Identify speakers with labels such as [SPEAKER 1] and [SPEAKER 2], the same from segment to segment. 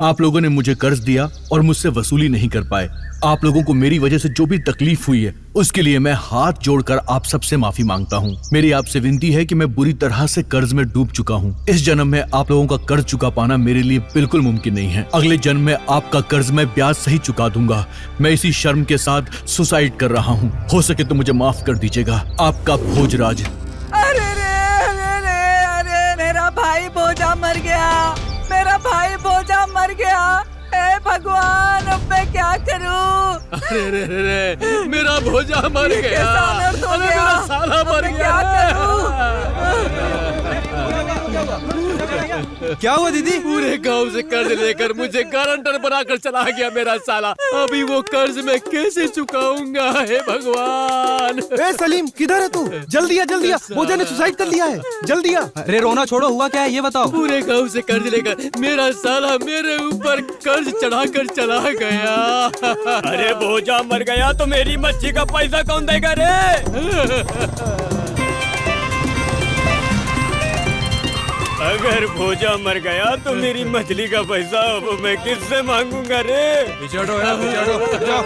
[SPEAKER 1] आप लोगों ने मुझे कर्ज दिया और मुझसे वसूली नहीं कर पाए। आप लोगों को मेरी वजह से जो भी तकलीफ हुई है उसके लिए मैं हाथ जोड़कर आप सबसे माफी मांगता हूँ। मेरी आपसे विनती है कि मैं बुरी तरह से कर्ज में डूब चुका हूँ। इस जन्म में आप लोगों का कर्ज चुका पाना मेरे लिए बिल्कुल मुमकिन नहीं है। अगले जन्म में आपका कर्ज मैं ब्याज सही चुका दूंगा। मैं इसी शर्म के साथ सुसाइड कर रहा हूँ। हो सके तो मुझे माफ कर दीजिएगा। आपका भोजराज।
[SPEAKER 2] अरे मेरा भाई भोजा मर गया। मेरा भाई भोजा मर गया। हे भगवान, अब मैं क्या करूं?
[SPEAKER 3] अरे मेरा भोजा मर गया।
[SPEAKER 2] अरे
[SPEAKER 3] मेरा साला मर गया।
[SPEAKER 4] क्या हुआ दीदी?
[SPEAKER 3] पूरे गांव से कर्ज लेकर मुझे गारंटर बनाकर चला गया मेरा साला। अभी वो कर्ज मैं कैसे चुकाऊंगा? हे भगवान।
[SPEAKER 4] ए सलीम, किधर है तू? जल्दी आ जल्दी आ, भोजा ने सुसाइड कर लिया है। जल्दी आ। अरे रोना छोड़ो, हुआ क्या है ये बताओ।
[SPEAKER 3] पूरे गांव से कर्ज लेकर मेरा साला मेरे ऊपर कर्ज चढ़ाकर चला गया।
[SPEAKER 5] अरे भोजा मर गया तो मेरी मच्छी का पैसा कौन देगा रे? अगर भोजा मर गया तो मेरी मछली का पैसा अब मैं किससे मांगूंगा रे?
[SPEAKER 4] पिछड़ो यार, पिछड़ो। जाओ,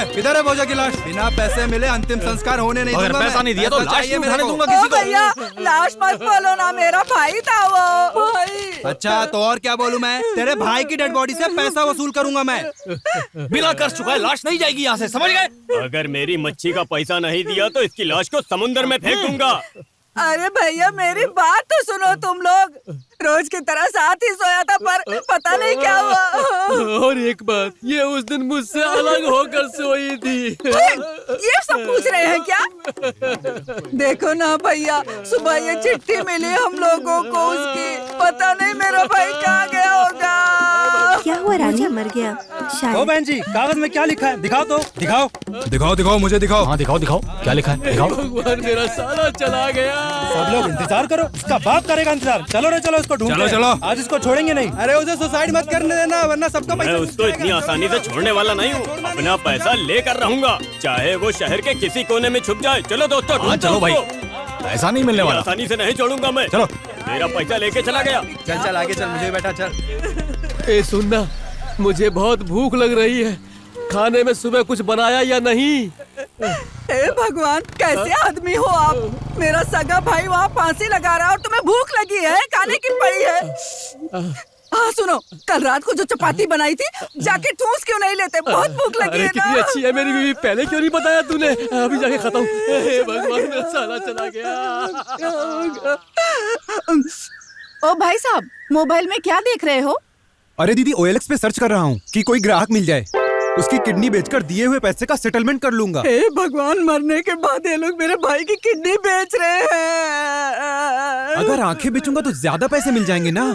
[SPEAKER 4] किधर है भोजा की लाश? बिना पैसे मिले अंतिम संस्कार होने नहीं दूंगा।
[SPEAKER 5] अगर पैसा नहीं दिया तो लाश नहीं उठाने दूंगा
[SPEAKER 2] ओ
[SPEAKER 5] किसी को।
[SPEAKER 2] भैया, लाश मत बोलो ना, मेरा भाई था वो। भाई।
[SPEAKER 4] अच्छा तो और क्या बोलूं मैं? तेरे भाई की डेड बॉडी से पैसा वसूल करूंगा मैं।
[SPEAKER 5] बिना कर्ज चुकाए लाश नहीं जाएगी यहाँ से, समझ गए? अगर मेरी मच्छी का पैसा नहीं दिया तो इसकी लाश को समुद्र में फेंक दूंगा।
[SPEAKER 2] अरे भैया, मेरी बात तो सुनो। तुम लोग रोज की तरह साथ ही सोया था, पर पता नहीं क्या हुआ।
[SPEAKER 3] और एक बात, ये उस दिन मुझसे अलग होकर सोई थी।
[SPEAKER 2] ये सब पूछ रहे हैं क्या? देखो ना भैया, सुबह ये चिट्ठी मिली हम लोगों को उसकी। पता नहीं मेरा भाई कहाँ गया होगा।
[SPEAKER 6] क्या हुआ राजा? मर गया शायद।
[SPEAKER 4] ओ बहन जी, कागज में क्या लिखा है? दिखाओ तो। दिखाओ मुझे दिखाओ।
[SPEAKER 5] हाँ दिखाओ, क्या लिखा है? दिखाओ।
[SPEAKER 3] भगवान, मेरा साला चला गया।
[SPEAKER 4] सब लोग इंतजार करो, इसका बाप करेगा इंतजार। चलो रे चलो, इसको ढूंढते हैं। चलो आज इसको छोड़ेंगे नहीं। अरे उसे सुसाइड मत करने देना, वरना सबका
[SPEAKER 5] मैं
[SPEAKER 4] पैसा।
[SPEAKER 5] उसको इतनी आसानी से छोड़ने वाला नहीं हूँ। अपना पैसा लेकर रहूंगा, चाहे वो शहर के किसी कोने में छुप जाए। चलो दोस्तों,
[SPEAKER 7] चलो भाई, ऐसा नहीं मिलने वाला।
[SPEAKER 5] आसानी से नहीं छोड़ूंगा मैं।
[SPEAKER 7] चलो,
[SPEAKER 5] मेरा पैसा लेके चला गया।
[SPEAKER 4] चल आगे चल, मुझे बैठा चल।
[SPEAKER 3] ए सुनना, मुझे बहुत भूख लग रही है। खाने में सुबह कुछ बनाया या नहीं?
[SPEAKER 2] हे भगवान, कैसे आदमी हो आप? मेरा सगा भाई वहाँ फांसी लगा रहा है और तुम्हें भूख लगी है, खाने की पड़ी है। हाँ सुनो, कल रात को जो चपाती बनाई थी, जाके ठूस क्यों नहीं लेते? बहुत भूख लगी
[SPEAKER 3] अरे
[SPEAKER 2] है
[SPEAKER 3] कितनी
[SPEAKER 2] ना।
[SPEAKER 3] अच्छी है मेरी बीवी, पहले क्यों नहीं बताया तूने? अभी जाके खाता हूँ। हे भगवान, मेरा साला चला गया।
[SPEAKER 8] ओ भाई साहब, मोबाइल में क्या देख रहे हो?
[SPEAKER 4] अरे दीदी, OLX पे सर्च कर रहा हूँ कि कोई ग्राहक मिल जाए, उसकी किडनी बेचकर दिए हुए पैसे का सेटलमेंट कर लूंगा।
[SPEAKER 2] हे भगवान, मरने के बाद ये लोग मेरे भाई की किडनी बेच रहे हैं।
[SPEAKER 4] अगर आंखें बेचूंगा तो ज्यादा पैसे मिल जाएंगे ना।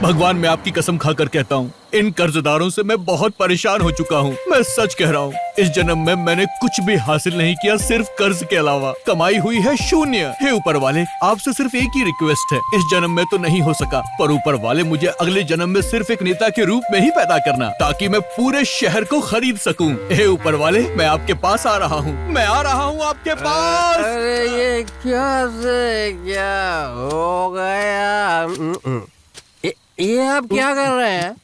[SPEAKER 1] भगवान, मैं आपकी कसम खाकर कहता हूँ, इन कर्जदारों से मैं बहुत परेशान हो चुका हूँ। मैं सच कह रहा हूँ, इस जन्म में मैंने कुछ भी हासिल नहीं किया, सिर्फ कर्ज के अलावा। कमाई हुई है शून्य। हे ऊपर वाले, आपसे सिर्फ एक ही रिक्वेस्ट है। इस जन्म में तो नहीं हो सका, पर ऊपर वाले मुझे अगले जन्म में सिर्फ एक नेता के रूप में ही पैदा करना, ताकि मैं पूरे शहर को खरीद सकूँ। हे ऊपर वाले, मैं आपके पास आ रहा हूँ। मैं आ रहा हूँ आपके पास।
[SPEAKER 9] अरे ये क्या हो गया? ये आप क्या कर रहे हैं?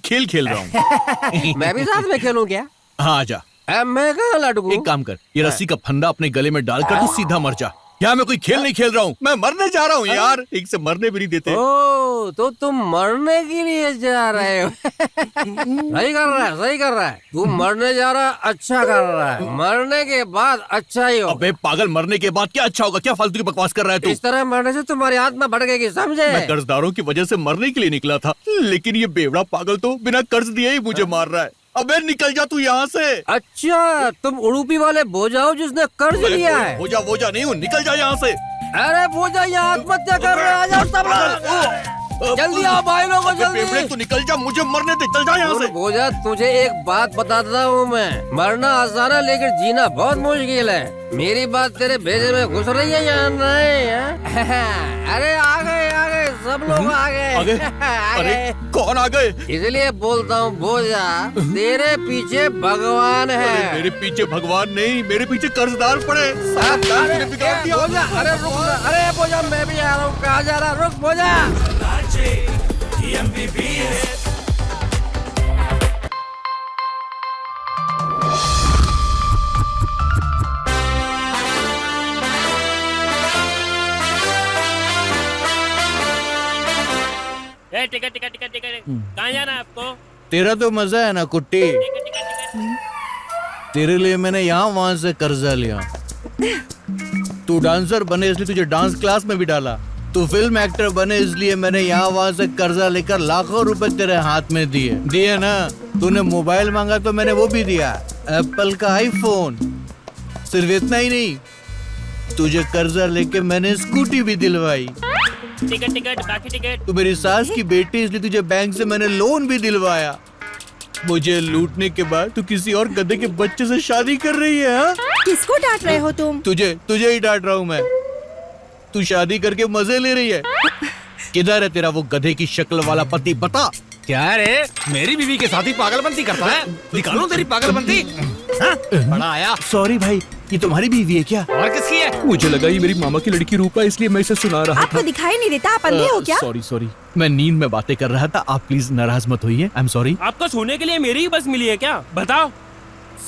[SPEAKER 1] खेल रहा हूँ।
[SPEAKER 9] मैं भी साथ में खेलूं क्या?
[SPEAKER 1] हाँ आजा।
[SPEAKER 9] मैं कहाँ लटकूं?
[SPEAKER 1] एक काम कर, ये रस्सी का फंदा अपने गले में डालकर तू सीधा मर जा। यहाँ मैं कोई खेल नहीं खेल रहा हूँ, मैं मरने जा रहा हूँ यार। एक से मरने भी नहीं देते।
[SPEAKER 9] ओ, तो तुम मरने के लिए जा रहे हो? सही कर रहा है। तू मरने जा रहा है, अच्छा कर रहा है। मरने के बाद अच्छा ही हो।
[SPEAKER 1] अबे पागल, मरने के बाद क्या अच्छा होगा? क्या फालतू की बकवास कर रहा है तू?
[SPEAKER 9] इस तरह मरने से तुम्हारी आत्मा भटकेगी, समझे?
[SPEAKER 1] मैं कर्जदारों की वजह से मरने के लिए निकला था, लेकिन ये बेवड़ा पागल तो बिना कर्ज दिए ही मुझे मार रहा है। अबे निकल जा तू यहाँ से।
[SPEAKER 9] अच्छा, तुम उड़ूपी वाले बोझा हो जिसने कर्ज लिया है?
[SPEAKER 1] बोझा नहीं हूँ, निकल जा यहाँ से।
[SPEAKER 9] अरे बोझा, यहाँ आत्महत्या कर रहे हैं। आ जाओ सब लोग, जल्दी आओ भाई लोगों, जल्दी।
[SPEAKER 1] तू निकल जा, मुझे मरने दे, चल जा यहाँ से।
[SPEAKER 9] बोझा, तुझे एक बात बताता हूँ मैं, मरना आसान है लेकिन जीना बहुत मुश्किल है। मेरी बात तेरे भेजे में घुस रही है या नहीं है? अरे आ गए सब लोग आ गए
[SPEAKER 1] आ गए?
[SPEAKER 9] आ
[SPEAKER 1] अरे
[SPEAKER 9] गए।
[SPEAKER 1] कौन आ गए?
[SPEAKER 9] इसलिए बोलता हूँ भोजा, तेरे पीछे भगवान
[SPEAKER 1] अरे
[SPEAKER 9] है।
[SPEAKER 1] मेरे पीछे भगवान नहीं, मेरे पीछे कर्जदार पड़े। साहब, तूने बिगाड़ दिया।
[SPEAKER 9] भोजा, अरे रुक ना, अरे भोजा मैं भी आ रहा हूँ। कहाँ जा रहा? रुक भोजा।
[SPEAKER 5] टिकट टिकट टिकट टिकट कहाँ जाना है आपको?
[SPEAKER 1] तेरा तो मजा है ना कुट्टी। तेरे लिए मैंने यहाँ वहां से कर्जा लिया। तू डांसर बने इसलिए तुझे डांस क्लास में भी डाला। तू फिल्म एक्टर बने इसलिए मैंने यहाँ वहां से कर्जा लेकर लाखों रुपए तेरे हाथ में दिए ना। तूने मोबाइल मांगा तो मैंने वो भी दिया, एप्पल का आईफोन। सिर्फ इतना ही नहीं, तुझे कर्जा लेके मैंने स्कूटी भी दिलवाई।
[SPEAKER 5] टिकट टिकट बाकी टिकट।
[SPEAKER 1] तू मेरी सास की बेटी इसलिए तुझे बैंक से मैंने लोन भी दिलवाया। मुझे लूटने के बाद तू किसी और गधे के बच्चे से शादी कर रही है हा?
[SPEAKER 6] किसको डांट रहे हो तुम?
[SPEAKER 1] तुझे ही डांट रहा हूँ मैं। तू शादी करके मजे ले रही है। किधर है तेरा वो गधे की शक्ल वाला पति? बता।
[SPEAKER 7] क्या रे, मेरी बीवी के साथ ही पागलपंती करता है? निकालो तेरी पागलपंती। हाँ? बड़ा आया।
[SPEAKER 1] सॉरी भाई, ये तुम्हारी बीवी है क्या?
[SPEAKER 7] और किसकी है?
[SPEAKER 1] मुझे लगा ये मेरी मामा की लड़की रूपा, इसलिए मैं इसे सुना रहा
[SPEAKER 6] आपको दिखाई नहीं देता? आप अंधे हो क्या?
[SPEAKER 1] सॉरी, मैं नींद में बातें कर रहा था। आप प्लीज नाराज मत होइए। आई एम सॉरी।
[SPEAKER 5] आपको सोने के लिए मेरी ही बस मिली है क्या? बताओ,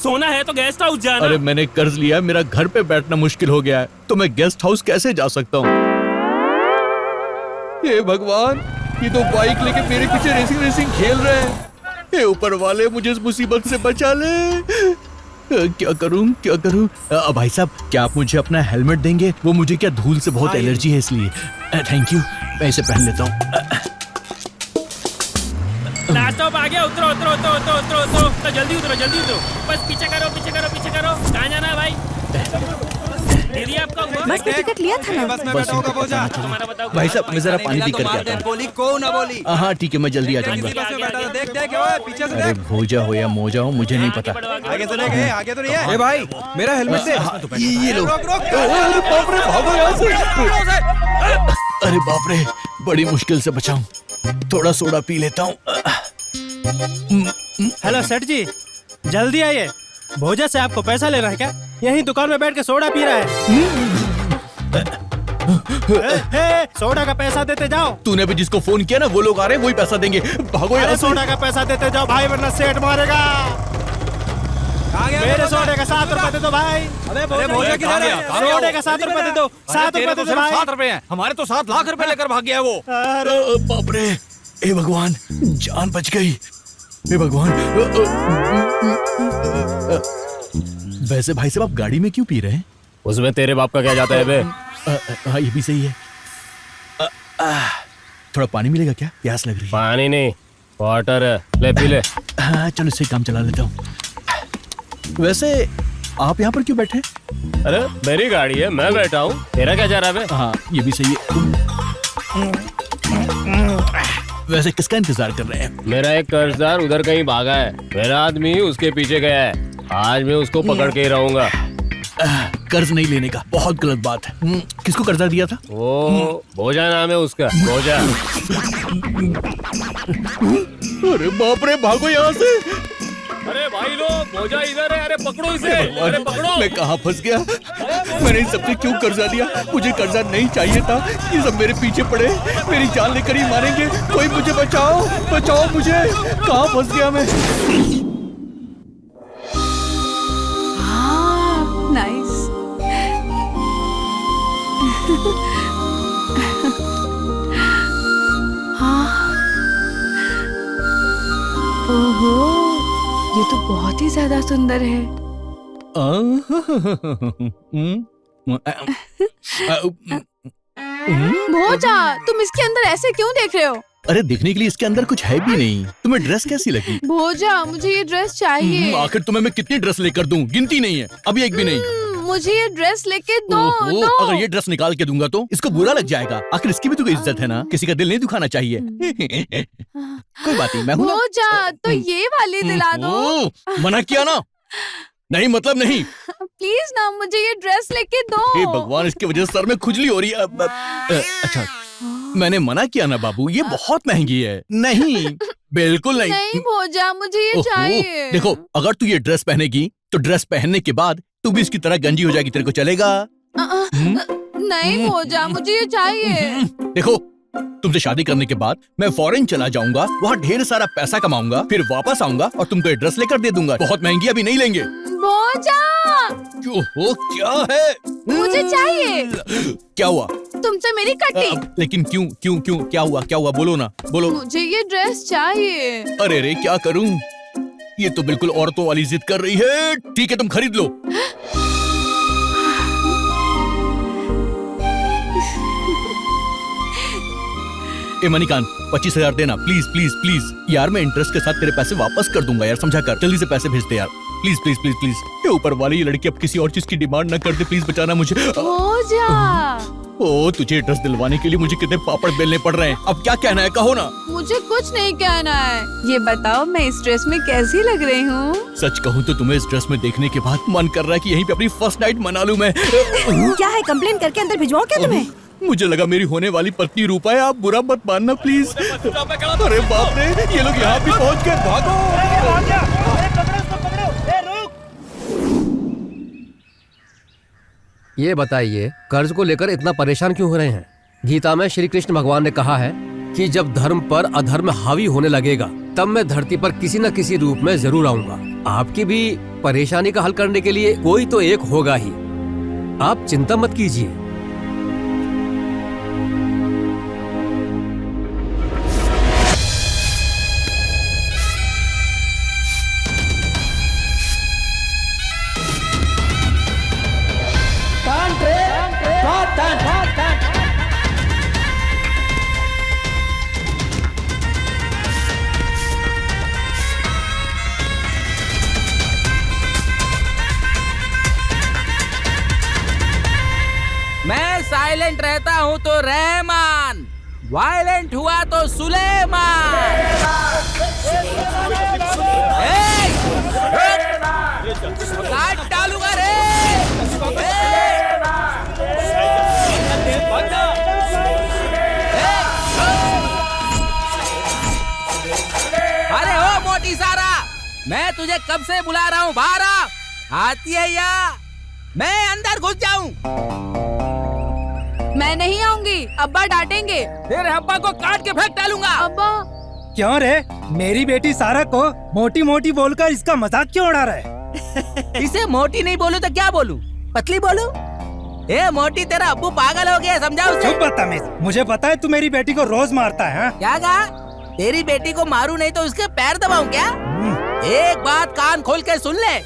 [SPEAKER 5] सोना है तो गेस्ट हाउस जाना।
[SPEAKER 1] अरे मैंने कर्ज लिया, मेरा घर पे बैठना मुश्किल हो गया है, तो मैं गेस्ट हाउस कैसे जा सकता हूँ? हे भगवान, ये तो बाइक लेके मेरे पीछे रेसिंग खेल रहे हैं। हे ऊपर वाले, मुझे इस मुसीबत से बचा ले। क्या करूं? भाई साहब, क्या आप मुझे अपना हेलमेट देंगे? वो मुझे क्या धूल से बहुत एलर्जी है इसलिए। थैंक यू, मैं इसे पहन लेता हूँ।
[SPEAKER 5] लास्ट स्टॉप आ गया। उतरो। तो जल्दी उतरो। बस पीछे करो। कहाँ जाना है भाई? दे दिया आपका हुआ?
[SPEAKER 6] बस में टिकट लिया था ना?
[SPEAKER 4] बस में बैठा होगा भोजा।
[SPEAKER 5] तुम्हारा बताओ।
[SPEAKER 1] भाई साहब, मैं जरा पानी पी करके आता हूँ।
[SPEAKER 4] बोली को ना बोली।
[SPEAKER 1] हाँ ठीक है, मैं जल्दी आ जाऊंगा।
[SPEAKER 4] बस में बैठा था, देख ओए, पीछे से
[SPEAKER 1] अरे
[SPEAKER 4] देख।
[SPEAKER 1] भोजा हो या मोजा हो, मुझे नहीं पता।
[SPEAKER 4] आगे तो नहीं गए, आगे तो नहीं है। ए भाई, मेरा हेलमेट दे।
[SPEAKER 1] ये लो।
[SPEAKER 4] रोक।
[SPEAKER 1] अरे बाप रे, भागो यहाँ से। अरे बाप रे, बड़ी मुश्किल से बचाऊं। थोड़ा सोडा पी लेता हूँ।
[SPEAKER 4] हेलो सेठ जी, जल्दी आइए। भोजा से आपको पैसा ले रहा है क्या? यहीं दुकान में बैठ के सोडा पी रहा है। सोडा का पैसा देते जाओ।
[SPEAKER 1] तूने भी जिसको फोन किया ना, वो लोग आ रहे हैं, वही पैसा देंगे। भागो यहाँ
[SPEAKER 4] अरे
[SPEAKER 1] से।
[SPEAKER 4] सोडा का पैसा देते जाओ भाई, वरना सेठ मारेगा। मेरे सोडे का 7 रुपए दे दो भाई। अरे भोजा किधर है? सोडे का 7 रुपए दे दो। 7 रुपए दे दो भाई।
[SPEAKER 7] 7 रुपए हैं, हमारे तो 7 लाख रुपए लेकर भाग गया है वो।
[SPEAKER 1] बाप रे, हे भगवान, जान बच गई। हे भगवान। वैसे भाई साहब, आप गाड़ी में क्यों पी रहे हैं?
[SPEAKER 5] उसमें तेरे बाप का क्या जाता है बे?
[SPEAKER 1] हाँ, ये भी सही है। थोड़ा पानी मिलेगा क्या? प्यास लग रही है।
[SPEAKER 5] पानी नहीं, वाटर है, ले पी ले।
[SPEAKER 1] हाँ चलो, इससे काम चला लेता हूँ। वैसे आप यहाँ पर क्यों बैठे?
[SPEAKER 5] अरे मेरी गाड़ी है, मैं बैठा हूँ, तेरा क्या जा रहा है बे?
[SPEAKER 1] हाँ ये भी सही है। वैसे किसका इंतजार कर रहे हैं?
[SPEAKER 5] मेरा एक कर्जदार उधर कहीं भागा है, मेरा आदमी उसके पीछे गया है। आज मैं उसको पकड़ के ही रहूंगा।
[SPEAKER 1] कर्ज नहीं लेने का बहुत गलत बात है। किसको कर्जा दिया था?
[SPEAKER 5] वो भोजा नाम है उसका, भोजा।
[SPEAKER 1] अरे बाप रे, भागो यहाँ से।
[SPEAKER 5] अरे भाई लोग, भोजा इधर है, अरे पकड़ो इसे, अरे पकड़ो।
[SPEAKER 1] मैं कहाँ फंस गया? मैंने इन सबसे क्यों कर्जा लिया? मुझे कर्जा नहीं चाहिए था। ये सब मेरे पीछे पड़े, मेरी जान लेकर ही मारेंगे। कोई मुझे बचाओ मुझे। कहाँ फंस गया मैं?
[SPEAKER 8] नाइस। ओहो, ये तो बहुत ही ज्यादा सुंदर है। भोजा, तुम इसके अंदर ऐसे क्यों देख रहे हो?
[SPEAKER 1] अरे देखने के लिए इसके अंदर कुछ है भी नहीं। तुम्हें ड्रेस कैसी लगी?
[SPEAKER 8] भोजा, मुझे ये ड्रेस चाहिए।
[SPEAKER 1] आखिर तुम्हें मैं कितनी ड्रेस लेकर दूं? गिनती नहीं है, अभी एक भी नहीं।
[SPEAKER 8] मुझे ये ड्रेस लेके दो,
[SPEAKER 1] ओहो,
[SPEAKER 8] दो।
[SPEAKER 1] अगर ये ड्रेस निकाल के दूंगा तो इसको बुरा लग जाएगा। आखिर इसकी भी तो कोई इज्जत है ना, किसी का दिल नहीं दुखाना चाहिए। कोई बात नहीं, मैं हूं ना।
[SPEAKER 8] भोजा, तो ये वाली दिला दो।
[SPEAKER 1] मना किया ना? नहीं मतलब नहीं।
[SPEAKER 8] प्लीज मुझे ये ड्रेस लेके दो।
[SPEAKER 1] हे भगवान, इसकी वजह से सर में खुजली हो रही है। अच्छा मैंने मना किया ना बाबू, ये बहुत महंगी है। नहीं, बिल्कुल नहीं।
[SPEAKER 8] नहीं भोजा, मुझे ये
[SPEAKER 1] ओहो,
[SPEAKER 8] चाहिए।
[SPEAKER 1] देखो, अगर तू ये ड्रेस पहनेगी तो ड्रेस पहनने के बाद तू भी इसकी तरह गंजी हो जाएगी, तेरे को चलेगा?
[SPEAKER 8] नहीं भोजा, मुझे ये चाहिए।
[SPEAKER 1] देखो, तुमसे शादी करने के बाद मैं फॉरेन चला जाऊंगा, वहाँ ढेर सारा पैसा कमाऊंगा, फिर वापस आऊंगा और तुमको ये ड्रेस लेकर दे दूंगा। बहुत महंगी, अभी नहीं लेंगे।
[SPEAKER 8] भोजा,
[SPEAKER 1] ओहो, क्या है?
[SPEAKER 8] मुझे चाहिए।
[SPEAKER 1] क्या हुआ?
[SPEAKER 8] तुमसे मेरी कट्टी।
[SPEAKER 1] लेकिन क्यों क्यों क्यों क्या हुआ? क्या हुआ? बोलो ना, बोलो।
[SPEAKER 8] मुझे ये ड्रेस चाहिए।
[SPEAKER 1] अरे रे, क्या करूं? ये तो बिल्कुल औरतों वाली जिद कर रही है। ठीक है, तुम खरीद लो। ए मणिकांत, 25,000 देना प्लीज प्लीज प्लीज। यार मैं इंटरेस्ट के साथ तेरे पैसे वापस कर दूंगा यार, समझा कर। जल्दी से पैसे भेज दे यार, प्लीज प्लीज प्लीज प्लीज। ये ऊपर वाली ये लड़की अब किसी और चीज की डिमांड ना कर दे, प्लीज बचाना मुझे।
[SPEAKER 8] भोजा,
[SPEAKER 1] ओ, तुझे ड्रेस दिलवाने के लिए मुझे कितने पापड़ बेलने पड़ रहे हैं। अब क्या कहना है, कहो ना।
[SPEAKER 8] मुझे कुछ नहीं कहना है। ये बताओ मैं इस ड्रेस में कैसी लग रही हूँ?
[SPEAKER 1] सच कहूँ तो तुम्हें इस ड्रेस में देखने के बाद मन कर रहा है कि यहीं पे अपनी फर्स्ट नाइट मना लूं मैं।
[SPEAKER 6] क्या है, कंप्लेन करके अंदर भिजवाओ क्या तुम्हें?
[SPEAKER 1] मुझे लगा मेरी होने वाली पत्नी रूपा है, आप बुरा मत मानना प्लीज। अरे बाप रे, ये लोग यहाँ भी पहुँच गए, भागो।
[SPEAKER 9] ये बताइए, कर्ज को लेकर इतना परेशान क्यों हो रहे हैं? गीता में श्री कृष्ण भगवान ने कहा है कि जब धर्म पर अधर्म हावी होने लगेगा तब मैं धरती पर किसी न किसी रूप में जरूर आऊंगा। आपकी भी परेशानी का हल करने के लिए कोई तो एक होगा ही। आप चिंता मत कीजिए।
[SPEAKER 10] मैं साइलेंट रहता हूँ तो रहमान, वायलेंट हुआ तो सुलेमान। काट डालूंगा रे। अरे ओ मोटी सारा, मैं तुझे कब से बुला रहा हूँ, बाहर आ। आती है या मैं अंदर घुस जाऊं?
[SPEAKER 8] मैं नहीं आऊंगी, अब्बा डांटेंगे।
[SPEAKER 10] फिर अब्बा को काट के फेंक डालूंगा।
[SPEAKER 8] अब्बा,
[SPEAKER 4] क्यों रे, मेरी बेटी सारा को मोटी मोटी बोलकर इसका मजाक क्यों उड़ा रहा है?
[SPEAKER 10] इसे मोटी नहीं बोलूं तो क्या बोलूं? पतली बोलूं? ए मोटी, तेरा अब्बू पागल हो गया, समझा उसे।
[SPEAKER 4] चुप बदतमीज, मुझे पता है तू मेरी बेटी को रोज मारता है। हाँ?
[SPEAKER 10] क्या कहा? तेरी बेटी को मारूं नहीं तो उसके पैर दबाऊं क्या? एक बात कान खोल के सुन ले,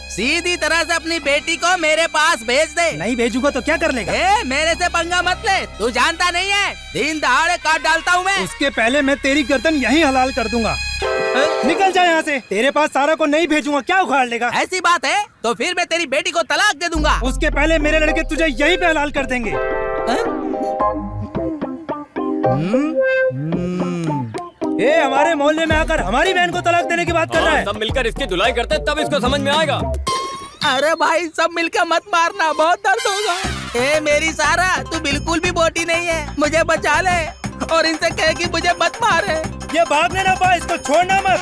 [SPEAKER 10] सीधी तरह से अपनी बेटी को मेरे पास भेज दे।
[SPEAKER 4] नहीं भेजूंगा तो क्या कर लेगा?
[SPEAKER 10] मेरे से पंगा मत ले, तू जानता नहीं है, दिन दहाड़े काट डालता हूँ मैं।
[SPEAKER 4] उसके पहले मैं तेरी गर्दन यहीं हलाल कर दूंगा। निकल जा यहाँ से, तेरे पास सारा को नहीं भेजूंगा, क्या उखाड़ लेगा?
[SPEAKER 10] ऐसी बात है तो फिर मैं तेरी बेटी को तलाक दे दूंगा।
[SPEAKER 4] उसके पहले मेरे लड़के तुझे यहीं पे हलाल कर देंगे। ये हमारे मोहल्ले में आकर हमारी बहन को तलाक देने की बात कर रहा है।
[SPEAKER 3] सब मिलकर इसकी धुलाई करते तब इसको समझ में आएगा।
[SPEAKER 10] अरे भाई, सब मिलकर मत मारना, बहुत दर्द होगा। ए मेरी सारा, तू बिल्कुल भी मोटी नहीं है, मुझे बचा ले और इनसे कहे कि मुझे मत मारे।
[SPEAKER 4] ये भागने ना पा, इसको छोड़ना मत।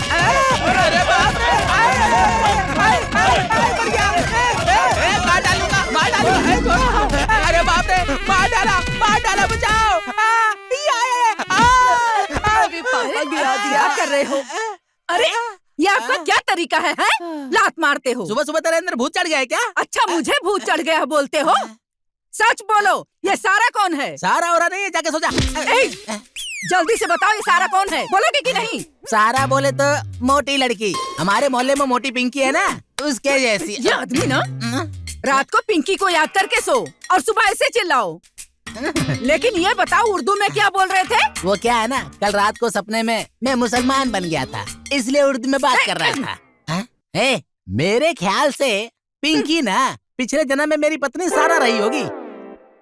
[SPEAKER 10] अरे बाप रे, मार डालूंगा, मार डालूंगा। अरे बाप रे, मार डाला, बचाओ।
[SPEAKER 2] क्या कर रहे हो? अरे ये आपका क्या तरीका है? लात मारते हो।
[SPEAKER 10] सुबह सुबह तेरे अंदर भूत चढ़ गया है क्या?
[SPEAKER 2] अच्छा, मुझे भूत चढ़ गया बोलते हो? सच बोलो, ये सारा कौन है?
[SPEAKER 10] सारा हो रहा नहीं है, जाके सो जा।
[SPEAKER 2] जल्दी से बताओ, ये सारा कौन है? बोलोगे कि नहीं?
[SPEAKER 10] सारा बोले तो मोटी लड़की, हमारे मोहल्ले में मोटी पिंकी है ना, उसके जैसी।
[SPEAKER 2] ये आदमी ना रात को पिंकी को याद करके सो और सुबह ऐसे चिल्लाओ। लेकिन ये बताओ, उर्दू में क्या बोल रहे थे?
[SPEAKER 10] वो क्या है ना, कल रात को सपने में मैं मुसलमान बन गया था, इसलिए उर्दू में बात कर रहा था। मेरे ख्याल से पिंकी ना पिछले जन्म में मेरी पत्नी सारा रही होगी,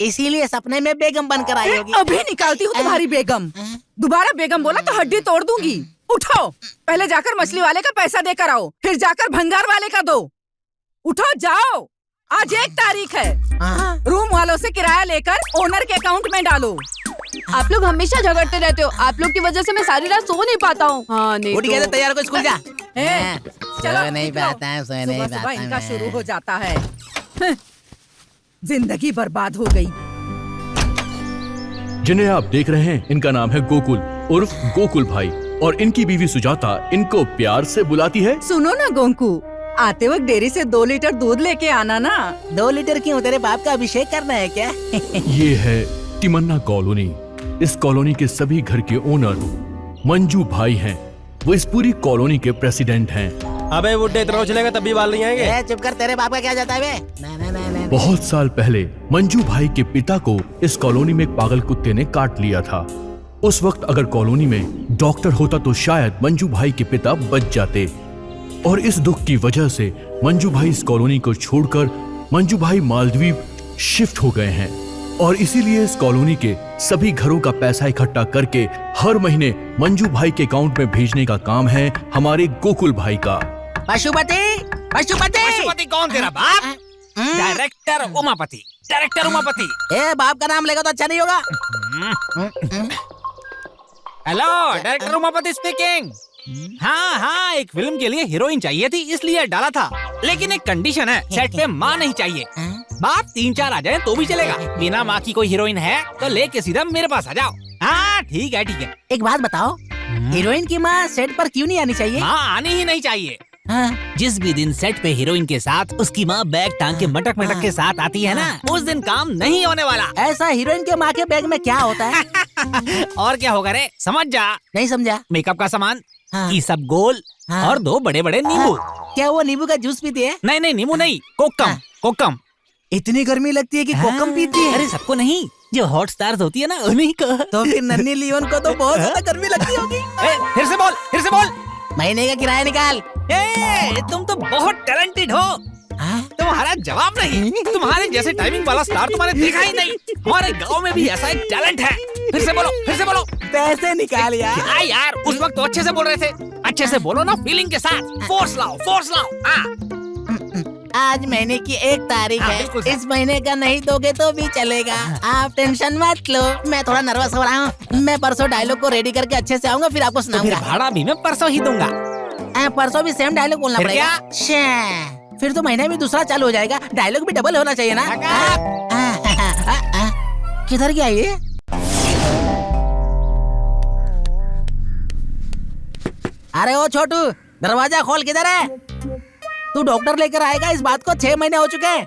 [SPEAKER 10] इसीलिए सपने में बेगम बनकर आई होगी।
[SPEAKER 2] अभी निकालती हूँ तुम्हारी बेगम। दोबारा बेगम बोला तो हड्डी तोड़ दूंगी। उठो, पहले जाकर मछली वाले का पैसा देकर आओ, फिर जाकर भंगार वाले का दो। उठो, जाओ, आज 1 तारीख है। रूम वालों से किराया लेकर ओनर के अकाउंट में डालो,
[SPEAKER 8] आप लोग हमेशा झगड़ते रहते हो। आप लोग की वजह से मैं सारी रात सो नहीं पाता हूँ। हाँ नहीं
[SPEAKER 10] उठ गया तो तैयार हो स्कूल जा।
[SPEAKER 2] चलो
[SPEAKER 10] नहीं पाता है, सो नहीं
[SPEAKER 2] सुबह
[SPEAKER 10] पाता
[SPEAKER 2] इनका
[SPEAKER 10] मैं।
[SPEAKER 2] शुरू हो जाता है। जिंदगी बर्बाद हो गई।
[SPEAKER 1] जिन्हें आप देख रहे हैं इनका नाम है गोकुल उर्फ गोकुल भाई, और इनकी बीवी सुजाता इनको प्यार से बुलाती है।
[SPEAKER 2] सुनो ना गोंकू, आते वक्त डेयरी से 2 लीटर दूध लेके आना ना।
[SPEAKER 10] 2 लीटर क्यों? तेरे बाप का अभिषेक करना है क्या?
[SPEAKER 1] ये है तिमन्ना कॉलोनी। इस कॉलोनी के सभी घर के ओनर मंजू भाई हैं। वो इस पूरी कॉलोनी के प्रेसिडेंट हैं।
[SPEAKER 4] अबे बुड्ढे इतना उछलेगा तब भी बाल नहीं आएंगे।
[SPEAKER 10] ए, चुप कर, तेरे बाप का क्या जाता है बे? ना ना ना ना।
[SPEAKER 1] बहुत साल पहले मंजू भाई के पिता को इस कॉलोनी में एक पागल कुत्ते ने काट लिया था। उस वक्त अगर कॉलोनी में डॉक्टर होता तो शायद मंजू भाई के पिता बच जाते। और इस दुख की वजह से मंजू भाई इस कॉलोनी को छोड़कर मंजू भाई मालदीव शिफ्ट हो गए हैं। और इसीलिए इस कॉलोनी के सभी घरों का पैसा इकट्ठा करके हर महीने मंजू भाई के अकाउंट में भेजने का काम है हमारे गोकुल भाई का।
[SPEAKER 10] पशुपति, पशुपति।
[SPEAKER 7] पशुपति कौन तेरा बाप? Director Umapati, director Umapati.
[SPEAKER 10] ए, बाप का नाम लेगा तो अच्छा नहीं होगा।
[SPEAKER 7] Hello, director Umapati speaking. हाँ हाँ, एक फिल्म के लिए हीरोइन चाहिए थी, इसलिए डाला था। लेकिन एक कंडीशन है, सेट पे माँ नहीं चाहिए। बाप 3-4 आ जाए तो भी चलेगा। बिना माँ की कोई हीरोइन है तो लेके सीधा मेरे पास आ जाओ। हाँ ठीक है ठीक है।
[SPEAKER 10] एक बात बताओ, हीरोइन की माँ सेट पर क्यों नहीं आनी चाहिए?
[SPEAKER 7] माँ आनी ही नहीं चाहिए।
[SPEAKER 10] हाँ।
[SPEAKER 7] जिस भी दिन सेट पे हीरोइन के साथ उसकी माँ बैग टांग के मटक मटक के साथ आती है ना, उस दिन काम नहीं होने वाला।
[SPEAKER 10] ऐसा हीरोइन के माँ के बैग में क्या होता है?
[SPEAKER 7] और क्या होगा रे, समझ जा।
[SPEAKER 10] नहीं समझा।
[SPEAKER 7] मेकअप का सामान,
[SPEAKER 10] हाँ।
[SPEAKER 7] ये सब गोल,
[SPEAKER 10] हाँ।
[SPEAKER 7] और 2 बड़े बड़े नींबू।
[SPEAKER 10] क्या वो नींबू का जूस पीती है?
[SPEAKER 7] नहीं नहीं, नींबू नहीं, कोकम कोकम।
[SPEAKER 10] इतनी गर्मी लगती है कि कोकम पीती है?
[SPEAKER 7] अरे सबको नहीं, जो हॉट स्टार्स होती है ना उन्हीं को।
[SPEAKER 10] तो फिर नन्ही लियोन को तो बहुत ज्यादा गर्मी लगती होगी।
[SPEAKER 7] फिर से बोल, फिर से बोल।
[SPEAKER 10] महीने का किराया निकाल।
[SPEAKER 7] तुम तो बहुत टैलेंटेड हो। तुम्हारा जवाब नहीं। तुम्हारे जैसे टाइमिंग वाला स्टार तुम्हारे देखा ही नहीं। हमारे गांव में भी ऐसा एक टैलेंट है। फिर से बोलो, फिर से बोलो।
[SPEAKER 10] पैसे निकाल यार।
[SPEAKER 7] क्या यार, उस वक्त तो अच्छे से बोल रहे थे। अच्छे से बोलो ना, फीलिंग के साथ। फोर्स लाओ, फोर्स लाओ।
[SPEAKER 10] आज महीने की 1 तारीख
[SPEAKER 7] हाँ,
[SPEAKER 10] है।
[SPEAKER 7] बिल्कुल सर।
[SPEAKER 10] इस महीने का नहीं दोगे तो भी चलेगा। आप टेंशन मत लो, मैं थोड़ा नर्वस हो रहा हूँ। मैं परसों डायलॉग को रेडी करके अच्छे से आऊंगा, फिर आपको
[SPEAKER 7] तो फिर
[SPEAKER 10] सुनाऊंगा।
[SPEAKER 7] भाड़ा भी मैं परसों ही दूंगा।
[SPEAKER 10] परसों भी सेम डायलॉग बोलना
[SPEAKER 7] फिर
[SPEAKER 10] पड़ेगा।
[SPEAKER 7] क्या?
[SPEAKER 10] शे, फिर तो महीने में दूसरा चालू हो जाएगा। डायलॉग भी डबल होना चाहिए ना। किधर गया ये? अरे ओ छोटू, दरवाजा खोल। किधर है तू? डॉक्टर लेकर आएगा, इस बात को 6 महीने हो चुके हैं।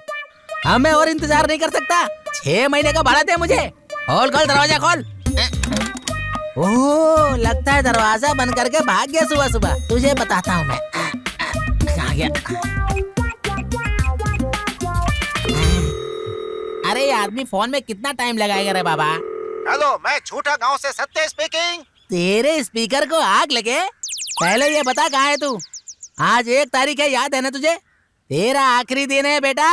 [SPEAKER 10] हाँ, मैं और इंतजार नहीं कर सकता। 6 महीने का भाड़ा दे मुझे। खोल खोल दरवाजा खोल। ओह, लगता है दरवाजा बंद करके भाग गया सुबह सुबह। तुझे बताता हूँ मैं। कहाँ गया? अरे ये आदमी फोन में कितना टाइम लगाएगा रे बाबा?
[SPEAKER 11] हेलो, मैं झूठा गांव से सत्य स्पीकिंग।
[SPEAKER 10] तेरे स्पीकर को आग लगे? पहले ये बता कहाँ है तू? आज 1 तारीख है, याद है ना तुझे? तेरा आखिरी दिन है बेटा।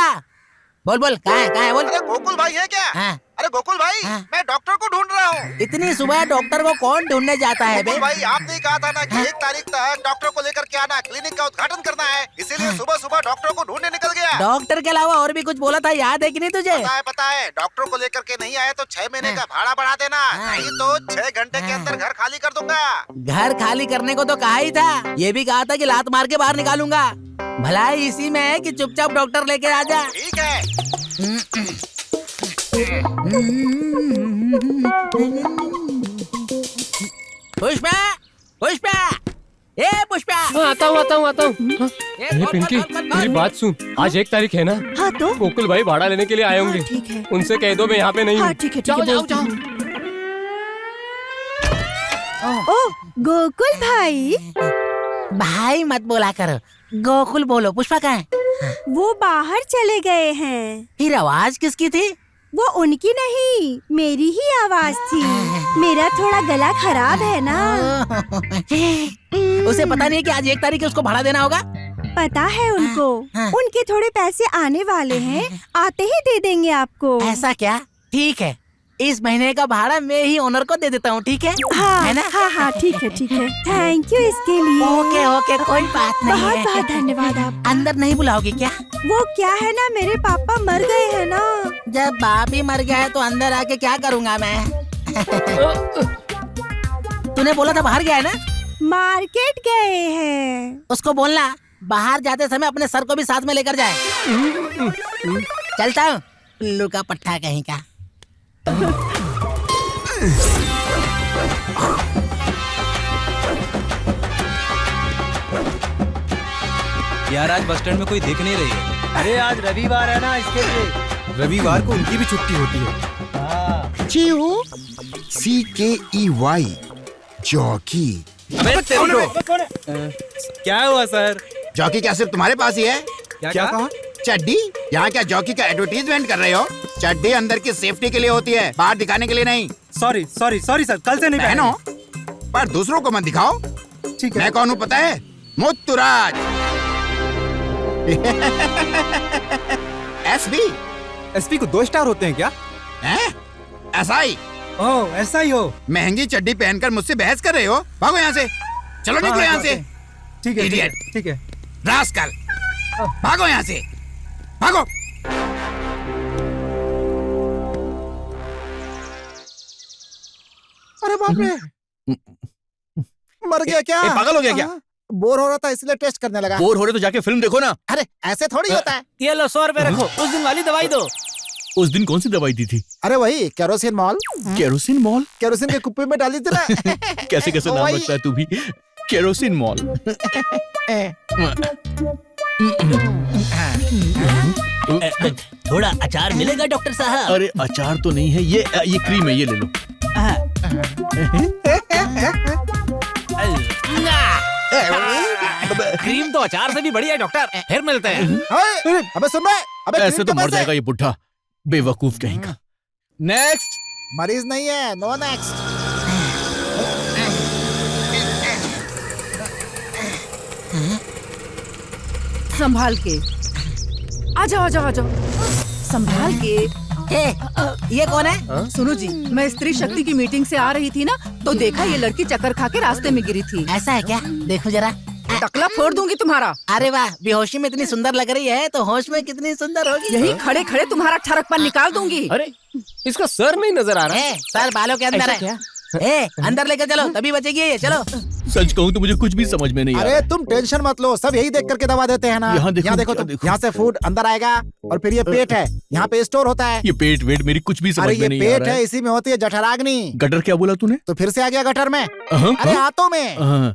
[SPEAKER 10] बोल बोल, कहाँ है बोल।
[SPEAKER 11] अरे गोकुल भाई है क्या?
[SPEAKER 10] हाँ।
[SPEAKER 11] अरे गोकुल भाई,
[SPEAKER 10] हाँ।
[SPEAKER 11] मैं डॉक्टर को ढूंढ रहा हूँ।
[SPEAKER 10] इतनी सुबह डॉक्टर को कौन ढूंढने जाता है बे?
[SPEAKER 11] गोकुल भाई, आपने कहा था ना कि 1 तारीख तक डॉक्टर को लेकर के आना, क्लिनिक का उद्घाटन करना है। इसीलिए सुबह सुबह डॉक्टर को ढूंढने निकल गया।
[SPEAKER 10] डॉक्टर के अलावा और भी कुछ बोला था, याद है कि नहीं तुझे?
[SPEAKER 11] पता है। डॉक्टर को लेकर के नहीं आए तो 6 महीने का भाड़ा बढ़ा देना, नहीं तो 6 घंटे के अंदर घर खाली कर दूंगा।
[SPEAKER 10] घर खाली करने को तो कहा ही था। ये भी कहा था कि लात मार के बाहर निकालूंगा। भलाई इसी में है कि चुपचाप डॉक्टर लेके आ जा।
[SPEAKER 11] ठीक है।
[SPEAKER 10] पुष्पा, पुष्पा, ए पुष्पा।
[SPEAKER 9] आता हूँ।
[SPEAKER 10] ए
[SPEAKER 9] पिंकी, मेरी बात सुन। आज 1 तारीख है ना?
[SPEAKER 6] हाँ तो
[SPEAKER 9] गोकुल भाई भाड़ा लेने के लिए आए होंगे।
[SPEAKER 6] ठीक है।
[SPEAKER 9] उनसे कह दो मैं यहाँ पे नहीं
[SPEAKER 6] हाँ
[SPEAKER 9] हूँ।
[SPEAKER 6] ठीक है,
[SPEAKER 9] जाओ,
[SPEAKER 6] ठीक है,
[SPEAKER 9] जाओ,
[SPEAKER 6] बोलती
[SPEAKER 9] जाओ।
[SPEAKER 6] हूँ। ओह गोकुल भाई।
[SPEAKER 10] भाई मत बोला करो, गोकुल बोलो। पुष्पा कहाँ है?
[SPEAKER 6] वो बाहर चले गए हैं।
[SPEAKER 10] फिर आवाज किसकी थी?
[SPEAKER 6] वो उनकी नहीं, मेरी ही आवाज थी। मेरा थोड़ा गला खराब है ना।
[SPEAKER 10] उसे पता नहीं है कि आज 1 तारीख है, उसको भाड़ा देना होगा।
[SPEAKER 6] पता है उनको। उनके थोड़े पैसे आने वाले हैं, आते ही दे देंगे आपको।
[SPEAKER 10] ऐसा क्या? ठीक है, इस महीने का भाड़ा मैं ही ओनर को दे देता हूँ। ठीक है?
[SPEAKER 6] हाँ
[SPEAKER 10] है ना?
[SPEAKER 6] हाँ ठीक है ठीक है। थैंक यू इसके लिए।
[SPEAKER 10] ओके ओके, कोई बात नहीं
[SPEAKER 6] बहुत
[SPEAKER 10] है।
[SPEAKER 6] बहुत धन्यवाद आप।
[SPEAKER 10] अंदर नहीं बुलाओगे क्या?
[SPEAKER 6] वो क्या है ना, मेरे पापा मर गए हैं ना।
[SPEAKER 10] जब बाप ही मर गया है तो अंदर आके क्या करूँगा मैं? तूने बोला था बाहर गया है ना?
[SPEAKER 6] मार्केट गए हैं।
[SPEAKER 10] उसको बोलना बाहर जाते समय अपने सर को भी साथ में लेकर जाए। चलता हूँ, उल्लू का पट्टा कहीं का।
[SPEAKER 4] यार आज बस स्टैंड में कोई दिख नहीं रही है।
[SPEAKER 3] अरे आज रविवार है ना, इसके लिए।
[SPEAKER 4] रविवार को उनकी भी छुट्टी होती है।
[SPEAKER 11] CKEY jockey.
[SPEAKER 4] क्या हुआ सर?
[SPEAKER 11] जॉकी क्या सिर्फ तुम्हारे पास ही है?
[SPEAKER 4] क्या कहा?
[SPEAKER 11] चड्डी? यहाँ क्या जॉकी का एडवर्टीजमेंट कर रहे हो? चड्डी अंदर की सेफ्टी के लिए होती है, बाहर दिखाने के लिए नहीं।
[SPEAKER 4] सॉरी सर, कल से नहीं
[SPEAKER 11] पहनो, पर दूसरों को मत दिखाओ।
[SPEAKER 4] ठीक है।
[SPEAKER 11] मैं कौन हूँ पता है? मुत्तुराज।
[SPEAKER 4] एसपी को 2 स्टार होते हैं क्या?
[SPEAKER 11] हैं? ऐसा ही।
[SPEAKER 4] ओह ऐसा ही हो।
[SPEAKER 11] महंगी चड्डी पहनकर मुझसे बहस कर रहे हो? भागो यहाँ से, चलो निकलो यहाँ से।
[SPEAKER 4] ठीक है
[SPEAKER 11] Idiot।
[SPEAKER 4] ठीक है।
[SPEAKER 11] रास्कल, भागो यहाँ से, भागो।
[SPEAKER 12] अरे बाप रे, मर गया क्या?
[SPEAKER 1] पागल हो गया क्या?
[SPEAKER 12] बोर हो रहा था इसलिए टेस्ट करने लगा।
[SPEAKER 1] बोर हो रहे तो जाके फिल्म देखो ना।
[SPEAKER 12] अरे ऐसे थोड़ी होता है।
[SPEAKER 7] ये लो 100 रुपए रखो, उस दिन वाली दवाई दो।
[SPEAKER 1] उस दिन कौन सी दवाई दी थी?
[SPEAKER 12] अरे वही kerosene mall.
[SPEAKER 1] Kerosene mall?
[SPEAKER 12] Kerosene के कुप्पी में डाली थी ना।
[SPEAKER 1] कैसे कैसे नाम
[SPEAKER 12] वही।
[SPEAKER 1] रखता है तू भी। Kerosene mall.
[SPEAKER 10] थोड़ा अचार मिलेगा डॉक्टर साहब?
[SPEAKER 1] अरे अचार तो नहीं है, ये क्रीम है, ये ले लो।
[SPEAKER 7] क्रीम तो अचार से भी बढ़िया है डॉक्टर। फिर मिलते हैं।
[SPEAKER 12] अबे सुन रहा है? अबे
[SPEAKER 1] ऐसे
[SPEAKER 12] क्रीम
[SPEAKER 1] तो
[SPEAKER 12] के
[SPEAKER 1] मर
[SPEAKER 12] पैसे।
[SPEAKER 1] जाएगा ये बुढ़ा, बेवकूफ कहीं का। नेक्स्ट।
[SPEAKER 12] मरीज नहीं है, नो नेक्स्ट।
[SPEAKER 2] संभाल के आ जाओ, आ जाओ, आ जाओ, संभाल के।
[SPEAKER 10] ये कौन है?
[SPEAKER 2] सुनो जी, मैं स्त्री शक्ति की मीटिंग से आ रही थी ना, तो देखा ये लड़की चक्कर खा के रास्ते में गिरी थी।
[SPEAKER 10] ऐसा है क्या? देखो जरा।
[SPEAKER 2] टकला फोड़ दूंगी तुम्हारा।
[SPEAKER 10] अरे वाह, बेहोशी में इतनी सुंदर लग रही है तो होश में कितनी सुंदर होगी।
[SPEAKER 2] यही खड़े खड़े तुम्हारा ठरकपन निकाल दूंगी।
[SPEAKER 3] अरे इसका सर नहीं नजर आ रहा।
[SPEAKER 10] सर बालों के अंदर है। अंदर लेकर चलो, तभी बचेगी ये। चलो।
[SPEAKER 1] सच कहूँ तो मुझे कुछ भी समझ में नहीं आ रहा।
[SPEAKER 12] अरे तुम टेंशन मत लो, सब यही देख करके दवा देते हैं ना।
[SPEAKER 1] यहाँ देखो,
[SPEAKER 12] यहाँ देखो
[SPEAKER 1] क्या
[SPEAKER 12] तुम,
[SPEAKER 1] देखो?
[SPEAKER 12] यहाँ से फूड अंदर आएगा और फिर ये पेट है, यहाँ पे स्टोर होता है।
[SPEAKER 1] ये पेट वेट मेरी कुछ भी
[SPEAKER 12] अरे
[SPEAKER 1] समझ में
[SPEAKER 12] ये
[SPEAKER 1] नहीं आ
[SPEAKER 12] पेट
[SPEAKER 1] रहा
[SPEAKER 12] है,
[SPEAKER 1] है।
[SPEAKER 12] इसी में होती है जठराग्नि।
[SPEAKER 1] गटर क्या बोला तूने?
[SPEAKER 12] तो फिर से आ गया गटर में।
[SPEAKER 1] अहं,
[SPEAKER 12] अरे हाथों में।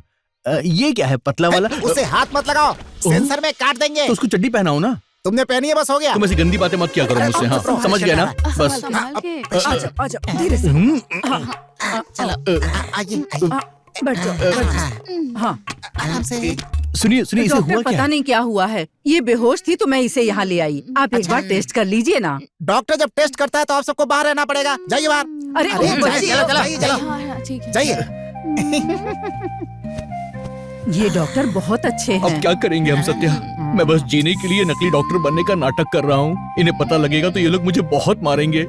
[SPEAKER 1] ये क्या है, पतला वाला?
[SPEAKER 12] उसे हाथ मत लगाओ, सेंसर में काट देंगे।
[SPEAKER 1] तो उसको चड्डी पहनाओ ना।
[SPEAKER 12] तुमने पहनी है, बस हो गया।
[SPEAKER 1] तुम ऐसी गंदी बातें मत किया करो मुझसे। हाँ समझ गया ना, बस।
[SPEAKER 2] आ जाओ, धीरे से।
[SPEAKER 10] चलो
[SPEAKER 12] आइए
[SPEAKER 2] बैठ जाओ, बैठ जाओ। हाँ,
[SPEAKER 12] आराम से।
[SPEAKER 1] सुनिए सुनिए, इसे
[SPEAKER 2] डॉक्टर
[SPEAKER 1] हुआ
[SPEAKER 2] पता
[SPEAKER 1] क्या?
[SPEAKER 2] नहीं क्या हुआ है, ये बेहोश थी तो मैं इसे यहाँ ले आई। आप एक बार टेस्ट कर लीजिए ना।
[SPEAKER 12] डॉक्टर जब टेस्ट करता है तो आप सबको बाहर रहना पड़ेगा। जाइए बाहर।
[SPEAKER 2] अरे
[SPEAKER 12] अरे,
[SPEAKER 2] बच्ची,
[SPEAKER 12] चलो, चलो, जाइए।
[SPEAKER 2] ये डॉक्टर बहुत अच्छे
[SPEAKER 1] अब
[SPEAKER 2] हैं।
[SPEAKER 1] क्या करेंगे हम सत्या? मैं बस जीने के लिए नकली डॉक्टर बनने का नाटक कर रहा हूँ। इन्हें पता लगेगा तो ये लोग मुझे बहुत मारेंगे।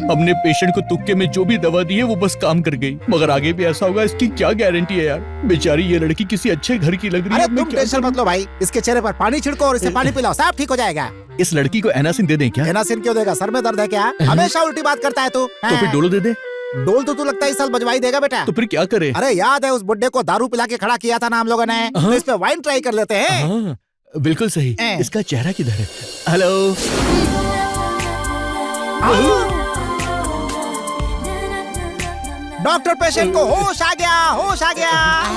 [SPEAKER 1] हमने पेशेंट को तुक्के में जो भी दवा दी है वो बस काम कर गई, मगर आगे भी ऐसा होगा इसकी क्या गारंटी है यार। बेचारी ये लड़की किसी अच्छे घर की लग रही है।
[SPEAKER 12] अरे
[SPEAKER 1] अब मैं
[SPEAKER 12] तुम
[SPEAKER 1] क्या
[SPEAKER 12] टेंशन मत लो भाई, इसके चेहरे पर पानी छिड़को और इसे पानी पिलाओ, सब ठीक हो जाएगा।
[SPEAKER 1] इस लड़की को एनासिन दे दें क्या?
[SPEAKER 12] एनासिन क्यों देगा? सर में दर्द है क्या? हमेशा उल्टी बात करता है तू।
[SPEAKER 1] तो फिर डोलो दे दे।
[SPEAKER 12] डोल तो तू लगता है इस साल बजवाई देगा बेटा।
[SPEAKER 1] तो फिर क्या करे?
[SPEAKER 12] अरे याद है उस बुड्ढे को दारू पिला के खड़ा किया था ना हम लोगों ने, तो इस पे वाइन ट्राई कर लेते हैं।
[SPEAKER 1] हाँ, बिल्कुल सही। इसका चेहरा किधर है? हेलो।
[SPEAKER 12] डॉक्टर पेशेंट को होश आ गया, होश आ गया।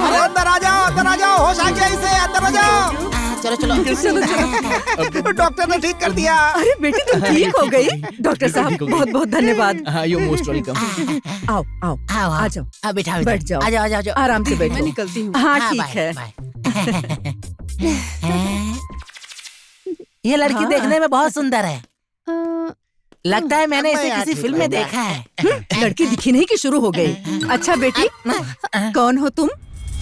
[SPEAKER 12] अरे अंदर आ जाओ, अंदर आ जाओ, होश आ गया इसे, अंदर आ जाओ।
[SPEAKER 10] चलो चलो
[SPEAKER 2] चलो।
[SPEAKER 12] डॉक्टर ने ठीक कर दिया।
[SPEAKER 2] अरे बेटी तुम ठीक हो गई। डॉक्टर साहब बहुत बहुत धन्यवाद।
[SPEAKER 1] हाँ, यू मोस्ट वेलकम।
[SPEAKER 2] आओ आओ आ जाओ,
[SPEAKER 10] बैठा
[SPEAKER 2] बैठ जाओ।
[SPEAKER 10] आ जाओ, आ जाओ।
[SPEAKER 2] आराम से बैठो।
[SPEAKER 8] मैं निकलती हूँ।
[SPEAKER 2] हाँ ठीक
[SPEAKER 10] बाय,
[SPEAKER 2] है।
[SPEAKER 10] बाय। ये लड़की
[SPEAKER 2] हाँ।
[SPEAKER 10] देखने में बहुत सुंदर है। लगता है मैंने इसे किसी फिल्म में देखा है।
[SPEAKER 2] लड़की दिखी नहीं कि शुरू हो गई। अच्छा बेटी, कौन हो तुम?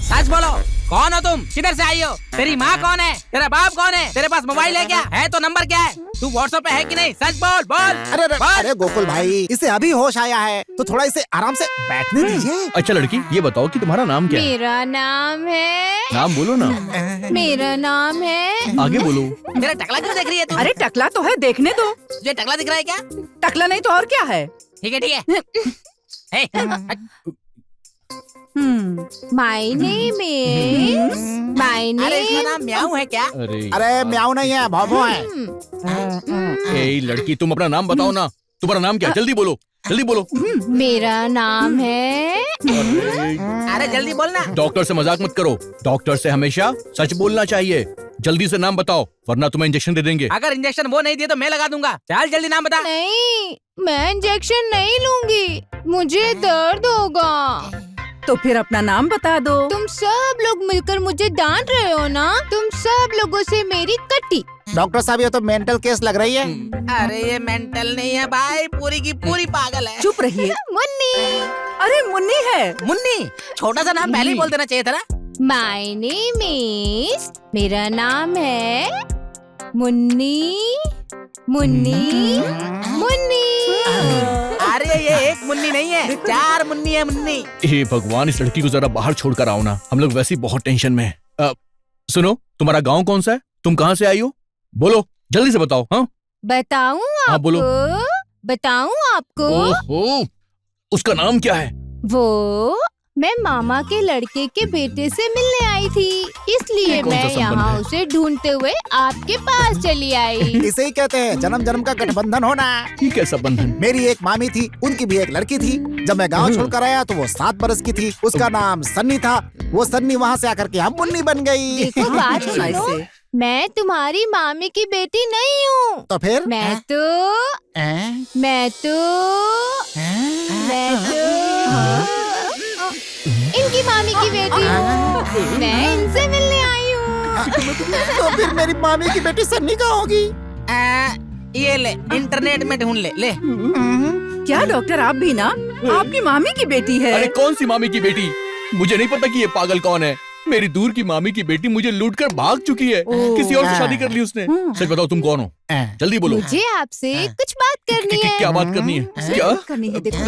[SPEAKER 7] सच बोलो, कौन हो तुम? किधर से आई हो? तेरी माँ कौन है? तेरा बाप कौन है? तेरे पास मोबाइल है क्या? है तो नंबर क्या है? तू व्हाट्सएप पे है कि नहीं? सच बोल, बोल।
[SPEAKER 12] अरे अरे, अरे गोकुल भाई, इसे अभी होश आया है तो थोड़ा इसे आराम से बैठने दीजिए।
[SPEAKER 1] अच्छा लड़की, ये बताओ कि तुम्हारा नाम क्या है?
[SPEAKER 8] मेरा नाम है,
[SPEAKER 1] नाम बोलो ना।
[SPEAKER 8] मेरा नाम है।
[SPEAKER 1] आगे बोलो।
[SPEAKER 10] मेरा टकला क्यों देख रही है तू?
[SPEAKER 2] अरे टकला तो है, देखने दो।
[SPEAKER 10] तुझे टकला दिख रहा है क्या?
[SPEAKER 2] टकला नहीं तो और क्या है?
[SPEAKER 10] ठीक है ठीक है।
[SPEAKER 6] माय नेम इज माय
[SPEAKER 10] अरे इसका
[SPEAKER 6] नेम
[SPEAKER 10] नाम म्याऊ है क्या?
[SPEAKER 12] अरे म्याऊ नहीं है, भौभो है।
[SPEAKER 1] ए लड़की, तुम अपना नाम बताओ ना। तुम्हारा नाम क्या? जल्दी बोलो, जल्दी बोलो।
[SPEAKER 6] मेरा नाम है
[SPEAKER 10] अरे जल्दी बोलना।
[SPEAKER 1] डॉक्टर से मजाक मत करो। डॉक्टर से हमेशा सच बोलना चाहिए। जल्दी से नाम बताओ, वरना तुम्हें इंजेक्शन दे देंगे।
[SPEAKER 10] अगर इंजेक्शन वो नहीं दिए तो मैं लगा दूंगा। चल जल्दी नाम बता।
[SPEAKER 6] नहीं, मैं इंजेक्शन नहीं लूंगी, मुझे दर्द होगा।
[SPEAKER 2] तो फिर अपना नाम बता दो।
[SPEAKER 6] तुम सब लोग मिलकर मुझे डांट रहे हो ना? तुम सब लोगों से मेरी कट्टी।
[SPEAKER 12] डॉक्टर साहब ये तो मेंटल केस लग रही है।
[SPEAKER 10] अरे ये मेंटल नहीं है भाई, पूरी की पूरी पागल है।
[SPEAKER 2] चुप रहिए।
[SPEAKER 6] मुन्नी।
[SPEAKER 2] अरे मुन्नी है।
[SPEAKER 10] मुन्नी, छोटा सा नाम पहले ही बोल देना चाहिए था ना।
[SPEAKER 6] माय नेम इज, मेरा नाम है मुन्नी मुन्नी मुन्नी।
[SPEAKER 10] अरे ये एक मुन्नी नहीं है, 4 मुन्नी है मुन्नी।
[SPEAKER 1] हे भगवान, इस लड़की को जरा बाहर छोड़कर आओ ना, हम लोग वैसे ही बहुत टेंशन में हैं। सुनो, तुम्हारा गांव कौन सा है? तुम कहाँ से आई हो? बोलो, जल्दी से बताओ। हाँ
[SPEAKER 6] बताऊं आपको?
[SPEAKER 1] हाँ, बोलो।
[SPEAKER 6] बताऊं आपको?
[SPEAKER 1] ओहो, उसका नाम क्या है?
[SPEAKER 6] वो मैं मामा के लड़के के बेटे से मिलने आई थी, इसलिए
[SPEAKER 1] ये कौन सा
[SPEAKER 6] मैं
[SPEAKER 1] संबंध
[SPEAKER 6] यहाँ
[SPEAKER 1] है?
[SPEAKER 6] उसे ढूंढते हुए आपके पास चली आई।
[SPEAKER 12] इसे ही कहते हैं जन्म जन्म का गठबंधन होना।
[SPEAKER 1] ये कैसा बंधन?
[SPEAKER 12] मेरी एक मामी थी, उनकी भी एक लड़की थी। जब मैं गांव छोड़कर आया तो वो 7 बरस की थी। उसका नाम सन्नी था। वो सन्नी वहाँ से आकर के हम मुन्नी बन गई।
[SPEAKER 6] देखो बात सुनो, मैं तुम्हारी मामी की बेटी नहीं हूँ।
[SPEAKER 12] तो फिर
[SPEAKER 6] मैं तो इनकी मामी की बेटी हूँ। मैं इनसे मिलने आई हूँ।
[SPEAKER 12] तो फिर मेरी मामी की बेटी सन्नी कहाँ होगी?
[SPEAKER 10] ये ले, इंटरनेट में ढूंढ ले।
[SPEAKER 2] क्या डॉक्टर, आप भी ना? आपकी मामी की बेटी है।
[SPEAKER 1] अरे कौन सी मामी की बेटी? मुझे नहीं पता कि ये पागल कौन है। मेरी दूर की मामी की बेटी मुझे लूटकर भाग चुकी है। किसी और से शादी कर ली उसने। सच बताओ, तुम कौन हो? जल्दी बोलो।
[SPEAKER 6] मुझे आपसे कुछ बात करनी है।
[SPEAKER 1] क्या बात करनी है? क्या
[SPEAKER 2] करनी है? देखो।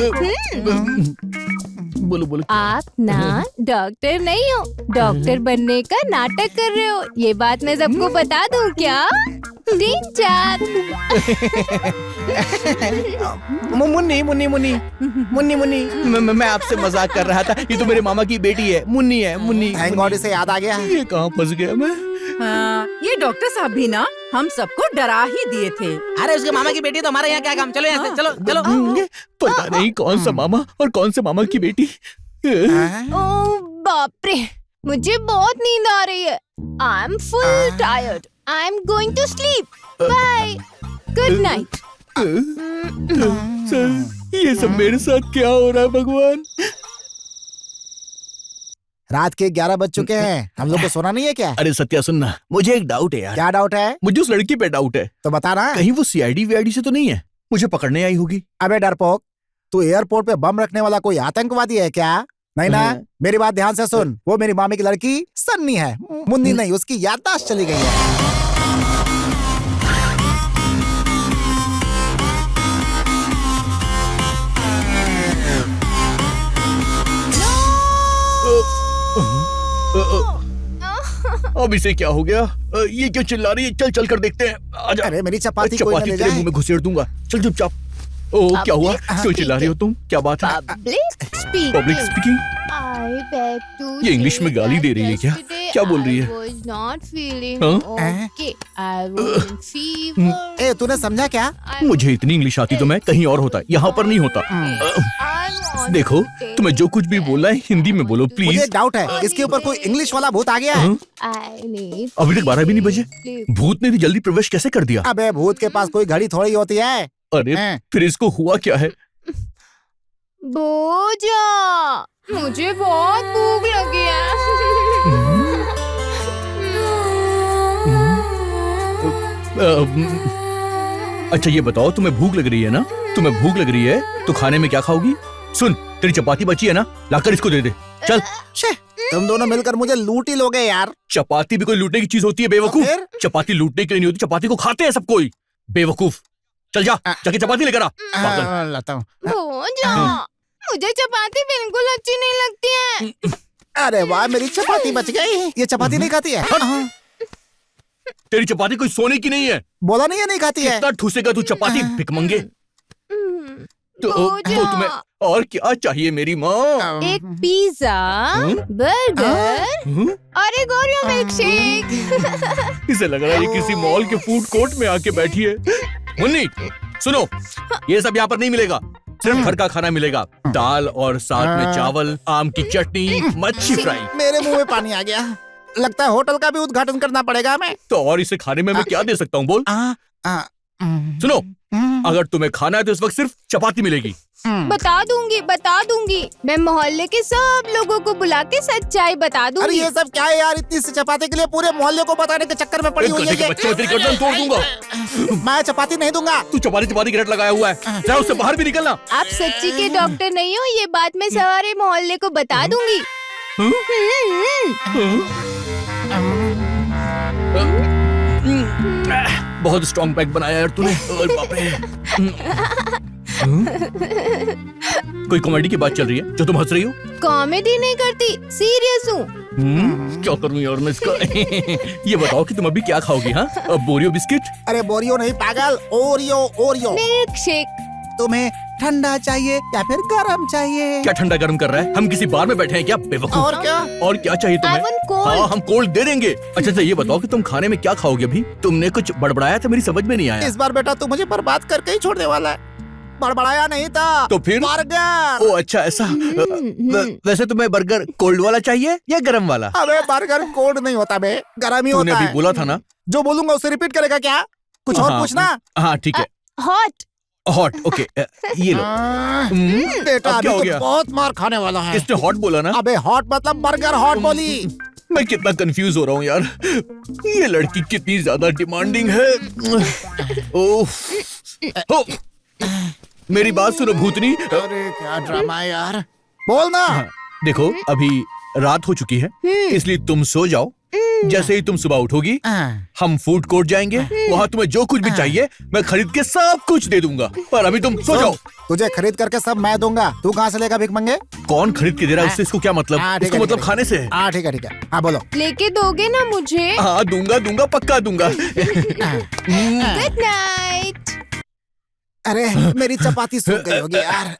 [SPEAKER 1] बोलो बोलो।
[SPEAKER 6] आप ना डॉक्टर नहीं हो, डॉक्टर बनने का नाटक कर रहे हो। ये बात मैं सबको बता दूं क्या? 3-4।
[SPEAKER 1] मुन्नी मुन्नी मुन्नी मुन्नी मुन्नी, मैं आपसे मजाक कर रहा था। ये तो मेरे मामा की बेटी है, मुन्नी है, मुन्नी।
[SPEAKER 12] थैंक गॉड, इसे याद आ गया।
[SPEAKER 1] ये कहाँ फंस गया मैं?
[SPEAKER 2] हाँ, ये डॉक्टर साहब भी ना हम सबको डरा ही दिए थे।
[SPEAKER 10] अरे उसके मामा की बेटी तो हमारे यहाँ क्या काम? चलो यहाँ से, चलो चलो।
[SPEAKER 1] पता नहीं कौन सा मामा और कौन से मामा की बेटी।
[SPEAKER 6] ओह बाप रे, मुझे बहुत नींद आ रही है। I am full tired. I am going to sleep. Bye, good night.
[SPEAKER 1] ये सब मेरे साथ क्या हो रहा है भगवान?
[SPEAKER 12] रात के 11 बज चुके हैं। हम लोग को सोना नहीं है क्या?
[SPEAKER 1] अरे सत्या सुनना, मुझे एक डाउट है यार।
[SPEAKER 12] क्या डाउट है?
[SPEAKER 1] मुझे उस लड़की पे डाउट है।
[SPEAKER 12] तो बता ना।
[SPEAKER 1] कहीं वो सीआईडी वीआईडी से तो नहीं है? मुझे पकड़ने आई होगी।
[SPEAKER 12] अबे डरपोक, तू एयरपोर्ट पे बम रखने वाला कोई आतंकवादी है क्या? नहीं ना? मेरी बात ध्यान से सुन। वो मेरी मामी की लड़की सन्नी है, मुन्नी नहीं। उसकी याददाश्त चली गई है।
[SPEAKER 1] अब इसे क्या हो गया? ये क्यों चिल्ला रही है? चल चल कर देखते हैं। आजा।
[SPEAKER 12] अरे मेरी चपाती कोई न ले
[SPEAKER 1] तेरे
[SPEAKER 12] जाए।
[SPEAKER 1] मुंह में घुसेड़ दूंगा। चल चुपचाप। ओ क्या हुआ? क्यों चिल्ला रही हो तुम? क्या बात है? Public speaking? ये इंग्लिश में गाली दे रही है क्या? क्या बोल रही है?
[SPEAKER 12] ए, तूने समझा क्या?
[SPEAKER 1] मुझे इतनी इंग्लिश आती तो मैं कहीं और होता, यहाँ पर नहीं होता। देखो, तुम्हें जो कुछ भी बोलना है हिंदी में बोलो प्लीज।
[SPEAKER 12] मुझे डाउट है इसके ऊपर कोई इंग्लिश वाला भूत आ गया है।
[SPEAKER 1] अभी तक 12 भी नहीं बजे, भूत ने इतनी जल्दी प्रवेश कैसे कर दिया?
[SPEAKER 12] अबे भूत के पास कोई घड़ी थोड़ी होती है।
[SPEAKER 1] अरे फिर इसको हुआ क्या है?
[SPEAKER 6] बोजा, मुझे बहुत भूख लगी है।
[SPEAKER 1] अच्छा ये बताओ, तुम्हें भूख लग रही है ना? तुम्हें भूख लग रही है तो खाने में क्या खाओगी? सुन, तेरी चपाती बची है ना, लाकर इसको दे दे। चल।
[SPEAKER 12] तुम दोनों मिलकर मुझे लूट ही लोगे यार।
[SPEAKER 1] चपाती भी कोई लूटने की चीज होती है बेवकूफ? चपाती लूटने के लिए नहीं होती, चपाती को खाते हैं सब कोई। बेवकूफ, चल जा, जाके चपाती लेकर आ।
[SPEAKER 12] लाता हूँ।
[SPEAKER 6] बोजा, मुझे चपाती बिल्कुल अच्छी नहीं लगती है।
[SPEAKER 12] अरे वाह, मेरी चपाती बच गई। ये चपाती नहीं खाती है।
[SPEAKER 1] तेरी चपाती कोई सोने की नहीं है।
[SPEAKER 12] बोला नहीं है नहीं खाती है।
[SPEAKER 1] कितना ठूसेगा तू चपाती भिखमंगे?
[SPEAKER 6] पूजा।
[SPEAKER 1] तुम्हें और क्या चाहिए मेरी माँ?
[SPEAKER 6] एक पिज्जा, बर्गर और एक ओरियो मिल्क शेक।
[SPEAKER 1] इसे लग रहा है ये किसी मॉल के फूड कोर्ट में आके बैठी है। मुन्नी सुनो, ये सब यहाँ पर नहीं मिलेगा, सिर्फ घर का खाना मिलेगा। दाल और साथ में चावल, आम की चटनी, मच्छी फ्राई।
[SPEAKER 12] मेरे मुंह में पानी आ गया। लगता है होटल का भी उद्घाटन करना पड़ेगा हमें।
[SPEAKER 1] तो और इसे खाने में मैं क्या दे सकता हूँ बोल? सुनो, अगर तुम्हें खाना है तो इस वक्त सिर्फ चपाती मिलेगी।
[SPEAKER 6] बता दूंगी। मैं मोहल्ले के सब लोगों को बुला के सच्चाई बता
[SPEAKER 12] अरे
[SPEAKER 6] दूंगी।
[SPEAKER 12] ये सब क्या है यार, इतनी सी चपाती के लिए पूरे मोहल्ले को बताने के चक्कर में पड़ी हुई है।
[SPEAKER 1] बच्चे में तेरी गर्दन तोड़ दूंगा।
[SPEAKER 12] मैं चपाती नहीं दूंगा।
[SPEAKER 1] तू चपाती गिरट लगाया हुआ है, जा उससे बाहर भी निकलना।
[SPEAKER 6] आप सच्ची के डॉक्टर नहीं हो, ये बात मैं सारे मोहल्ले को बता दूंगी।
[SPEAKER 1] बहुत स्ट्रॉन्ग पैक बनाया यार तूने। और बाप रे। कोई कॉमेडी की बात चल रही है जो तुम हंस रही हो?
[SPEAKER 6] कॉमेडी नहीं करती, सीरियस हूँ।
[SPEAKER 1] क्या करूं यार मैं इसका? ये बताओ कि तुम अभी क्या खाओगी? हाँ, बोरियो बिस्किट?
[SPEAKER 12] अरे बोरियो नहीं पागल, ओरियो।
[SPEAKER 6] Milk shake.
[SPEAKER 12] तुम्हें ठंडा चाहिए या फिर गरम चाहिए?
[SPEAKER 1] क्या ठंडा गरम कर रहा है? हम किसी बार में बैठे हैं क्या बेवकूफ?
[SPEAKER 12] और क्या?
[SPEAKER 1] और क्या चाहिए तुम्हें?
[SPEAKER 6] I want cold.
[SPEAKER 1] हाँ, हम कोल्ड दे देंगे। अच्छा ये बताओ कि तुम खाने में क्या खाओगे अभी? तुमने कुछ बड़बड़ाया था, मेरी समझ में नहीं आया।
[SPEAKER 12] इस बार बेटा तू मुझे बर्बाद करके ही छोड़ने वाला है। बड़बड़ाया नहीं था
[SPEAKER 1] तो फिर?
[SPEAKER 12] बर्गर।
[SPEAKER 1] ओ अच्छा ऐसा। वैसे तुम्हें बर्गर कोल्ड वाला चाहिए या गरम वाला?
[SPEAKER 12] अबे बर्गर कोल्ड नहीं होता बे, गरम ही
[SPEAKER 1] तूने
[SPEAKER 12] होता
[SPEAKER 1] अभी
[SPEAKER 12] है।
[SPEAKER 1] बोला था ना।
[SPEAKER 12] जो बोलूंगा उसे रिपीट करेगा क्या? कुछ और पूछना?
[SPEAKER 1] हाँ ठीक है।
[SPEAKER 6] हॉट।
[SPEAKER 1] हॉट, ओके ये लो।
[SPEAKER 12] बेटा
[SPEAKER 1] अब
[SPEAKER 12] अभी
[SPEAKER 1] क्या हो
[SPEAKER 12] तो
[SPEAKER 1] गया?
[SPEAKER 12] बहुत मार खाने वाला है।
[SPEAKER 1] इसने हॉट बोला ना?
[SPEAKER 12] अबे हॉट मतलब बर्गर हॉट बोली।
[SPEAKER 1] मैं कितना कंफ्यूज हो रहा हूँ यार। ये लड़की कितनी ज्यादा डिमांडिंग है। ओह, मेरी बात सुनो भूतनी।
[SPEAKER 12] अरे क्या ड्रामा है यार, बोल ना।
[SPEAKER 1] देखो अभी रात हो चुकी है, इसलिए तुम सो जाओ। जैसे ही तुम सुबह उठोगी हम फूड कोर्ट जाएंगे, वहाँ तुम्हें जो कुछ भी चाहिए मैं खरीद के सब कुछ दे दूंगा। पर अभी तुम सो जाओ।
[SPEAKER 12] तुझे खरीद करके सब मैं दूंगा, तू कहाँ से लेगा भिख मंगे?
[SPEAKER 1] कौन खरीद के दे रहा है उससे इसको क्या मतलब? इसको मतलब खाने से है।
[SPEAKER 12] हाँ ठीक है। हाँ बोलो।
[SPEAKER 6] लेके दोगे ना मुझे?
[SPEAKER 1] हाँ दूंगा, पक्का दूंगा।
[SPEAKER 6] Good night.
[SPEAKER 12] अरे मेरी चपाती सूख गई होगी यार।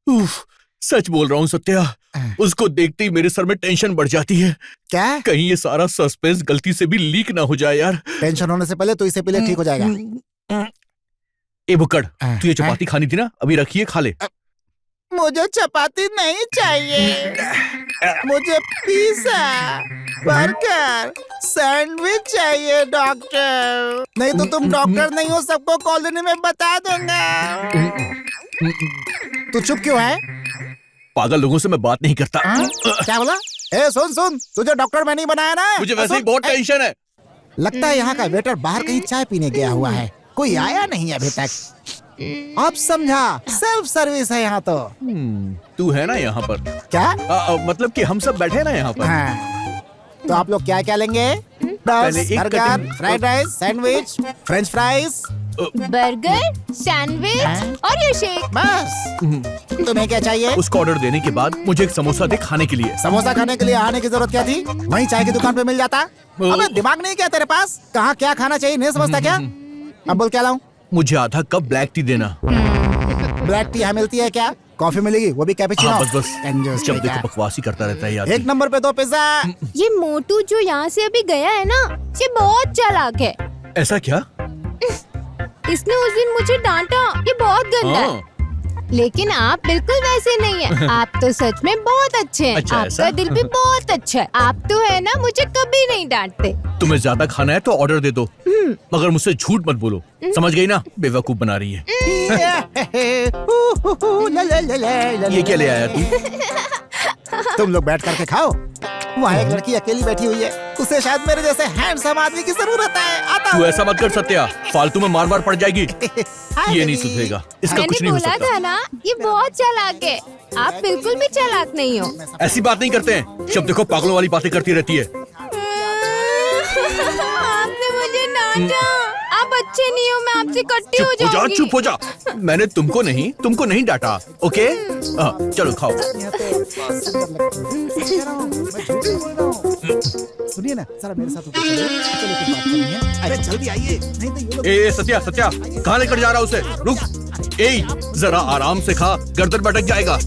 [SPEAKER 1] उफ, सच बोल रहा हूँ सत्या, उसको देखते ही मेरे सर में टेंशन बढ़ जाती है।
[SPEAKER 12] क्या?
[SPEAKER 1] कहीं ये सारा सस्पेंस गलती से भी लीक ना हो जाए यार।
[SPEAKER 12] टेंशन होने से पहले तो इसे पहले ठीक हो जाएगा।
[SPEAKER 1] ए बुक्कड़, तू ये चपाती खानी थी ना, अभी रखिए खा ले।
[SPEAKER 12] मुझे चपाती नहीं चाहिए, मुझे पिज़्ज़ा, बर्गर, सैंडविच चाहिए डॉक्टर। नहीं तो तुम डॉक्टर नहीं हो, सबको कॉलोनी में बता दूंगा। तू चुप क्यों है?
[SPEAKER 1] पागल लोगों से मैं बात नहीं करता।
[SPEAKER 12] क्या बोला? ए सुन, तुझे डॉक्टर में नहीं बनाया ना।
[SPEAKER 1] मुझे वैसे ही बहुत टेंशन है।
[SPEAKER 12] लगता है यहाँ का वेटर बाहर कहीं चाय पीने गया हुआ है, कोई आया नहीं अभी तक। अब समझा, सेल्फ सर्विस है यहाँ तो।
[SPEAKER 1] तू है ना यहाँ पर?
[SPEAKER 12] क्या?
[SPEAKER 1] मतलब कि हम सब बैठे हैं ना यहाँ पर।
[SPEAKER 12] हाँ। तो आप लोग क्या क्या लेंगे?
[SPEAKER 1] पहले एक
[SPEAKER 12] burger,
[SPEAKER 1] cutting-
[SPEAKER 12] fried rice, sandwich, French fries,
[SPEAKER 6] burger, sandwich और ये शेक।
[SPEAKER 12] बस। तुम्हें क्या चाहिए?
[SPEAKER 1] उसको ऑर्डर देने के बाद मुझे एक समोसा दे खाने के लिए।
[SPEAKER 12] समोसा खाने के लिए आने की जरूरत क्या थी? वहीं चाय की दुकान पे मिल जाता। अबे दिमाग नहीं क्या तेरे पास? कहाँ क्या खाना चाहिए नहीं समझता क्या? अब बोल क्या लाऊं?
[SPEAKER 1] मुझे आधा कप ब्लैक टी देना।
[SPEAKER 12] ब्लैक टी यहाँ मिलती है क्या? कॉफी मिलेगी, वो भी कैपेचिनो।
[SPEAKER 1] हाँ, बस
[SPEAKER 12] कंजूस
[SPEAKER 1] जब
[SPEAKER 12] बेटा।
[SPEAKER 1] देखो बकवासी करता रहता है यार।
[SPEAKER 12] एक नंबर पे दो पिज्जा।
[SPEAKER 6] ये मोटू जो यहाँ से अभी गया है ना, ये बहुत चालाक है।
[SPEAKER 1] ऐसा क्या?
[SPEAKER 6] इसने उस दिन मुझे डांटा, ये बहुत गंदा है। लेकिन आप बिल्कुल वैसे नहीं है। आप तो सच में बहुत अच्छे हैं।
[SPEAKER 1] अच्छा,
[SPEAKER 6] आपका
[SPEAKER 1] ऐसा?
[SPEAKER 6] दिल भी बहुत अच्छा है। आप तो है ना, मुझे कभी नहीं डांटते।
[SPEAKER 1] तुम्हें ज्यादा खाना है तो ऑर्डर दे दो, मगर मुझसे झूठ मत बोलो, समझ गई ना? बेवकूफ बना रही है। ये क्या ले आया तू?
[SPEAKER 12] तुम लोग बैठ करके खाओ। वहाँ एक लड़की अकेली बैठी हुई है, उसे शायद मेरे जैसे हैंडसम आदमी की जरूरत है। आता
[SPEAKER 1] तू
[SPEAKER 12] हूँ।
[SPEAKER 1] ऐसा मत कर सत्या, फालतू में मार मार पड़ जाएगी। ये नहीं सुधरेगा, इसका कुछ
[SPEAKER 6] मैंने
[SPEAKER 1] नहीं हो
[SPEAKER 6] बोला
[SPEAKER 1] सकता।
[SPEAKER 6] था ना, ये बहुत चालाक है। आप बिल्कुल भी चालाक नहीं हो।
[SPEAKER 1] ऐसी बात नहीं करते हैं। जब देखो पागलों वाली बातें करती रहती है।
[SPEAKER 6] आपने मुझे डांटा। आप अच्छे नहीं हो, मैं आपसे कट्टी हो जाऊंगी।
[SPEAKER 1] चुप हो जा। मैंने तुमको नहीं डांटा। ओके चलो खाओ।
[SPEAKER 12] सुनिए ना, जरा मेरे साथ ऊपर चलिए। चलो कुछ बात करनी है। अरे जल्दी आइए, नहीं तो ये लोग।
[SPEAKER 1] ए सत्या कहाँ लेकर जा रहा है उसे? रुक। ए, जरा आराम से खा, गर्दन भटक जाएगा।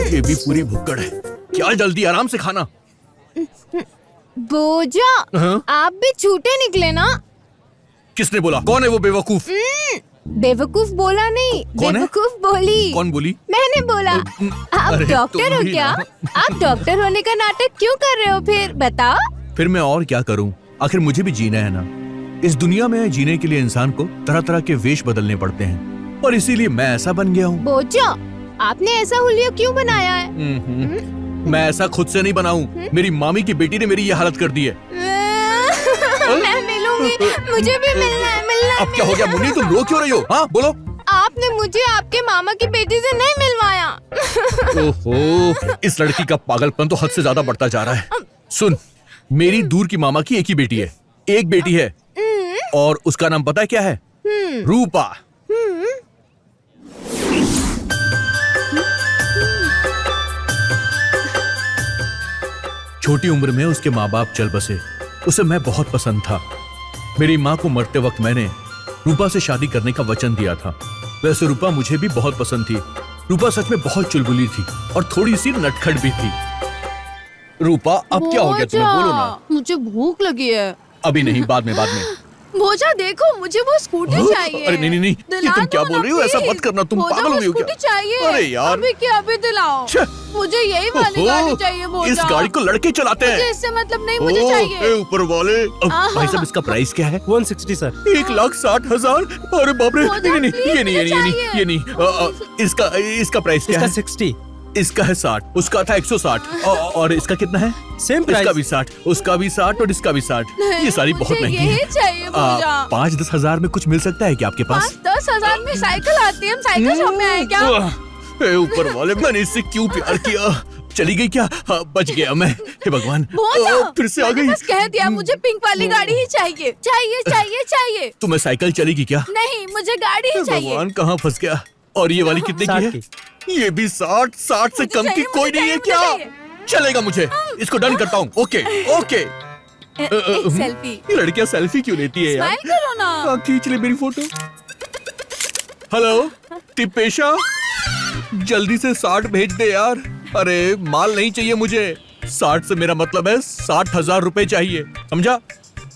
[SPEAKER 1] ये भी पूरी भुक्कड़ है। क्या जल्दी, आराम से खाना।
[SPEAKER 6] बोजा, आप भी छूटे निकले ना।
[SPEAKER 1] किसने बोला? कौन है वो बेवकूफ?
[SPEAKER 6] बेवकूफ बोला नहीं,
[SPEAKER 1] कौन है?
[SPEAKER 6] बेवकूफ बोली।
[SPEAKER 1] कौन बोली?
[SPEAKER 6] मैंने बोला। आप
[SPEAKER 1] अरे
[SPEAKER 6] डॉक्टर
[SPEAKER 1] तुम
[SPEAKER 6] हो
[SPEAKER 1] भी
[SPEAKER 6] क्या?
[SPEAKER 1] ना।
[SPEAKER 6] आप डॉक्टर होने का नाटक क्यों कर रहे हो फिर बताओ?
[SPEAKER 1] फिर मैं और क्या करूं? आखिर मुझे भी जीना है ना। इस दुनिया में जीने के लिए इंसान को तरह तरह के वेश बदलने पड़ते हैं और इसीलिए मैं ऐसा बन गया हूँ।
[SPEAKER 6] बोजा, आपने ऐसा हुलिया क्यों बनाया है?
[SPEAKER 1] मैं ऐसा खुद से नहीं बनाऊं। मेरी मामी की बेटी ने मेरी ये हालत कर दी है।
[SPEAKER 6] मैं मिलूंगी, मुझे भी मिलना है, मिलना।
[SPEAKER 1] अब क्या हो गया मुन्नी, तुम रो क्यों रही हो? हाँ बोलो।
[SPEAKER 6] आपने मुझे आपके मामा की बेटी से नहीं मिलवाया।
[SPEAKER 1] ओहो, इस लड़की का पागलपन तो हद से ज्यादा बढ़ता जा रहा है। सुन, मेरी दूर की मामा की एक ही बेटी है, एक बेटी है और उसका नाम पता है क्या है? रूपा। छोटी उम्र में उसके माँ बाप चल बसे। उसे मैं बहुत पसंद था। मेरी माँ को मरते वक्त मैंने रूपा से शादी करने का वचन दिया था। वैसे रूपा मुझे भी बहुत पसंद थी। रूपा सच में बहुत चुलबुली थी और थोड़ी सी नटखट भी थी। रूपा, अब क्या हो गया तुम्हें? बोलो ना।
[SPEAKER 8] मुझे भूख लगी है।
[SPEAKER 1] अभी नहीं, बाद में, बाद में।
[SPEAKER 8] बोझा देखो, मुझे वो स्कूटी चाहिए।
[SPEAKER 1] अरे नहीं, ये तुम क्या बोल रही हो? ऐसा मत करना, तुम पागल हो गई हो क्या?
[SPEAKER 8] स्कूटी चाहिए।
[SPEAKER 1] अरे यार,
[SPEAKER 8] अभी क्या, अभी दिलाओ। मुझे यही वाली गाड़ी चाहिए बोझा।
[SPEAKER 1] इस गाड़ी को लड़के चलाते हैं।
[SPEAKER 8] मुझे इससे मतलब नहीं, मुझे चाहिए।
[SPEAKER 1] ऊपर वाले। भाई साहब, इसका प्राइस क्या है?
[SPEAKER 4] 160 सर।
[SPEAKER 1] 1,60,000। अरे बाप रे, ये नहीं। इसका प्राइस क्या है?
[SPEAKER 4] 60।
[SPEAKER 1] इसका है 60, उसका था 160 और इसका कितना है?
[SPEAKER 4] Same price.
[SPEAKER 1] इसका भी 60, उसका भी 60 और इसका भी 60। ये सारी बहुत महंगी है।
[SPEAKER 8] यही चाहिए बोझा।
[SPEAKER 1] 5-10 हजार में कुछ मिल सकता है क्या आपके पास?
[SPEAKER 8] 5-10 हजार में साइकिल आती है, हम साइकिल शॉप में आए क्या?
[SPEAKER 1] ऊपर वाले, मैंने इससे क्यों प्यार किया? चली गई क्या? बच गया मैं। हे भगवान, फिर से आ गई।
[SPEAKER 8] बस कह दिया, मुझे पिंक वाली गाड़ी ही चाहिए, चाहिए, चाहिए, चाहिए।
[SPEAKER 1] तुम्हें साइकिल चलेगी क्या?
[SPEAKER 8] नहीं, मुझे गाड़ी ही चाहिए।
[SPEAKER 1] भगवान, कहाँ फंस गया? और ये वाली कितने की है? ये भी 60 से कम की कोई नहीं है क्या? चलेगा मुझे, इसको डन करता हूँ। ओके।
[SPEAKER 8] सेल्फी।
[SPEAKER 1] ये लड़कियाँ सेल्फी क्यों लेती है यार?
[SPEAKER 8] स्माइल करो ना।
[SPEAKER 1] खींच ले मेरी फोटो। हेलो टिपेशा, जल्दी से 60 भेज दे यार। अरे माल नहीं चाहिए मुझे। 60 से मेरा मतलब है 60,000 रुपए चाहिए, समझा?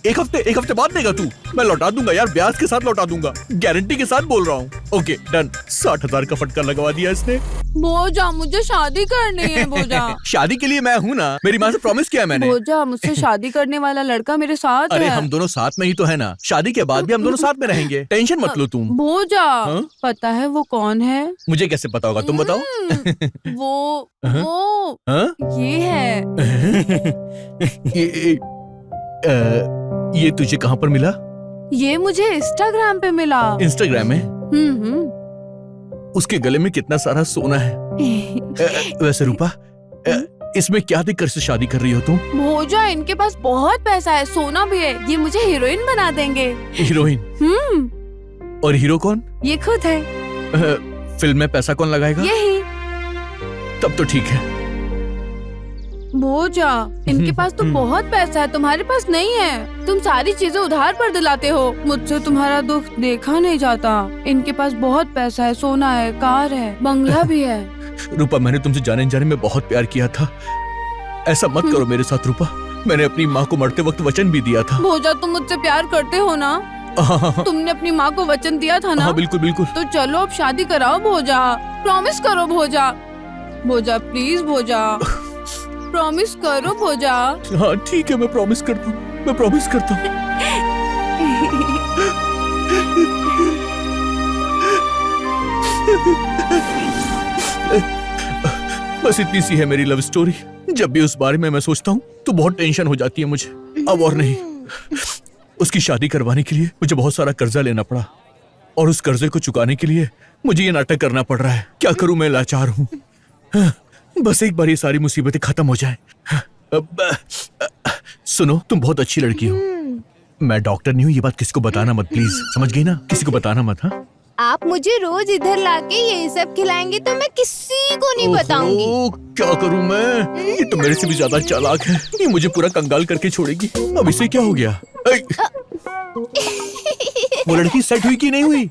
[SPEAKER 1] एक हफ्ते बाद देगा तू? मैं लौटा दूंगा यार, ब्याज के साथ लौटा दूंगा, गारंटी के साथ बोल रहा हूँ। Okay done. 60,000 का फटका लगवा दिया इसने।
[SPEAKER 8] बोझा, मुझे शादी करनी है बोझा।
[SPEAKER 1] शादी के लिए मैं हूँ ना, मेरी माँ से प्रॉमिस किया है मैंने।
[SPEAKER 8] बोझा, मुझसे शादी करने वाला लड़का मेरे साथ
[SPEAKER 1] अरे
[SPEAKER 8] है।
[SPEAKER 1] हम दोनों साथ में ही तो है ना, शादी के बाद भी हम दोनों साथ में रहेंगे, टेंशन मत लो तुम।
[SPEAKER 8] बोझा, पता है वो कौन है?
[SPEAKER 1] मुझे कैसे पता होगा, तुम बताओ।
[SPEAKER 8] वो ये है।
[SPEAKER 1] ये तुझे कहाँ पर मिला?
[SPEAKER 8] ये मुझे इंस्टाग्राम पे मिला।
[SPEAKER 1] इंस्टाग्राम में? उसके गले में कितना सारा सोना है। वैसे रूपा, इसमें क्या दिक्कत से शादी कर रही हो तुम?
[SPEAKER 8] भोजा, इनके पास बहुत पैसा है, सोना भी है, ये मुझे हीरोइन बना देंगे।
[SPEAKER 1] हीरोइन? और हीरो कौन?
[SPEAKER 8] ये खुद है।
[SPEAKER 1] फिल्म में पैसा कौन लगाएगा?
[SPEAKER 8] यही।
[SPEAKER 1] तब तो ठीक है।
[SPEAKER 8] भोजा, इनके पास तो बहुत पैसा है, तुम्हारे पास नहीं है। तुम सारी चीजें उधार पर दिलाते हो। मुझसे तुम्हारा दुख देखा नहीं जाता। इनके पास बहुत पैसा है, सोना है, कार है, बंगला भी है।
[SPEAKER 1] रूपा, मैंने तुमसे जाने जाने में बहुत प्यार किया था। ऐसा मत करो मेरे साथ रूपा। मैंने अपनी माँ को मरते वक्त वचन भी दिया था।
[SPEAKER 8] भोजा, तुम मुझसे प्यार करते हो ना? तुमने अपनी माँ को वचन दिया था ना?
[SPEAKER 1] हाँ, बिल्कुल बिल्कुल।
[SPEAKER 8] तो चलो अब शादी कराओ भोजा। प्रॉमिस करो भोजा। भोजा प्लीज, भोजा प्रॉमिस करो भोजा।
[SPEAKER 1] हाँ ठीक है, मैं प्रॉमिस करता हूँ, मैं प्रॉमिस करता हूँ। बस इतनी सी है मेरी लव स्टोरी। जब भी उस बारे में मैं सोचता हूँ तो बहुत टेंशन हो जाती है मुझे। अब और नहीं। उसकी शादी करवाने के लिए मुझे बहुत सारा कर्जा लेना पड़ा और उस कर्जे को चुकाने के लिए मुझे ये नाटक करना पड़ रहा है। क्या करूं, मैं लाचार हूँ। बस एक बार ये सारी मुसीबतें खत्म हो जाएं। सुनो, तुम बहुत अच्छी लड़की हो। मैं डॉक्टर नहीं हूँ, ये बात किसी को बताना मत प्लीज, समझ गई ना? किसी को बताना मत। हाँ,
[SPEAKER 6] आप मुझे रोज इधर लाके ये सब खिलाएंगे तो मैं किसी को नहीं बताऊंगी।
[SPEAKER 1] क्या करूं मैं? ये तो मेरे से भी ज्यादा चालाक है। ये मुझे पूरा कंगाल करके छोड़ेगी। अब इसे क्या हो गया? वो लड़की सेट हुई कि नहीं हुई?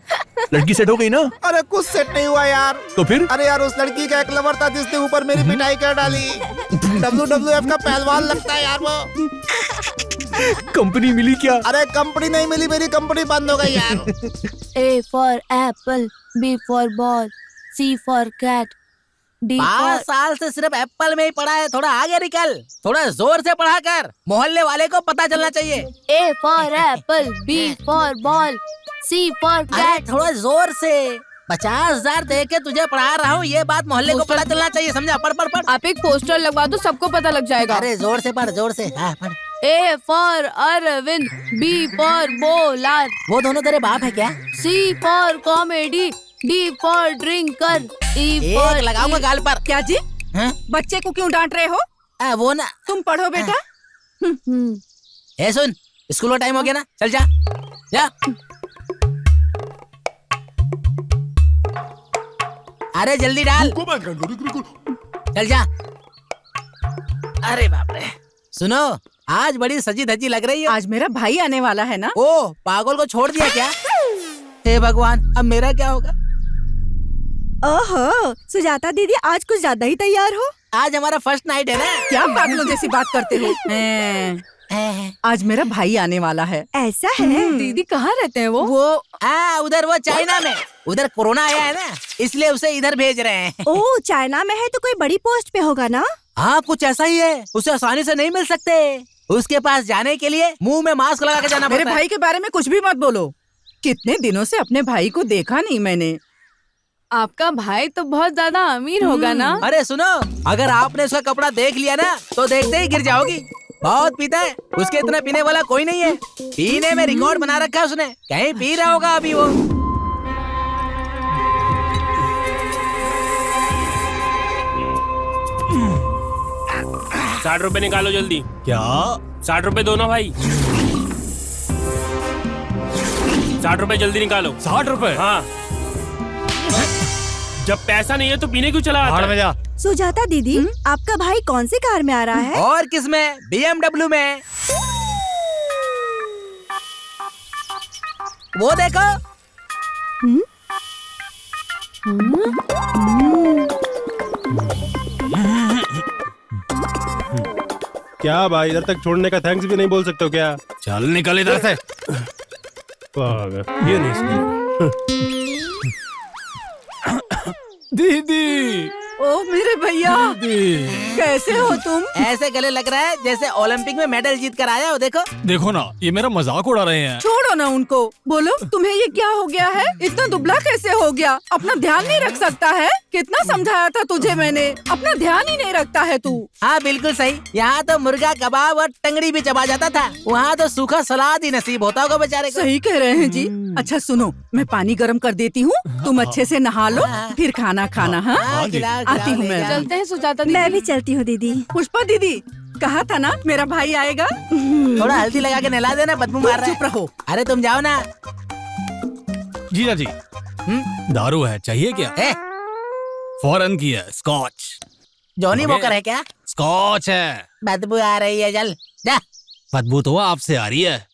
[SPEAKER 1] लड़की सेट हो गई ना?
[SPEAKER 12] अरे कुछ सेट नहीं हुआ यार।
[SPEAKER 1] तो फिर?
[SPEAKER 12] अरे यार, उस लड़की का एक लवर था जिसने ऊपर मेरी पिटाई कर डाली। WWF का पहलवान लगता है यार वो।
[SPEAKER 1] कंपनी मिली क्या?
[SPEAKER 12] अरे कंपनी नहीं मिली, मेरी कंपनी बंद हो गई यार।
[SPEAKER 8] A for apple, B for ball, C for cat, D
[SPEAKER 10] 5
[SPEAKER 8] for
[SPEAKER 10] साल से सिर्फ एप्पल में ही पढ़ा है, थोड़ा आगे निकल, थोड़ा जोर से पढ़ा कर, मोहल्ले वाले को पता चलना चाहिए।
[SPEAKER 8] A for apple, B for ball, C for
[SPEAKER 10] अरे
[SPEAKER 8] cat.
[SPEAKER 10] थोड़ा जोर से, 50,000 दे के तुझे पढ़ा रहा हूँ, ये बात मोहल्ले को पता चलना चाहिए, समझा? पढ़ पढ़ पढ़।
[SPEAKER 8] आप एक पोस्टर लगवा दो, सबको पता लग जाएगा।
[SPEAKER 10] अरे जोर से पढ़, जोर से। हाँ पढ़।
[SPEAKER 8] A for Arvind, B for bowler,
[SPEAKER 10] वो दोनों तेरे बाप है क्या?
[SPEAKER 8] C for comedy, D for drinker, E for
[SPEAKER 10] एक लगाऊंगा गाल पर।
[SPEAKER 2] क्या जी?
[SPEAKER 10] हैं?
[SPEAKER 2] बच्चे को क्यों डांट रहे हो?
[SPEAKER 10] वो ना,
[SPEAKER 2] तुम पढ़ो बेटा।
[SPEAKER 10] ए सुन, स्कूल का टाइम हो गया ना, चल जा जा। अरे जल्दी डाल, चल जा। अरे बाप रे, सुनो, आज बड़ी सजी धजी लग रही है।
[SPEAKER 2] आज मेरा भाई आने वाला है ना।
[SPEAKER 10] ओ, पागल को छोड़ दिया क्या? हे भगवान, अब मेरा क्या होगा?
[SPEAKER 13] ओहो, सुजाता दीदी आज कुछ ज्यादा ही तैयार हो।
[SPEAKER 10] आज हमारा फर्स्ट नाइट है ना।
[SPEAKER 2] क्या पागलों जैसी बात करते हो? आज मेरा भाई आने वाला है।
[SPEAKER 13] ऐसा है?
[SPEAKER 8] दीदी कहाँ रहते हैं वो?
[SPEAKER 10] उधर वो चाइना में, उधर कोरोना आया है ना, इसलिए उसे इधर भेज रहे हैं।
[SPEAKER 13] ओह, चाइना में है तो कोई बड़ी पोस्ट पे होगा ना?
[SPEAKER 10] हाँ, कुछ ऐसा ही है, उसे आसानी से नहीं मिल सकते। उसके पास जाने के लिए मुंह में मास्क लगा के जाना
[SPEAKER 2] मेरे
[SPEAKER 10] पड़ता है।
[SPEAKER 2] भाई के बारे में कुछ भी मत बोलो। कितने दिनों से अपने भाई को देखा नहीं मैंने।
[SPEAKER 8] आपका भाई तो बहुत ज्यादा अमीर होगा ना?
[SPEAKER 10] अरे सुनो, अगर आपने उसका कपड़ा देख लिया ना तो देखते ही गिर जाओगी। बहुत पीता है, उसके इतना पीने वाला कोई नहीं है। पीने में रिकॉर्ड बना रखा है उसने, कहीं पी रहा होगा अभी वो।
[SPEAKER 5] ₹60 निकालो जल्दी।
[SPEAKER 1] क्या?
[SPEAKER 5] 60 रुपए दो ना भाई। 60 रुपए जल्दी निकालो।
[SPEAKER 1] 60 रुपए?
[SPEAKER 5] हाँ। जब पैसा नहीं है तो पीने क्यों चला आता है?
[SPEAKER 13] सुजाता दीदी, आपका भाई कौन सी कार में आ रहा है?
[SPEAKER 10] और किस में? BMW में। वो देखो।
[SPEAKER 4] क्या भाई, इधर तक छोड़ने का थैंक्स भी नहीं बोल सकते हो क्या?
[SPEAKER 1] चल निकल इधर से।
[SPEAKER 4] पागल, ये नहीं सुनी।
[SPEAKER 1] दीदी,
[SPEAKER 2] ओ मेरे भैया, कैसे हो तुम?
[SPEAKER 10] ऐसे गले लग रहा है जैसे ओलंपिक में मेडल जीत कर आया हो। देखो
[SPEAKER 1] देखो ना, ये मेरा मजाक उड़ा रहे हैं।
[SPEAKER 2] छोड़ो ना उनको। बोलो, तुम्हें ये क्या हो गया है? इतना दुबला कैसे हो गया? अपना ध्यान नहीं रख सकता है? कितना समझाया था तुझे मैंने, अपना ध्यान ही नहीं रखता है तू।
[SPEAKER 10] हाँ बिल्कुल सही, यहाँ तो मुर्गा कबाब और टंगड़ी भी चबा जाता था, वहाँ तो सूखा सलाद ही नसीब होता होगा बेचारे को।
[SPEAKER 2] सही कह रहे हैं जी। अच्छा सुनो, मैं पानी गर्म कर देती हूँ, तुम अच्छे से नहा लो, फिर खाना खाना। हाँ, आती हूँ मैं।
[SPEAKER 8] चलते हैं सुजाता दीदी।
[SPEAKER 13] मैं भी चलती हूँ दीदी।
[SPEAKER 2] पुष्पा दीदी, कहा था ना मेरा भाई आएगा।
[SPEAKER 10] थोड़ा हल्दी लगा के नहला देना, बदबू मार रहा है।
[SPEAKER 2] चुप रहो।
[SPEAKER 10] अरे तुम जाओ ना।
[SPEAKER 1] जीजा जी, दारू है, चाहिए क्या? फॉरेन की है, स्कॉच।
[SPEAKER 10] जॉनी वॉकर है क्या?
[SPEAKER 1] स्कॉच है।
[SPEAKER 10] बदबू आ रही है, चल जा।
[SPEAKER 1] बदबू तो आपसे आ रही है।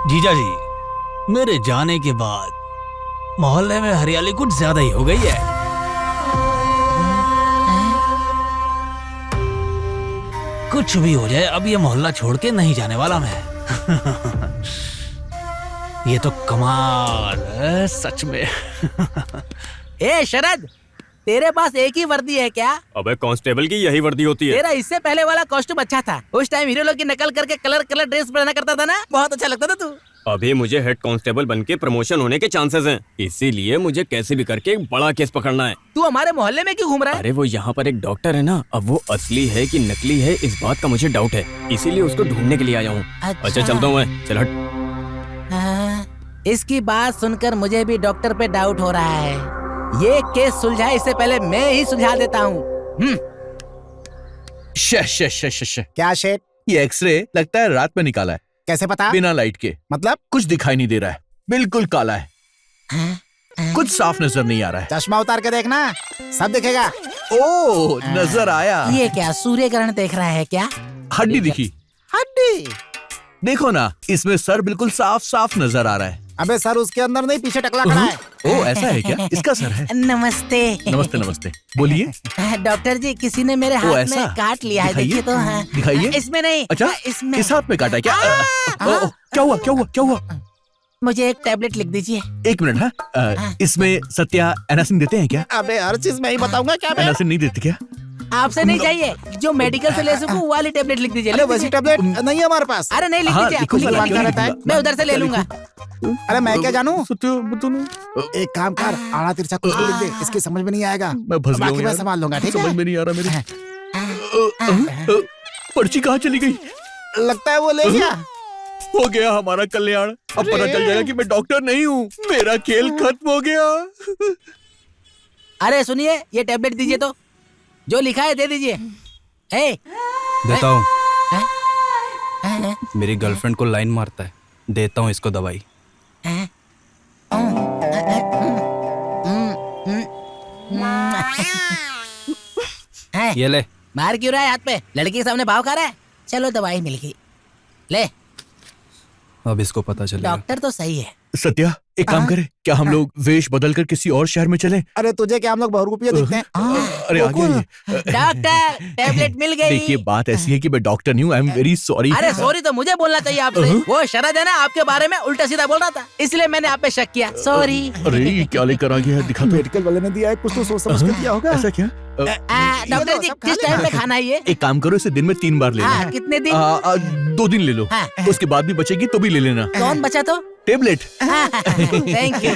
[SPEAKER 1] जीजा जी, मेरे जाने के बाद मोहल्ले में हरियाली कुछ ज्यादा ही हो गई है। कुछ भी हो जाए, अब ये मोहल्ला छोड़ के नहीं जाने वाला मैं। ये तो कमाल है सच में।
[SPEAKER 10] ए शरद, तेरे पास एक ही वर्दी है क्या?
[SPEAKER 3] अबे कांस्टेबल की यही वर्दी होती है।
[SPEAKER 10] तेरा इससे पहले वाला कॉस्ट्यूम अच्छा था, उस टाइम हीरो लोग की नकल करके कलर कलर ड्रेस पहना करता था ना, बहुत अच्छा लगता था तू।
[SPEAKER 3] अभी मुझे हेड कांस्टेबल बनके प्रमोशन होने के चांसेस हैं, इसीलिए मुझे कैसे भी करके एक बड़ा केस पकड़ना है।
[SPEAKER 10] तू हमारे मोहल्ले में क्यों घूम रहा है?
[SPEAKER 3] अरे वो यहाँ पर एक डॉक्टर है ना, अब वो असली है कि नकली है इस बात का मुझे डाउट है, इसीलिए उसको ढूंढने के लिए आया हूँ। अच्छा चलता हूँ मैं, चल हट।
[SPEAKER 10] इसकी बात सुनकर मुझे भी डॉक्टर पे डाउट हो रहा है। ये केस सुलझाए इससे पहले मैं ही सुलझा देता हूँ।
[SPEAKER 11] क्या शेठ?
[SPEAKER 1] ये एक्सरे लगता है रात में निकाला है।
[SPEAKER 11] कैसे पता?
[SPEAKER 1] बिना लाइट के।
[SPEAKER 11] मतलब?
[SPEAKER 1] कुछ दिखाई नहीं दे रहा है, बिल्कुल काला है। कुछ साफ नजर नहीं आ रहा है।
[SPEAKER 11] चश्मा उतार के देखना, सब दिखेगा।
[SPEAKER 1] ओ नजर आया।
[SPEAKER 10] ये क्या सूर्य ग्रहण देख रहा है क्या?
[SPEAKER 1] हड्डी दिखी?
[SPEAKER 12] हड्डी?
[SPEAKER 1] देखो ना, इसमें सर बिल्कुल साफ साफ नजर आ रहा है।
[SPEAKER 12] अबे सर उसके अंदर नहीं, पीछे टकला खड़ा है।
[SPEAKER 1] ओ ऐसा है क्या? इसका सर है।
[SPEAKER 10] नमस्ते।
[SPEAKER 1] नमस्ते नमस्ते, बोलिए।
[SPEAKER 10] डॉक्टर जी, किसी ने मेरे हाथ में काट लिया है, देखिए तो। हाँ।
[SPEAKER 1] दिखाइए।
[SPEAKER 10] इसमें नहीं।
[SPEAKER 1] अच्छा,
[SPEAKER 10] इसमें।
[SPEAKER 1] इस हाथ में काटा है क्या? क्या हुआ क्या हुआ क्या हुआ?
[SPEAKER 10] मुझे एक टैबलेट लिख दीजिए।
[SPEAKER 1] 1 मिनट। हाँ, इसमें सत्या एनासिन देते हैं क्या?
[SPEAKER 12] अबे हर चीज मैं ही बताऊंगा क्या?
[SPEAKER 1] एनासिन नहीं देते क्या?
[SPEAKER 10] आपसे नहीं चाहिए, जो मेडिकल से ले सकूं वाली टैबलेट लिख दीजिए।
[SPEAKER 12] अरे वैसी टैबलेट नहीं है हमारे पास।
[SPEAKER 10] अरे नहीं, लिख
[SPEAKER 1] हाँ,
[SPEAKER 10] दीजिए।
[SPEAKER 1] लिखो,
[SPEAKER 10] लिख
[SPEAKER 1] लिखो,
[SPEAKER 10] दीजिए।
[SPEAKER 12] रहता है।
[SPEAKER 10] मैं उधर से ले लूंगा।
[SPEAKER 12] अरे मैं क्या जानूं?
[SPEAKER 1] सत्या
[SPEAKER 12] एक काम कर, आड़ा तिरछा कुछ भी लिख दे, इसकी समझ में नहीं आएगा।
[SPEAKER 1] मैं फंस गया हूँ
[SPEAKER 12] बाकी मैं
[SPEAKER 1] यार।
[SPEAKER 12] संभाल लूंगा, ठीक है?
[SPEAKER 1] समझ में नहीं आ रहा मेरे। पर्ची कहाँ चली गई?
[SPEAKER 12] लगता है वो ले गया।
[SPEAKER 1] हो गया हमारा कल्याण। अब पता चल जाएगा कि मैं डॉक्टर नहीं हूँ। मेरा खेल खत्म हो गया।
[SPEAKER 10] अरे सुनिए, ये टैबलेट दीजिए तो, जो लिखा है दे दीजिए।
[SPEAKER 4] देता हूँ। मेरी गर्लफ्रेंड को लाइन मारता है, देता हूँ इसको दवाई। ये ले।
[SPEAKER 10] मार क्यों रहा है हाथ पे? लड़की के सामने भाव खा रहा है। चलो दवाई मिल गई, ले।
[SPEAKER 4] अब इसको पता चलेगा।
[SPEAKER 10] डॉक्टर तो सही है।
[SPEAKER 1] सत्या, एक काम करे, क्या हम लोग वेश बदलकर किसी और शहर में चलें?
[SPEAKER 12] अरे तुझे क्या, हम लोग बहुरूपिया दिखते हैं?
[SPEAKER 1] अरे आगे आइए।
[SPEAKER 10] डॉक्टर, टैबलेट मिल गई।
[SPEAKER 1] देखिए, बात ऐसी है कि मैं डॉक्टर नहीं हूँ। I am very sorry.
[SPEAKER 10] अरे सॉरी तो मुझे बोलना चाहिए आपसे। वो शरद है ना, आपके बारे में उल्टा सीधा बोल रहा था, इसलिए मैंने आप पे शक किया। सॉरी।
[SPEAKER 1] अरे ये क्या लेकर आ गया है? दिखा तो।
[SPEAKER 12] मेडिकल वाले ने दिया है, कुछ तो सोच समझ के दिया होगा।
[SPEAKER 1] ऐसा क्या?
[SPEAKER 10] डॉक्टर जी, किस टाइम पे खाना है ये?
[SPEAKER 1] एक काम करो, इसे दिन में 3 बार ले लो।
[SPEAKER 10] कितने दिन?
[SPEAKER 1] 2 दिन ले लो। उसके बाद भी बचेगी तो भी ले लेना।
[SPEAKER 10] कौन बचा तो?
[SPEAKER 1] टेबलेट।
[SPEAKER 10] Thank you.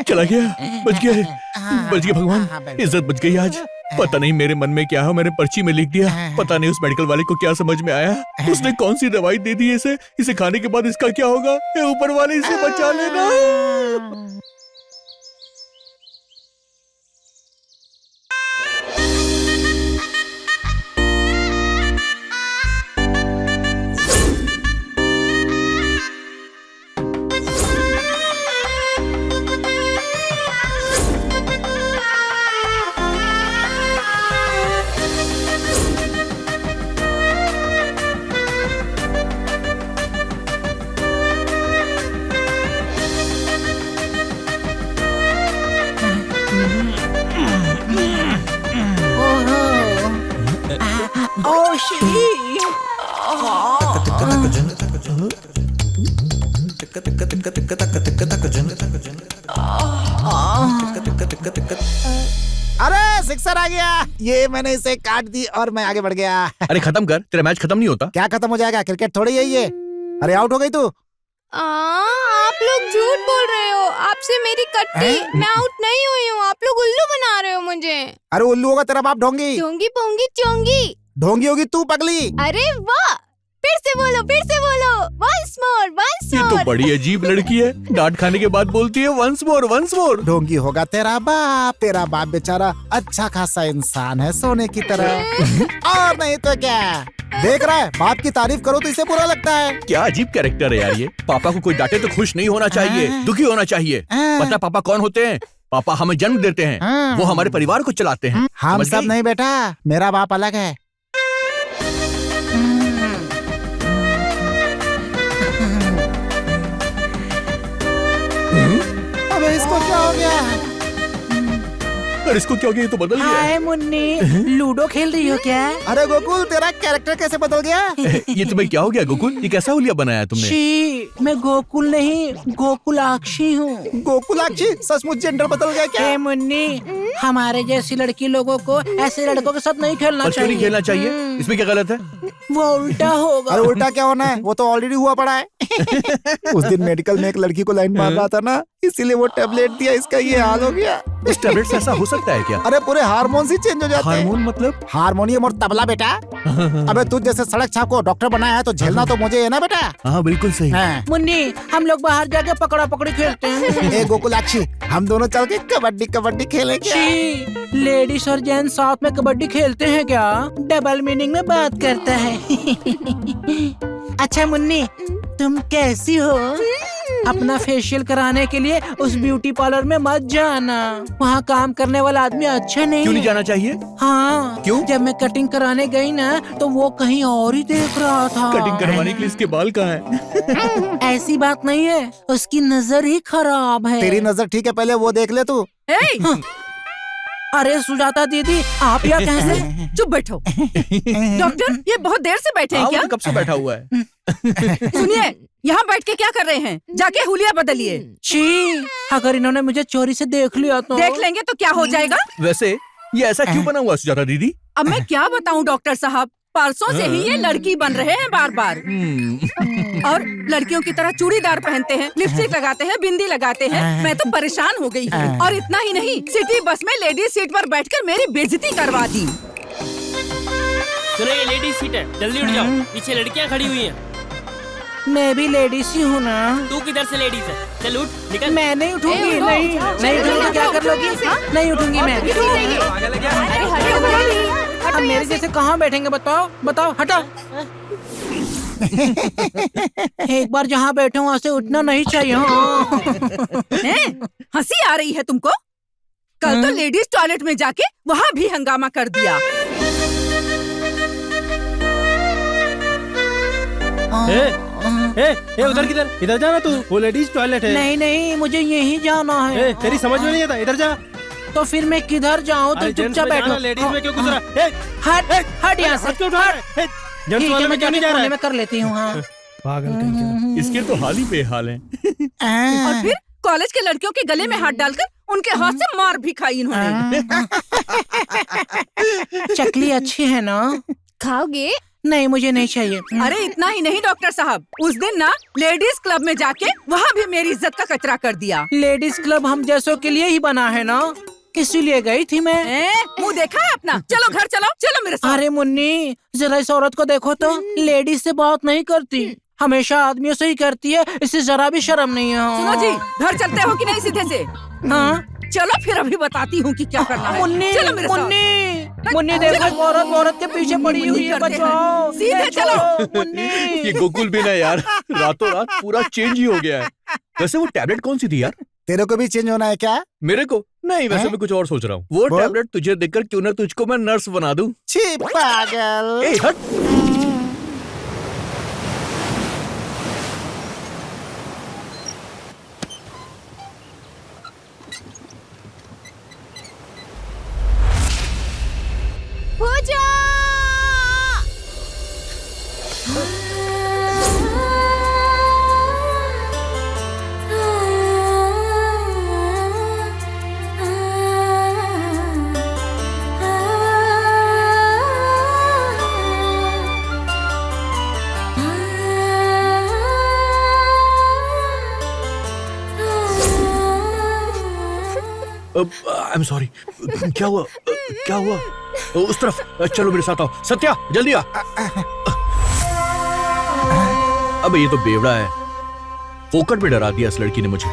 [SPEAKER 1] चला गया, बच गया भगवान। इज्जत बच गई आज। पता नहीं मेरे मन में क्या है, मैंने पर्ची में लिख दिया। पता नहीं उस मेडिकल वाले को क्या समझ में आया, उसने कौन सी दवाई दे दी इसे खाने के बाद इसका क्या होगा? हे ऊपर वाले, इसे बचा लेना।
[SPEAKER 12] अरे सिक्सर आ गया। ये मैंने इसे काट दी और मैं आगे बढ़ गया।
[SPEAKER 1] अरे खत्म कर, तेरा मैच खत्म नहीं होता।
[SPEAKER 12] क्या खत्म हो जाएगा? क्रिकेट थोड़ी है ये। अरे आउट हो गई तू।
[SPEAKER 6] आप लोग झूठ बोल रहे हो। आपसे मेरी कट्टी, मैं आउट नहीं हुई हूँ। आप लोग उल्लू बना रहे हो मुझे।
[SPEAKER 12] अरे उल्लू होगा तेरा बाप ढोंगी।
[SPEAKER 6] चोंगी पोंगी चोंगी।
[SPEAKER 12] ढोंगी होगी तू पगली।
[SPEAKER 6] अरे वाह, फिर से बोलो, फिर से बोलो। वंस मोर, वंस
[SPEAKER 1] ये
[SPEAKER 6] मोर।
[SPEAKER 1] तो बड़ी अजीब लड़की है, डांट खाने के बाद बोलती है वंस मोर वंस मोर।
[SPEAKER 12] ढोंगी होगा तेरा बाप। तेरा बाप बेचारा अच्छा खासा इंसान है, सोने की तरह। और नहीं तो क्या, देख रहा है, बाप की तारीफ करो तो इसे बुरा लगता है।
[SPEAKER 1] क्या अजीब कैरेक्टर है यार ये। पापा को कोई डांटे तो खुश नहीं होना चाहिए, दुखी होना चाहिए। पता है पापा कौन होते हैं? पापा हमें जन्म देते हैं, वो हमारे परिवार को चलाते हैं।
[SPEAKER 12] हम
[SPEAKER 1] समझ
[SPEAKER 12] सब
[SPEAKER 1] गई?
[SPEAKER 12] नहीं बेटा, मेरा बाप अलग है। अबे इसको क्या हो गया?
[SPEAKER 1] अरे इसको क्या हो गया? ये तो बदल गया है।
[SPEAKER 10] हाय मुन्नी, लूडो खेल रही हो क्या?
[SPEAKER 12] अरे गोकुल, तेरा कैरेक्टर कैसे बदल गया?
[SPEAKER 1] ये तुम्हें क्या हो गया गोकुल? ये कैसा हुलिया बनाया तुमने?
[SPEAKER 10] शी, मैं गोकुल नहीं, गोकुलाक्षी हूँ।
[SPEAKER 12] गोकुलाक्षी? सचमुच जेंडर बदल गया क्या?
[SPEAKER 10] हे मुन्नी, हमारे जैसी लड़की लोगों को ऐसे लड़कों के साथ नहीं खेलना
[SPEAKER 1] और क्यों नहीं
[SPEAKER 10] चाहिए।
[SPEAKER 1] खेलना चाहिए? इसमें क्या गलत है?
[SPEAKER 10] वो उल्टा होगा।
[SPEAKER 12] अरे उल्टा क्या होना है, वो तो ऑलरेडी हुआ पड़ा है। उस दिन मेडिकल में एक लड़की को लाइन मार रहा था ना, इसीलिए वो टेबलेट दिया, इसका ये हाल हो गया।
[SPEAKER 1] इस टेबलेट से ऐसा हो सकता है क्या?
[SPEAKER 12] अरे पूरे हार्मोन ही चेंज हो जाते हैं।
[SPEAKER 1] हार्मोन मतलब?
[SPEAKER 12] हारमोनियम और तबला बेटा। अबे तू जैसे सड़क छाप को डॉक्टर बनाया है तो झेलना तो मुझे है ना बेटा।
[SPEAKER 1] हाँ बिल्कुल सही।
[SPEAKER 10] मुन्नी, हम लोग बाहर जाके पकड़ा पकड़ी खेलते हैं।
[SPEAKER 12] ए गोकुलाक्षी, हम दोनों चल के कबड्डी कबड्डी खेलेंगे।
[SPEAKER 10] शी, लेडीज और जेंट्स साथ में कबड्डी खेलते हैं क्या? डबल मीनिंग में बात करता है। अच्छा मुन्नी, तुम कैसी हो? अपना फेशियल कराने के लिए उस ब्यूटी पार्लर में मत जाना। वहाँ काम करने वाला आदमी अच्छा नहीं।
[SPEAKER 1] क्यों नहीं जाना चाहिए?
[SPEAKER 10] हाँ,
[SPEAKER 1] क्यों?
[SPEAKER 10] जब मैं कटिंग कराने गई ना तो वो कहीं और ही देख रहा था।
[SPEAKER 1] कटिंग करवाने के लिए इसके बाल कहाँ हैं?
[SPEAKER 10] ऐसी बात नहीं है, उसकी नजर ही खराब है।
[SPEAKER 12] तेरी नजर ठीक है, पहले वो देख ले तू।
[SPEAKER 10] हाँ। अरे सुजाता दीदी, आप यहाँ कैसे?
[SPEAKER 2] चुप बैठो। डॉक्टर, ये बहुत देर से बैठे हैं क्या?
[SPEAKER 1] कब से बैठा हुआ है।
[SPEAKER 2] सुनिए, यहाँ बैठ के क्या कर रहे हैं? जाके हुलिया बदलिए।
[SPEAKER 10] छी, अगर इन्होंने मुझे चोरी से देख लिया तो?
[SPEAKER 2] देख लेंगे तो क्या हो जाएगा?
[SPEAKER 1] वैसे ये ऐसा क्यों बना हुआ सुजाता दीदी?
[SPEAKER 2] अब मैं क्या बताऊं डॉक्टर साहब, परसों से ही ये लड़की बन रहे हैं बार बार। और लड़कियों की तरह चूड़ीदार पहनते हैं, लिपस्टिक लगाते हैं, बिंदी लगाते हैं। मैं तो परेशान हो गई हूँ। और इतना ही नहीं, सिटी बस में लेडीज सीट पर बैठकर मेरी बेइज्जती करवा दी।
[SPEAKER 5] सुनो, ये लेडीज सीट है, जल्दी उठ जाओ, पीछे लड़कियाँ खड़ी हुई हैं।
[SPEAKER 10] मैं भी लेडीज ही हूँ ना।
[SPEAKER 5] तू किधर से लेडीज है? चल उठ, निकल।
[SPEAKER 10] मैं नहीं उठूंगी। नहीं उठूंगी, क्या कर लोगी? नहीं उठूंगी मैं। अब मेरे जैसे कहाँ बैठेंगे बताओ? बताओ, हटा। एक बार जहाँ बैठे वहाँ से उठना नहीं चाहिए।
[SPEAKER 2] हंसी आ रही है तुमको? कल तो लेडीज टॉयलेट में जाके वहाँ भी हंगामा कर दिया।
[SPEAKER 4] उधर किधर? इधर जाना तू, वो लेडीज टॉयलेट है।
[SPEAKER 10] नहीं, मुझे यहीं जाना है।
[SPEAKER 4] तेरी समझ में नहीं आता, इधर जा।
[SPEAKER 10] तो फिर मैं किधर जाऊँ? तुम चुपचाप बैठो।
[SPEAKER 4] लेडीज में क्यों घुस रहा?
[SPEAKER 10] हट यहाँ से।
[SPEAKER 4] जेंट्स वाले में क्यों नहीं जा रहा है?
[SPEAKER 10] मैं कर लेती हूँ। हाँ,
[SPEAKER 4] पागल।
[SPEAKER 1] इसके तो हाल ही बेहाल हैं।
[SPEAKER 2] और फिर कॉलेज के लड़कियों के गले में हाथ डालकर उनके हाथ से मार भी खाई इन्होंने।
[SPEAKER 10] चकली अच्छी है ना?
[SPEAKER 6] खाओगे?
[SPEAKER 10] नहीं, मुझे नहीं चाहिए।
[SPEAKER 2] अरे इतना ही नहीं डॉक्टर साहब, उस दिन ना लेडीज क्लब में जाके वहाँ भी मेरी इज्जत का कचरा कर दिया।
[SPEAKER 10] लेडीज क्लब हम जैसों के लिए ही बना है ना, इसीलिए गई थी मैं।
[SPEAKER 2] मुँह देखा है अपना? चलो घर चलो, चलो मेरे साथ।
[SPEAKER 10] अरे मुन्नी, जरा इस औरत को देखो तो, लेडीज से बात नहीं करती, हमेशा आदमियों से ही करती है। इससे जरा भी शर्म नहीं है।
[SPEAKER 2] सुनो जी, घर चलते हो कि नहीं सीधे से?
[SPEAKER 10] हाँ
[SPEAKER 2] चलो फिर अभी बताती हूँ कि क्या करना है।
[SPEAKER 10] मुन्नी,
[SPEAKER 2] चलो मेरे साथ।
[SPEAKER 10] मुन्नी देखो, औरत के पीछे पड़ी हुई है। बचाओ,
[SPEAKER 2] सीधे चलो।
[SPEAKER 10] मुन्नी।
[SPEAKER 1] ये गोकुल भी ना यार, रातों रात पूरा चेंज ही हो गया है। वैसे वो टैबलेट कौन सी थी यार?
[SPEAKER 12] तेरे को भी चेंज होना है क्या?
[SPEAKER 1] मेरे को नहीं, वैसे मैं कुछ और सोच रहा हूँ। वो टैबलेट तुझे देखकर क्यों ना तुझको मैं नर्स बना दूं।
[SPEAKER 12] छी पागल।
[SPEAKER 1] ए हट।
[SPEAKER 6] पूजा!
[SPEAKER 1] I am sorry. क्या हुआ? क्या हुआ? उस तरफ चलो, मेरे साथ आओ। सत्या जल्दी आ। अबे ये तो बेवड़ा है, फोकट में डरा दिया इस लड़की ने मुझे।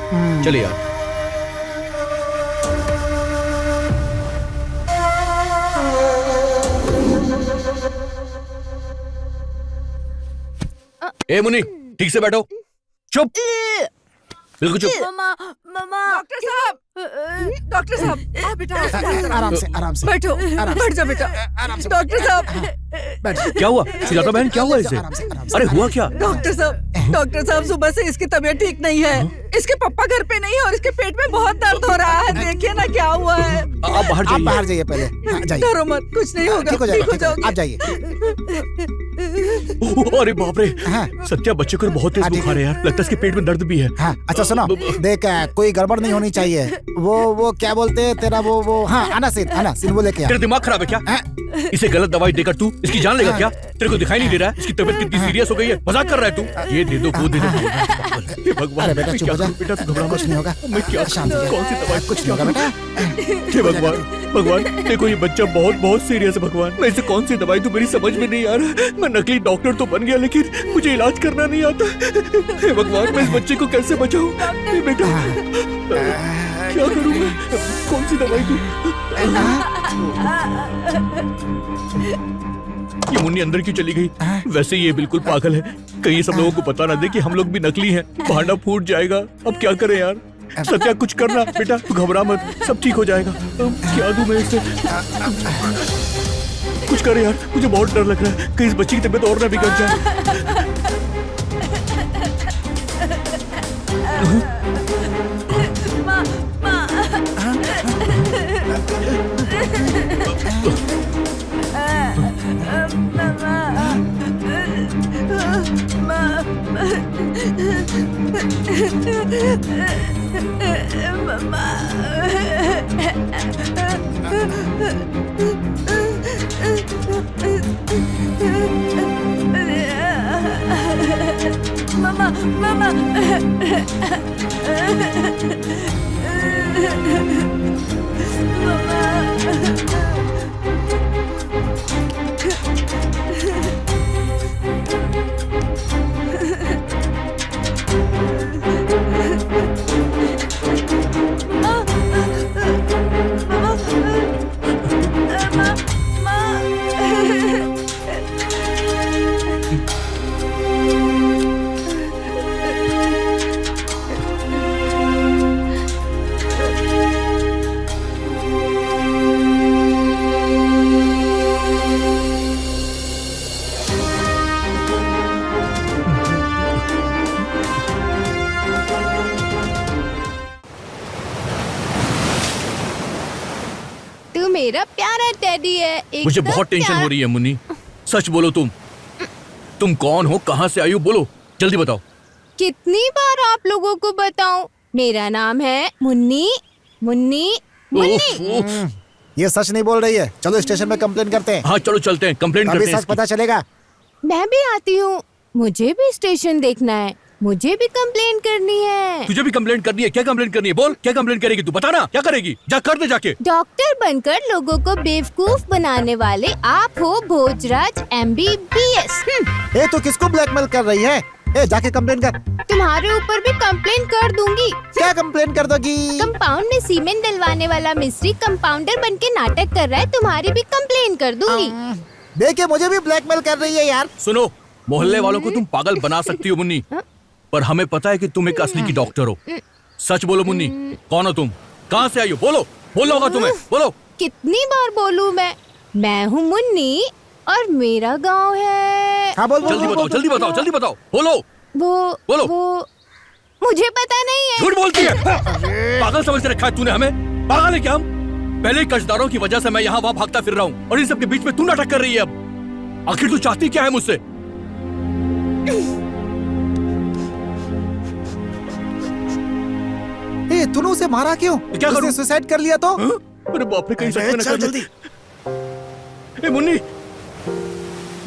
[SPEAKER 1] चले यार। ए मुन्नी, ठीक से बैठो। चुप, बिल्कुल चुप।
[SPEAKER 2] मामा, डॉक्टर साहब, बेटा
[SPEAKER 12] आराम से
[SPEAKER 2] बैठो, बैठ जाओ बेटा। डॉक्टर साहब,
[SPEAKER 1] क्या हुआ सुजाता बहन? क्या हुआ इसे? अरे हुआ क्या?
[SPEAKER 2] डॉक्टर साहब सुबह से इसकी तबीयत ठीक नहीं है। इसके पापा घर पे नहीं है और इसके पेट में बहुत दर्द हो रहा है। देखिए ना क्या हुआ है।
[SPEAKER 1] आप बाहर
[SPEAKER 12] जाइए पहले। जाइए,
[SPEAKER 2] डरो मत, कुछ नहीं होगा, ठीक हो जाओगे।
[SPEAKER 12] आप जाइए।
[SPEAKER 1] अरे बाप रे, सत्या बच्चे को बहुत तेज बुखार है यार, लगता है इसके पेट में दर्द भी है।
[SPEAKER 12] हाँ, अच्छा सुनो, देख कोई गड़बड़ नहीं होनी चाहिए। वो क्या बोलते हैं तेरा वो हाँ, अनासिन वो लेके आ।
[SPEAKER 1] तेरा दिमाग खराब है क्या? इसे गलत दवाई देकर तू इसकी जान लेगा क्या? तेरे को दिखाई नहीं दे रहा है इसकी तबीयत कितनी सीरियस हो गई है? मजाक कर रहा है तू? ये दे दो, वो दे दो। हे भगवान,
[SPEAKER 12] बेटा चुप हो जा।
[SPEAKER 1] बेटा तू घबरा,
[SPEAKER 12] कुछ नहीं होगा।
[SPEAKER 1] मैं क्या
[SPEAKER 12] शांत हो जा।
[SPEAKER 1] कौन सी दवाई?
[SPEAKER 12] कुछ नहीं होगा बेटा।
[SPEAKER 1] हे भगवान, देखो ये बच्चा बहुत सीरियस है। भगवान, मैं इसे कौन सी दवाई दूं, मेरी समझ में नहीं आ रहा। मैं नकली डॉक्टर तो बन गया लेकिन मुझे इलाज करना नहीं आता। हे भगवान, मैं इस बच्चे को कैसे बचाऊं? बेटा क्या करूं मैं? कौन सी दवाई दूं? ये मुन्नी अंदर क्यों चली गई? वैसे ये बिल्कुल पागल है, कहीं सब लोगों को पता ना दे कि हम लोग भी नकली हैं। भांडा फूट जाएगा। अब क्या करें यार? सत्या कुछ करना बेटा, तू घबरा मत, सब ठीक हो जाएगा। अब क्या दूं मैं इसे? कुछ करे यार, मुझे बहुत डर लग रहा है, कहीं इस बच्ची की तबीयत और ना बिगड़ जाए।
[SPEAKER 6] मेरा प्यारा टेडी है।
[SPEAKER 1] मुझे बहुत टेंशन हो रही है मुन्नी, सच बोलो तुम कौन हो, कहाँ से आई हो, बोलो जल्दी बताओ।
[SPEAKER 6] कितनी बार आप लोगों को बताऊं? मेरा नाम है मुन्नी। मुन्नी मुन्नी।
[SPEAKER 11] ये सच नहीं बोल रही है, चलो स्टेशन में कंप्लेन करते हैं।
[SPEAKER 1] हाँ चलो चलते हैं, कंप्लेन करते हैं।
[SPEAKER 11] सच पता चलेगा।
[SPEAKER 6] मैं भी आती हूँ, मुझे भी स्टेशन देखना है, मुझे भी कंप्लेन करनी है।
[SPEAKER 1] तुझे भी कंप्लेन करनी है? क्या कंप्लेन करनी है? बोल क्या कंप्लेन करेगी तू, बता ना क्या करेगी, जा कर दे जाके।
[SPEAKER 6] डॉक्टर बनकर लोगों को बेवकूफ बनाने वाले आप हो भोजराज MBBS।
[SPEAKER 11] ए तू किसको ब्लैकमेल कर रही है? ए जाके कंप्लेन कर।
[SPEAKER 6] तुम्हारे ऊपर भी कंप्लेन कर दूंगी।
[SPEAKER 11] क्या कंप्लेन कर दोगी?
[SPEAKER 6] कंपाउंड में सीमेंट डलवाने वाला मिस्त्री कंपाउंडर बनके नाटक कर रहा है, तुम्हारी भी कंप्लेन कर दूंगी।
[SPEAKER 11] देखिए मुझे भी ब्लैकमेल कर रही है यार।
[SPEAKER 1] सुनो, मोहल्ले वालों को तुम पागल बना सकती हो मुन्नी, पर हमें पता है कि तुम एक असली की डॉक्टर हो। सच बोलो मुन्नी, कौन हो तुम, कहाँ से आई हो? बोलो, बोलना होगा तुम्हें, बोलो।
[SPEAKER 6] कितनी बार बोलूं मैं हूँ मुन्नी और मेरा गांव है।
[SPEAKER 11] हाँ बोल,
[SPEAKER 1] जल्दी बताओ, जल्दी बताओ, जल्दी बताओ, बोलो।
[SPEAKER 6] बोलो। वो मुझे पता नहीं है।
[SPEAKER 1] झूठ बोलती है। पागल समझ के रखा है तूने हमें, पागल है क्या हम? पहले ही कर्जदारों की वजह से मैं यहाँ वहाँ भागता फिर रहा हूँ और इन सब के बीच में तू नाटक कर रही है। अब आखिर तू चाहती क्या है मुझसे?
[SPEAKER 11] ए तूने उसे मारा क्यों?
[SPEAKER 1] क्या करूं?
[SPEAKER 11] सुसाइड कर लिया तो?
[SPEAKER 1] अरे बाप रे, कहीं सच में न कर
[SPEAKER 11] जल्दी।
[SPEAKER 1] ए मुन्नी,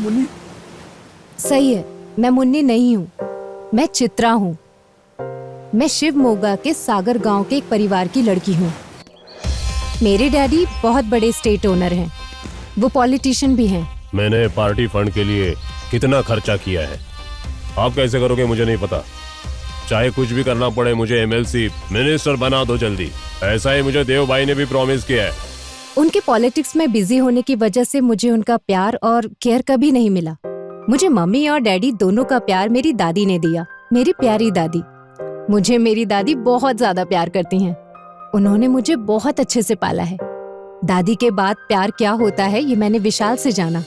[SPEAKER 1] मुन्नी।
[SPEAKER 6] सही है, मैं मुन्नी नहीं हूँ, मैं चित्रा हूँ। मैं शिव मोगा के सागर गांव के एक परिवार की लड़की हूँ। मेरे डैडी बहुत बड़े स्टेट ओनर हैं, वो पॉलिटिशियन भी हैं।
[SPEAKER 14] मैंने पार्टी फंड के लिए कितना खर्चा किया है, आप कैसे करोगे मुझे नहीं पता। चाहे कुछ भी करना पड़े मुझे MLC मिनिस्टर बना दो जल्दी। ऐसा ही मुझे देव भाई ने भी प्रॉमिस किया है।
[SPEAKER 6] उनके पॉलिटिक्स में बिजी होने की वजह से मुझे उनका प्यार और केयर कभी नहीं मिला। मुझे मम्मी और डैडी दोनों का प्यार मेरी दादी ने दिया। मेरी प्यारी दादी, मुझे मेरी दादी बहुत ज्यादा प्यार करती हैं। उन्होंने मुझे बहुत अच्छे से पाला है। दादी के बाद प्यार क्या होता है ये मैंने विशाल से जाना।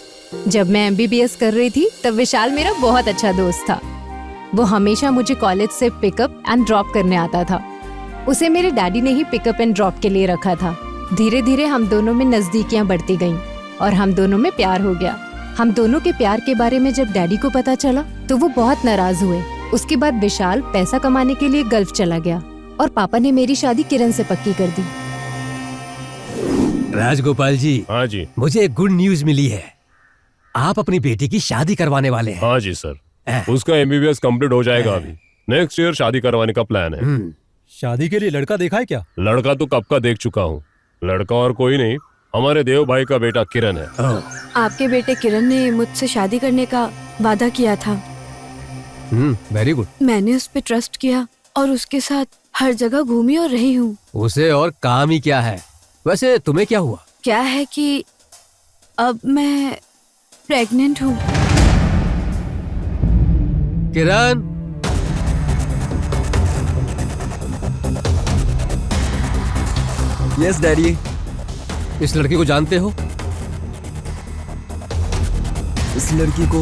[SPEAKER 6] जब मैं MBBS कर रही थी तब विशाल मेरा बहुत अच्छा दोस्त था। वो हमेशा मुझे कॉलेज से पिकअप एंड ड्रॉप करने आता था। उसे मेरे डैडी ने ही पिकअप एंड ड्रॉप के लिए रखा था। धीरे धीरे हम दोनों में नजदीकियां बढ़ती गईं और हम दोनों में प्यार हो गया। हम दोनों के प्यार के बारे में जब डैडी को पता चला तो वो बहुत नाराज हुए। उसके बाद विशाल पैसा कमाने के लिए गल्फ चला गया और पापा ने मेरी शादी किरण से पक्की कर दी।
[SPEAKER 9] राजगोपाल जी।
[SPEAKER 14] हाँ जी।
[SPEAKER 9] मुझे एक गुड न्यूज मिली है, आप अपनी बेटी की शादी करवाने वाले हैं।
[SPEAKER 14] हाँ जी सर, उसका MBBS कंप्लीट हो जाएगा अभी। नेक्स्ट ईयर शादी करवाने का प्लान है।
[SPEAKER 4] शादी के लिए लड़का देखा है क्या?
[SPEAKER 14] लड़का तो कब का देख चुका हूँ। लड़का और कोई नहीं, हमारे देव भाई का बेटा किरण है।
[SPEAKER 8] आपके बेटे किरण ने मुझसे शादी करने का वादा किया था।
[SPEAKER 9] Very good.
[SPEAKER 8] मैंने उस पर ट्रस्ट किया और उसके साथ हर जगह घूमी और रही हूँ।
[SPEAKER 9] उसे और काम ही क्या है। वैसे तुम्हें क्या हुआ?
[SPEAKER 8] क्या है कि अब मैं प्रेग्नेंट हूँ।
[SPEAKER 9] किरण,
[SPEAKER 15] यस डैडी।
[SPEAKER 9] इस लड़की को जानते हो?
[SPEAKER 15] इस लड़की को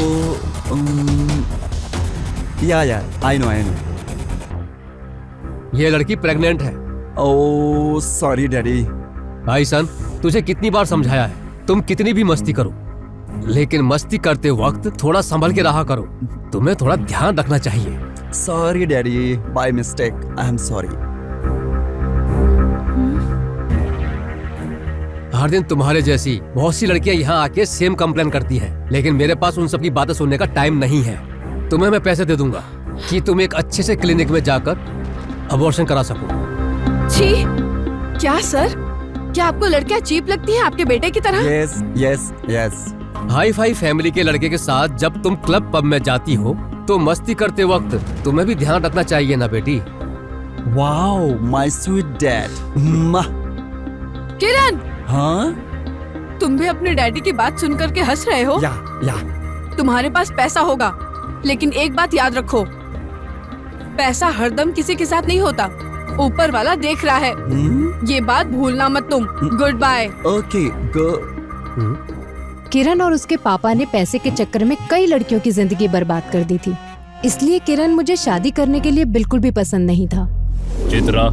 [SPEAKER 15] या आई नो।
[SPEAKER 9] ये लड़की प्रेग्नेंट है।
[SPEAKER 15] Oh sorry daddy.
[SPEAKER 9] भाई सन, तुझे कितनी बार समझाया है, तुम कितनी भी मस्ती करो, लेकिन मस्ती करते वक्त थोड़ा संभल के रहा करो। तुम्हें थोड़ा ध्यान रखना चाहिए।
[SPEAKER 15] Sorry daddy, by mistake, I am sorry.
[SPEAKER 9] हर दिन तुम्हारे जैसी बहुत सी लड़कियां यहाँ आके सेम कंप्लेन करती हैं, लेकिन मेरे पास उन सब की बातें सुनने का टाइम नहीं है। तुम्हें मैं पैसे दे दूंगा कि तुम एक अच्छे से क्लिनिक में जाकर अबॉर्शन करा सको।
[SPEAKER 8] छी, क्या सर? क्या आपको लड़कियां चीप लगती हैं आपके बेटे की तरह?
[SPEAKER 15] Yes yes yes.
[SPEAKER 9] Hi fi family के लड़के के साथ जब तुम क्लब पब में जाती हो तो मस्ती करते वक्त तुम्हें भी ध्यान रखना चाहिए ना बेटी।
[SPEAKER 15] Wow my sweet dad.
[SPEAKER 8] Kiran,
[SPEAKER 15] हाँ?
[SPEAKER 8] तुम भी अपने डैडी की बात सुन करके हंस रहे हो?
[SPEAKER 15] या।
[SPEAKER 8] तुम्हारे पास पैसा होगा, लेकिन एक बात याद रखो, पैसा हरदम किसी के साथ नहीं होता, ऊपर वाला देख रहा है। ये बात भूलना मत तुम। Good bye.
[SPEAKER 15] Okay go.
[SPEAKER 6] Kiran और उसके पापा ने पैसे के चक्कर में कई लड़कियों की जिंदगी बर्बाद कर दी थी, इसलिए किरण मुझे शादी करने के लिए बिल्कुल भी पसंद नहीं था।
[SPEAKER 14] चित्रा,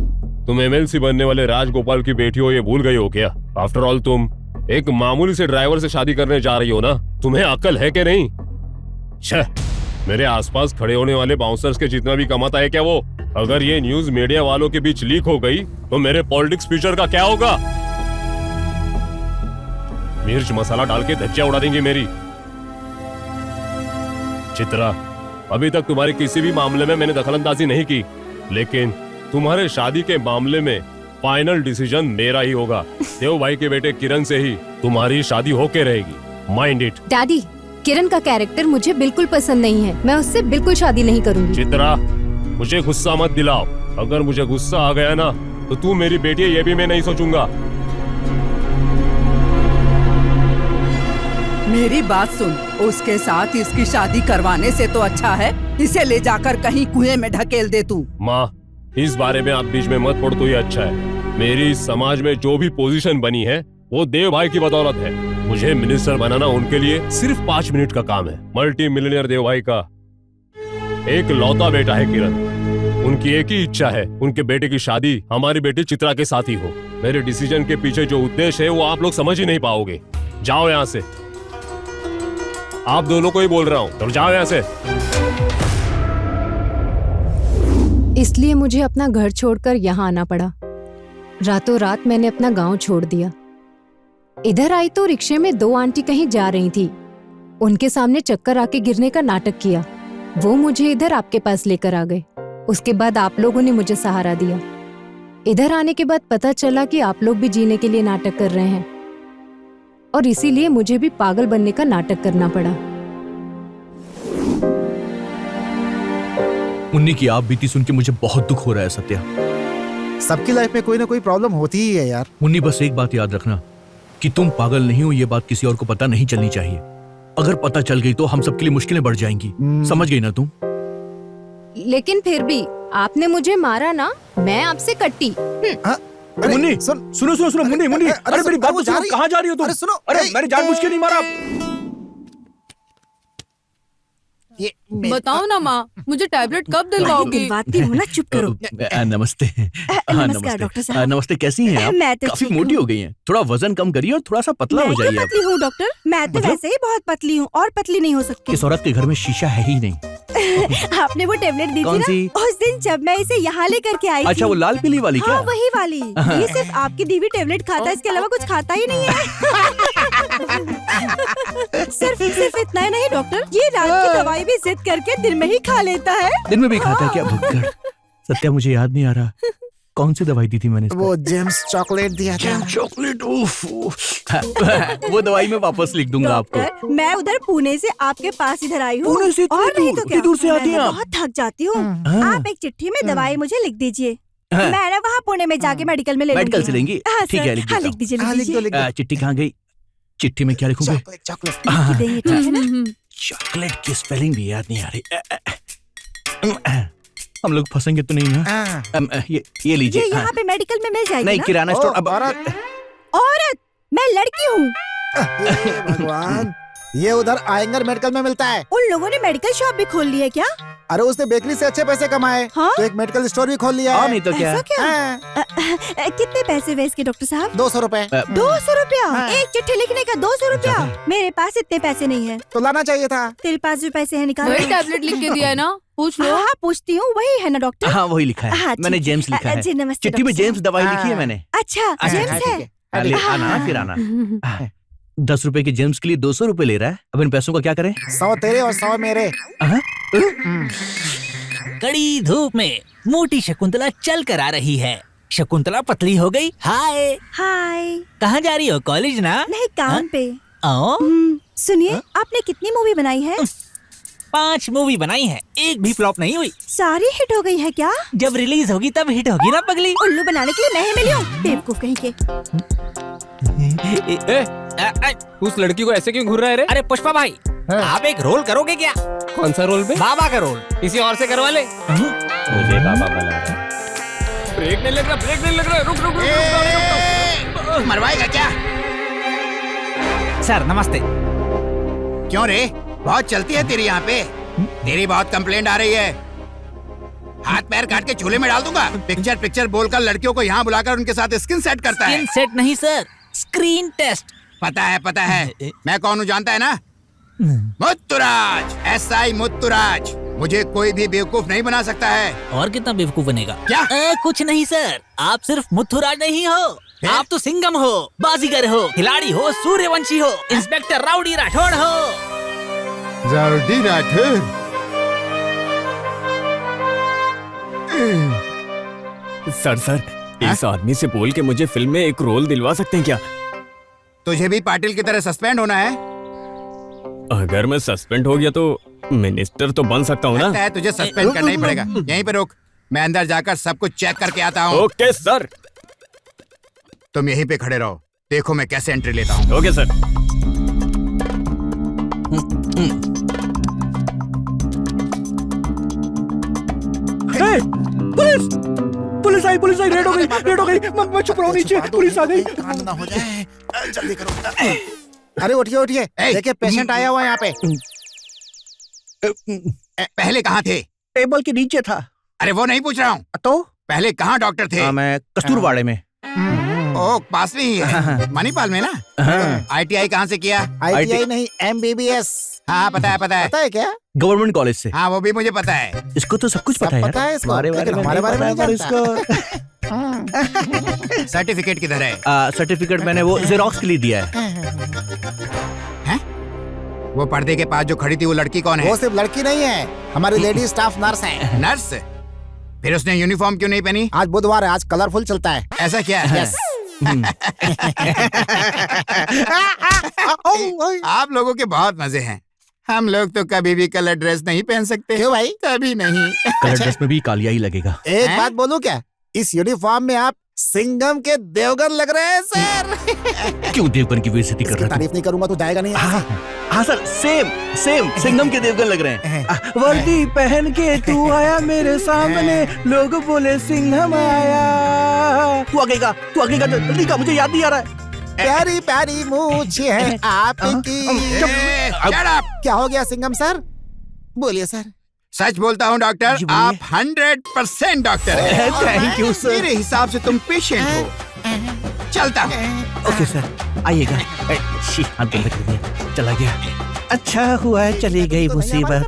[SPEAKER 14] तुम एमएलसी बनने वाले राजगोपाल की बेटी हो, ये भूल गई हो क्या? आफ्टर ऑल तुम एक मामूली से ड्राइवर से शादी करने जा रही हो ना। तुम्हें अक्ल है कि नहीं? मेरे आसपास खड़े होने वाले बाउंसर्स के जितना भी कमाता है क्या वो? अगर ये न्यूज मीडिया वालों के बीच लीक हो गई तो मेरे पॉलिटिक्स फ्यूचर का क्या होगा? मिर्च मसाला डाल के धज्जियां उड़ा देंगी मेरी। चित्रा, अभी तक तुम्हारे किसी भी मामले में मैंने दखलंदाजी नहीं की, लेकिन तुम्हारे शादी के मामले में फाइनल डिसीजन मेरा ही होगा। देव भाई के बेटे किरण से ही तुम्हारी शादी होके रहेगी। Mind it.
[SPEAKER 6] डैडी, किरण का कैरेक्टर मुझे बिल्कुल पसंद नहीं है, मैं उससे बिल्कुल शादी नहीं करूंगी।
[SPEAKER 14] चित्रा, मुझे गुस्सा मत दिलाओ। अगर मुझे गुस्सा आ गया ना तो तू मेरी बेटी है ये भी मैं नहीं सोचूंगा।
[SPEAKER 2] मेरी बात सुन, उसके साथ इसकी शादी करवाने से तो अच्छा है इसे ले जाकर कहीं कुएं में ढकेल दे तू।
[SPEAKER 14] माँ, इस बारे में आप बीच में मत पड़ तो ये अच्छा है। मेरी समाज में जो भी पोजीशन बनी है वो देव भाई की बदौलत है। मुझे मिनिस्टर बनाना उनके लिए सिर्फ 5 मिनट का काम है। मल्टी मिलियनियर देव भाई का एक लौता बेटा है किरण। उनकी एक ही इच्छा है, उनके बेटे की शादी हमारी बेटी चित्रा के साथ ही हो। मेरे डिसीजन के पीछे जो उद्देश्य है वो आप लोग समझ ही नहीं पाओगे। जाओ यहाँ से। आप दोनों को ही बोल रहा हूँ, तो जाओ यहाँ से।
[SPEAKER 6] इसलिए मुझे अपना घर छोड़कर यहाँ आना पड़ा। रातों रात मैंने अपना गांव छोड़ दिया। इधर आई तो रिक्शे में 2 आंटी कहीं जा रही थी। उनके सामने चक्कर आके गिरने का नाटक किया। वो मुझे इधर आपके पास लेकर आ गए। उसके बाद आप लोगों ने मुझे सहारा दिया। इधर आने के बाद पता चला कि आप लोग भी जीने के लिए नाटक कर रहे हैं, और इसीलिए मुझे भी पागल बनने का नाटक करना पड़ा।
[SPEAKER 1] मुन्नी की आप बीती सुन के मुझे बहुत दुख हो रहा है सत्या।
[SPEAKER 11] सबकी लाइफ में कोई ना कोई प्रॉब्लम होती ही है यार।
[SPEAKER 1] मुन्नी, बस एक बात याद रखना कि तुम पागल नहीं हो, ये बात किसी और को पता नहीं चलनी चाहिए। अगर पता चल गई तो हम सबके लिए मुश्किलें बढ़ जाएंगी। समझ गई ना तुम?
[SPEAKER 6] लेकिन फिर भी आपने मुझे मारा ना, मैं आपसे कट्टी।
[SPEAKER 1] मुन्नी, सुनो मुन्नी, अरे मेरी बात सुनो, कहाँ जा रही हो तुम?
[SPEAKER 11] अरे सुनो,
[SPEAKER 1] अरे मैंने जानबूझ के नहीं मारा।
[SPEAKER 8] बताओ ना माँ, मुझे टैबलेट कब दिलवाओगी?
[SPEAKER 13] दिलवाती हूँ ना, चुप करो।
[SPEAKER 1] नमस्ते।
[SPEAKER 13] नमस्कार डॉक्टर साहब।
[SPEAKER 1] नमस्ते, कैसी हैं आप?
[SPEAKER 13] मैं तो
[SPEAKER 1] काफी
[SPEAKER 13] ठीक
[SPEAKER 1] मोटी
[SPEAKER 13] हूँ।
[SPEAKER 1] हो गई हैं। थोड़ा वजन कम करिए और थोड़ा सा पतला हो जाइए।
[SPEAKER 13] मैं पतली हूँ डॉक्टर, मैं तो वैसे ही बहुत पतली हूँ और पतली नहीं हो सकती।
[SPEAKER 1] इस औरत के घर में शीशा है ही नहीं।
[SPEAKER 13] आपने वो टेबलेट दी
[SPEAKER 1] कौन
[SPEAKER 13] थी
[SPEAKER 1] सी?
[SPEAKER 13] ना, उस दिन जब मैं इसे यहाँ लेकर के आई थी।
[SPEAKER 1] अच्छा, वो लाल पीली वाली क्या?
[SPEAKER 13] हाँ, वही वाली। ये सिर्फ आपकी दी हुई टेबलेट खाता है, इसके अलावा कुछ खाता ही नहीं है। सिर्फ इतना ही नहीं डॉक्टर, ये रात की दवाई भी जिद करके दिन में ही खा लेता है।
[SPEAKER 1] दिन में भी खाता है क्या भुक्कड़? सत्या, मुझे याद नहीं आ रहा कौन सी दवाई दी थी मैंने इसको?
[SPEAKER 11] वो जेम्स चॉकलेट दिया था।
[SPEAKER 1] चॉकलेट, वो दवाई मैं वापस लिख दूंगा आपको।
[SPEAKER 13] डॉक्टर, मैं उधर पुणे से आपके पास इधर आई हूँ।
[SPEAKER 1] पुणे से इतनी
[SPEAKER 13] और नहीं तो
[SPEAKER 1] दूर?
[SPEAKER 13] क्या,
[SPEAKER 1] दूर से आती हैं
[SPEAKER 13] मैं
[SPEAKER 1] आप?
[SPEAKER 13] बहुत थक जाती हूँ। आप एक चिट्ठी में दवाई मुझे लिख दीजिए, मैं ना वहाँ पुणे में जाके मेडिकल में ले लूंगी।
[SPEAKER 1] मेडिकल से लेंगी?
[SPEAKER 13] हाँ,
[SPEAKER 1] ठीक है, लिख
[SPEAKER 13] लिख दीजिए।
[SPEAKER 1] चिट्ठी कहाँ गई? चिट्ठी में क्या लिखूंगा?
[SPEAKER 11] चॉकलेट
[SPEAKER 13] देंगे, ठीक है ना?
[SPEAKER 1] चॉकलेट की स्पेलिंग भी याद नहीं आ रही। हम लोग फंसेंगे तो नहीं ना? ये लीजिए।
[SPEAKER 13] ये यहाँ पे मेडिकल में मिल जाएगी
[SPEAKER 1] नहीं,
[SPEAKER 13] ना?
[SPEAKER 1] किराना स्टोर। अब
[SPEAKER 13] औरत, मैं लड़की हूँ।
[SPEAKER 12] भगवान, ये उधर आयंगर मेडिकल में मिलता है।
[SPEAKER 13] उन लोगों ने मेडिकल शॉप भी खोल ली है क्या?
[SPEAKER 12] अरे उसने बेकरी से अच्छे पैसे कमाए,
[SPEAKER 13] हाँ?
[SPEAKER 12] तो एक मेडिकल स्टोर भी खोल लिया है।
[SPEAKER 1] नहीं तो क्या?
[SPEAKER 13] ऐसा क्या?
[SPEAKER 12] हाँ।
[SPEAKER 13] कितने पैसे हुए इसके डॉक्टर साहब?
[SPEAKER 12] 200 रुपए।
[SPEAKER 13] 200 रुपया?
[SPEAKER 12] हाँ।
[SPEAKER 13] एक चिट्ठी लिखने का 200 रुपया? मेरे पास इतने पैसे नहीं है।
[SPEAKER 12] तो लाना चाहिए था।
[SPEAKER 13] तेरे पास जो पैसे हैं निकाल।
[SPEAKER 8] वही टैबलेट लिख के दिया है ना, पूछ लो।
[SPEAKER 13] हाँ, पूछती हूँ, वही है ना डॉक्टर?
[SPEAKER 1] हाँ, वही लिखा है।
[SPEAKER 13] हाँ,
[SPEAKER 1] मैंने
[SPEAKER 13] ठीक।
[SPEAKER 1] जेम्स लिखा है।
[SPEAKER 13] जी, नमस्ते
[SPEAKER 1] चिट्ठी में
[SPEAKER 13] डॉक्टर
[SPEAKER 1] जेम्स दवाई लिखी है मैंने।
[SPEAKER 13] अच्छा, जेम्स है।
[SPEAKER 1] ले आना, फिर आना। 10 रुपए के जेम्स के लिए 200 रुपए ले रहा है। अब इन पैसों का क्या करें?
[SPEAKER 12] 100 तेरे और 100 मेरे।
[SPEAKER 7] कड़ी धूप में मोटी शकुंतला चल कर आ रही है। शकुंतला पतली हो गई। हाय
[SPEAKER 13] हाय।
[SPEAKER 7] कहाँ जा रही हो? कॉलेज ना?
[SPEAKER 13] नहीं, काम पे।
[SPEAKER 7] आओ।
[SPEAKER 13] सुनिए, आपने कितनी मूवी बनाई है?
[SPEAKER 7] 5 मूवी बनाई है, एक भी फ्लॉप नहीं हुई।
[SPEAKER 13] सारी हिट हो गई है क्या?
[SPEAKER 7] जब रिलीज होगी तब हिट होगी ना पगली।
[SPEAKER 13] उल्लू बनाने के लिए मैं ही मिली हूँ, बेवकूफ कहीं के।
[SPEAKER 3] उस लड़की को ऐसे क्यों घूर रहा है रे?
[SPEAKER 7] अरे पुष्पा भाई, आप एक रोल करोगे क्या?
[SPEAKER 3] कौन सा रोल बे?
[SPEAKER 7] बाबा का रोल।
[SPEAKER 3] किसी और से करवा ले। मुझे बाबा बुला रहा है। ब्रेक नहीं लग रहा, ब्रेक नहीं लग रहा। रुक रुक रुक।
[SPEAKER 11] मरवाएगा क्या?
[SPEAKER 7] सर नमस्ते।
[SPEAKER 11] क्यों रे, बहुत चलती है तेरी यहाँ पे? तेरी बहुत कंप्लेंट आ रही है। हाथ पैर काट के चूल्हे में डाल दूंगा। पिक्चर पिक्चर बोलकर लड़कियों को यहाँ बुलाकर उनके साथ स्किन सेट करता है।
[SPEAKER 7] स्किन सेट नहीं सर, स्क्रीन टेस्ट।
[SPEAKER 11] पता है मैं कौन हूँ जानता है ना? मुत्तुराज, SI मुत्तुराज। मुझे कोई भी बेवकूफ नहीं बना सकता है।
[SPEAKER 7] और कितना बेवकूफ बनेगा?
[SPEAKER 11] क्या?
[SPEAKER 7] कुछ नहीं सर, आप सिर्फ मुत्तुराज नहीं हो, आप तो सिंघम हो, बाजीगर हो, खिलाड़ी हो, सूर्यवंशी हो, इंस्पेक्टर राउडी राठौड़ हो।
[SPEAKER 11] राउडी राठौड़?
[SPEAKER 3] सर इस आदमी से बोल के मुझे फिल्म में एक रोल दिलवा सकते हैं क्या?
[SPEAKER 11] तुझे भी पाटिल की तरह सस्पेंड होना है?
[SPEAKER 3] अगर मैं सस्पेंड हो गया तो मिनिस्टर तो बन सकता हूँ ना?
[SPEAKER 11] लगता है तुझे सस्पेंड करना ही पड़ेगा। यहीं पे रुक, मैं अंदर जाकर सब कुछ चेक करके आता हूँ।
[SPEAKER 3] Okay sir.
[SPEAKER 11] तुम यहीं पे खड़े रहो, देखो मैं कैसे एंट्री लेता हूँ।
[SPEAKER 3] Okay sir.
[SPEAKER 1] पुलिस आई, रेड हो गई। मैं छुप रहा हूँ नीचे, पुलिस आ गई।
[SPEAKER 11] कांड ना हो जाए, जल्दी करो।
[SPEAKER 12] अरे उठिए, देखिए पेशेंट आया हुआ है यहाँ पे।
[SPEAKER 11] पहले कहाँ थे?
[SPEAKER 1] टेबल के नीचे था।
[SPEAKER 11] अरे वो नहीं पूछ रहा हूँ।
[SPEAKER 1] तो
[SPEAKER 11] पहले कहाँ डॉक्टर थे?
[SPEAKER 1] मैं कस्तूरवाड़े में।
[SPEAKER 11] ओ, पास में ही है, मणिपाल में ना? ITI कहाँ से किया?
[SPEAKER 12] ITI नहीं, MBBS।
[SPEAKER 11] हाँ पता है।
[SPEAKER 12] पता है क्या?
[SPEAKER 1] गवर्नमेंट कॉलेज से।
[SPEAKER 11] हाँ वो भी मुझे पता है।
[SPEAKER 1] इसको तो सब कुछ पता है यार।
[SPEAKER 12] पता है इसको,
[SPEAKER 1] हमारे
[SPEAKER 12] लेकिन हमारे बारे में नहीं जानता।
[SPEAKER 11] सर्टिफिकेट किधर है?
[SPEAKER 1] सर्टिफिकेट मैंने वो जेरोक्स के लिए दिया है।
[SPEAKER 11] वो पर्दे के पास जो खड़ी थी वो लड़की कौन है?
[SPEAKER 12] वो सिर्फ लड़की नहीं है, हमारी लेडी स्टाफ नर्स है।
[SPEAKER 11] नर्स? फिर उसने यूनिफॉर्म क्यों नहीं पहनी?
[SPEAKER 12] आज बुधवार है, आज कलरफुल चलता है।
[SPEAKER 11] ऐसा क्या है?
[SPEAKER 12] यस।
[SPEAKER 11] आप लोगों के बहुत मजे हैं। हम लोग तो कभी भी कलर ड्रेस नहीं पहन सकते।
[SPEAKER 12] क्यों भाई?
[SPEAKER 11] कभी नहीं।
[SPEAKER 1] कलर ड्रेस में भी कालिया ही लगेगा।
[SPEAKER 12] एक बात बोलूं क्या? इस यूनिफॉर्म में आप सिंघम के देवगन लग रहे हैं सर।
[SPEAKER 1] क्यों देवगन की बेइज्जती कर रहा है?
[SPEAKER 12] तारीफ नहीं करूंगा तो जाएगा नहीं।
[SPEAKER 1] हाँ सर, सेम सिंघम के देवगन लग रहे हैं। वर्दी पहन के तू आया मेरे सामने, लोग बोले सिंघम आया। तू आगेगा जल्दी का, मुझे याद नहीं आ रहा है।
[SPEAKER 12] प्यारी प्यारी मूछ है आपकी। क्या हो गया सिंघम सर? बोलिए सर।
[SPEAKER 11] सच बोलता हूँ डॉक्टर, आप 100% डॉक्टर हैं।
[SPEAKER 1] Thank you sir.
[SPEAKER 11] मेरे हिसाब से तुम पेशेंट हो। चलता हूँ।
[SPEAKER 1] ओके सर, आइएगा। हाथ बंद कर दिया, चला गया। अच्छा हुआ चली गई मुसीबत।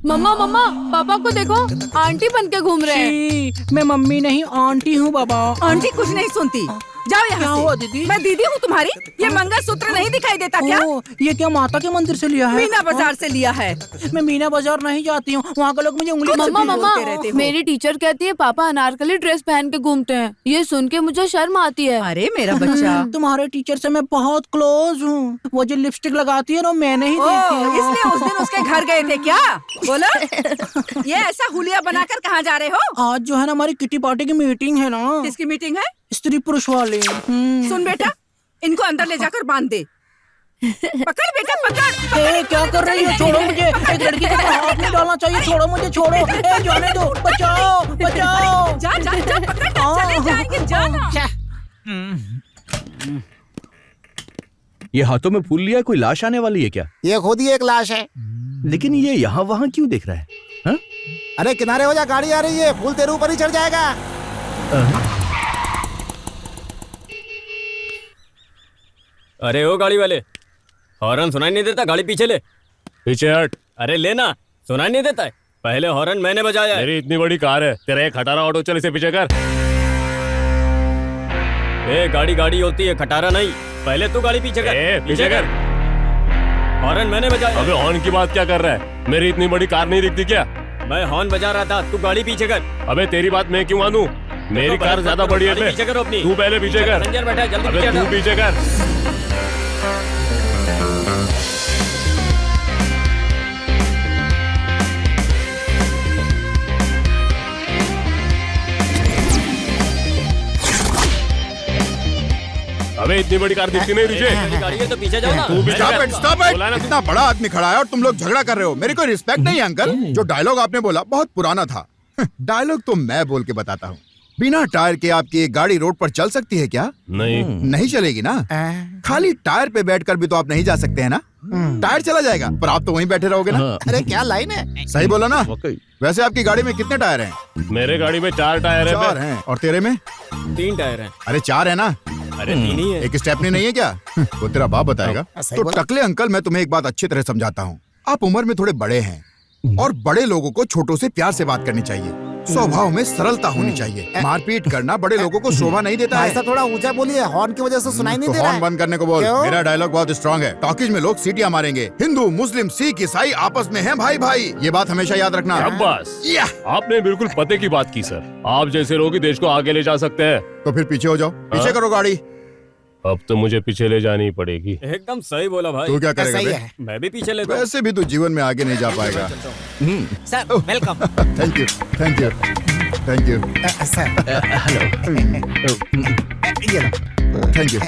[SPEAKER 8] मम्मा पापा को देखो, आंटी बन के घूम रहे हैं।
[SPEAKER 5] मैं मम्मी नहीं आंटी हूँ बाबा।
[SPEAKER 2] आंटी कुछ नहीं सुनती, जाओ यहाँ से।
[SPEAKER 5] हुआ दीदी?
[SPEAKER 2] मैं दीदी हूँ तुम्हारी। ये मंगलसूत्र नहीं दिखाई देता क्या?
[SPEAKER 5] ये क्या माता के मंदिर से लिया है?
[SPEAKER 2] मीना बाजार से लिया है।
[SPEAKER 5] मैं मीना बाजार नहीं जाती हूँ, वहाँ के लोग मुझे उंगली
[SPEAKER 8] मम्मा मेरी टीचर कहती है पापा अनारकली ड्रेस पहन के घूमते हैं। ये सुन के मुझे शर्म आती है।
[SPEAKER 2] अरे मेरा बच्चा,
[SPEAKER 5] तुम्हारे टीचर से मैं बहुत क्लोज हूँ। वो जो लिपस्टिक लगाती है ना, मैंने ही देखी है।
[SPEAKER 2] इसलिए उस दिन उसके घर गए थे क्या? बोलो। ये ऐसा हुलिया बनाकर कहाँ जा रहे हो?
[SPEAKER 5] आज जो है ना हमारी किटी पार्टी की मीटिंग है ना।
[SPEAKER 2] किसकी मीटिंग है?
[SPEAKER 5] स्त्री पुरुष वाली।
[SPEAKER 2] सुन बेटा, इनको अंदर ले जाकर बांध दे। पकड़ बेटा पकड़।
[SPEAKER 10] ए, क्या कर रही हो? छोड़ो मुझे। एक लड़की को हाथ नहीं डालना चाहिए। छोड़ो मुझे, छोड़ो। ए, जाने दो। बचाओ, बचाओ।
[SPEAKER 2] जा जा जा, पकड़ ना, चले जाएंगे, जा ना।
[SPEAKER 1] ये हाथों में फूल लिया, कोई लाश आने वाली है क्या?
[SPEAKER 12] ये खुद ही एक लाश है।
[SPEAKER 1] लेकिन ये यहाँ वहाँ क्यों देख रहा है? हा?
[SPEAKER 12] अरे किनारे हो जा, गाड़ी आ रही है। फूल तेरे ऊपर ही चढ़ जाएगा।
[SPEAKER 3] अरे ओ गाड़ी वाले, हॉर्न सुनाई नहीं देता? गाड़ी पीछे ले।
[SPEAKER 14] पीछे हट।
[SPEAKER 3] अरे लेना, सुनाई नहीं देता है? पहले हॉर्न मैंने बजाया है।
[SPEAKER 14] मेरी इतनी बड़ी कार है, तेरा एक खटारा ऑटो, चल इसे पीछे कर।
[SPEAKER 3] ए, गाड़ी गाड़ी होती है, खटारा नहीं। पहले तू गाड़ी पीछे कर।
[SPEAKER 14] पीछे कर।
[SPEAKER 3] हॉर्न मैंने बजाया।
[SPEAKER 14] अबे हॉर्न की बात क्या कर रहा है? मेरी इतनी बड़ी कार नहीं दिखती क्या?
[SPEAKER 3] मैं हॉर्न बजा रहा था, तू गाड़ी पीछे कर।
[SPEAKER 14] अबे तेरी बात मैं क्यों मानूं? मेरी कार ज्यादा बड़ी है।
[SPEAKER 3] पीछे करो अपनी।
[SPEAKER 14] तू पहले पीछे कर।
[SPEAKER 3] पैसेंजर बैठा है, जल्दी
[SPEAKER 14] अबे
[SPEAKER 3] पीछे
[SPEAKER 14] तू
[SPEAKER 3] हटो।
[SPEAKER 14] पीछे कर। अबे इतनी बड़ी कार दिखती नहीं तुझे?
[SPEAKER 3] गाड़ी है तो पीछे जाओ ना।
[SPEAKER 14] तू भी
[SPEAKER 11] स्टॉप इट, स्टॉप इट।
[SPEAKER 14] बोला ना
[SPEAKER 11] इतना बड़ा आदमी खड़ा है और तुम लोग झगड़ा कर रहे हो। मेरी कोई रिस्पेक्ट नहीं है अंकल। जो डायलॉग आपने बोला बहुत पुराना था। डायलॉग तो मैं बोल के बताता हूँ। बिना टायर के आपकी एक गाड़ी रोड पर चल सकती है क्या?
[SPEAKER 14] नहीं।
[SPEAKER 11] नहीं चलेगी ना। खाली टायर पे बैठकर भी तो आप नहीं जा सकते हैं ना। टायर चला जाएगा पर आप तो वहीं बैठे रहोगे ना।
[SPEAKER 12] अरे क्या लाइन है।
[SPEAKER 11] सही बोला ना। वैसे आपकी गाड़ी में कितने टायर हैं?
[SPEAKER 14] मेरे गाड़ी में 4 टायर है।
[SPEAKER 11] 4 हैं। और तेरे में?
[SPEAKER 3] 3 टायर हैं।
[SPEAKER 11] अरे 4 है ना।
[SPEAKER 3] अरे 3 ही है।
[SPEAKER 11] एक स्टेपनी नहीं है क्या? वो तेरा बाप बताएगा। तो टकले अंकल, मैं तुम्हें एक बात अच्छी तरह समझाता हूँ। आप उम्र में थोड़े बड़े हैं और बड़े लोगों को छोटों से प्यार से बात करनी चाहिए। स्वभाव में सरलता होनी चाहिए। मारपीट करना बड़े लोगों को शोभा नहीं देता है।
[SPEAKER 12] ऐसा थोड़ा ऊंचा बोलिए, हॉर्न की वजह से सुनाई नहीं दे रहा
[SPEAKER 11] हॉर्न
[SPEAKER 12] है।
[SPEAKER 11] बंद करने को बोल।
[SPEAKER 12] क्यों?
[SPEAKER 11] मेरा डायलॉग बहुत स्ट्रांग है। टॉकीज में लोग सीटियां मारेंगे। हिंदू, मुस्लिम, सिख, ईसाई आपस में हैं भाई भाई। ये बात हमेशा याद रखना।
[SPEAKER 14] शाबाश। आपने बिल्कुल पते की बात की सर। आप जैसे लोग ही देश को आगे ले जा सकते हैं।
[SPEAKER 11] तो फिर पीछे हो जाओ, पीछे करो गाड़ी।
[SPEAKER 14] अब तो मुझे पीछे ले जानी पड़ेगी।
[SPEAKER 3] एकदम सही बोला भाई।
[SPEAKER 11] तू क्या करेगा बे?
[SPEAKER 3] मैं भी पीछे लेता हूँ।
[SPEAKER 11] वैसे भी तू जीवन में आगे नहीं जा पाएगा।
[SPEAKER 10] Sir welcome.
[SPEAKER 11] Thank you, thank you, thank you. Thank you.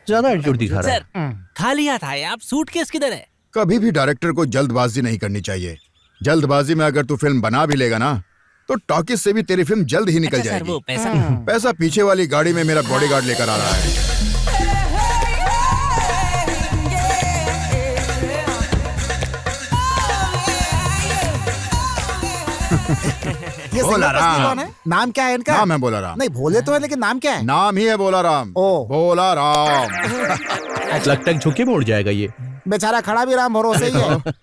[SPEAKER 1] ज्यादा एटीट्यूड दिखा रहा है।
[SPEAKER 7] सर खाली हाथ आए आप, सूटकेस किधर है?
[SPEAKER 11] कभी भी डायरेक्टर को जल्दबाजी नहीं करनी चाहिए। जल्दबाजी में अगर तू फिल्म बना भी लेगा ना तो टॉकीज से भी तेरी फिल्म जल्द ही निकल
[SPEAKER 7] अच्छा सर,
[SPEAKER 11] जाएगी।
[SPEAKER 7] वो पैसा
[SPEAKER 11] पैसा पीछे वाली गाड़ी में मेरा बॉडीगार्ड लेकर आ रहा है।
[SPEAKER 12] ये
[SPEAKER 11] बोला
[SPEAKER 12] सिंगर
[SPEAKER 11] राम।
[SPEAKER 12] कौन है? नाम क्या है इनका?
[SPEAKER 11] हाँ मैं बोला राम।
[SPEAKER 12] नहीं भोले तो है लेकिन नाम क्या है?
[SPEAKER 11] नाम ही है बोला राम।
[SPEAKER 12] ओ
[SPEAKER 11] बोला राम।
[SPEAKER 1] लगता है झुके में उड़ जाएगा ये।
[SPEAKER 12] बेचारा खड़ा भी राम भरोसे ही है।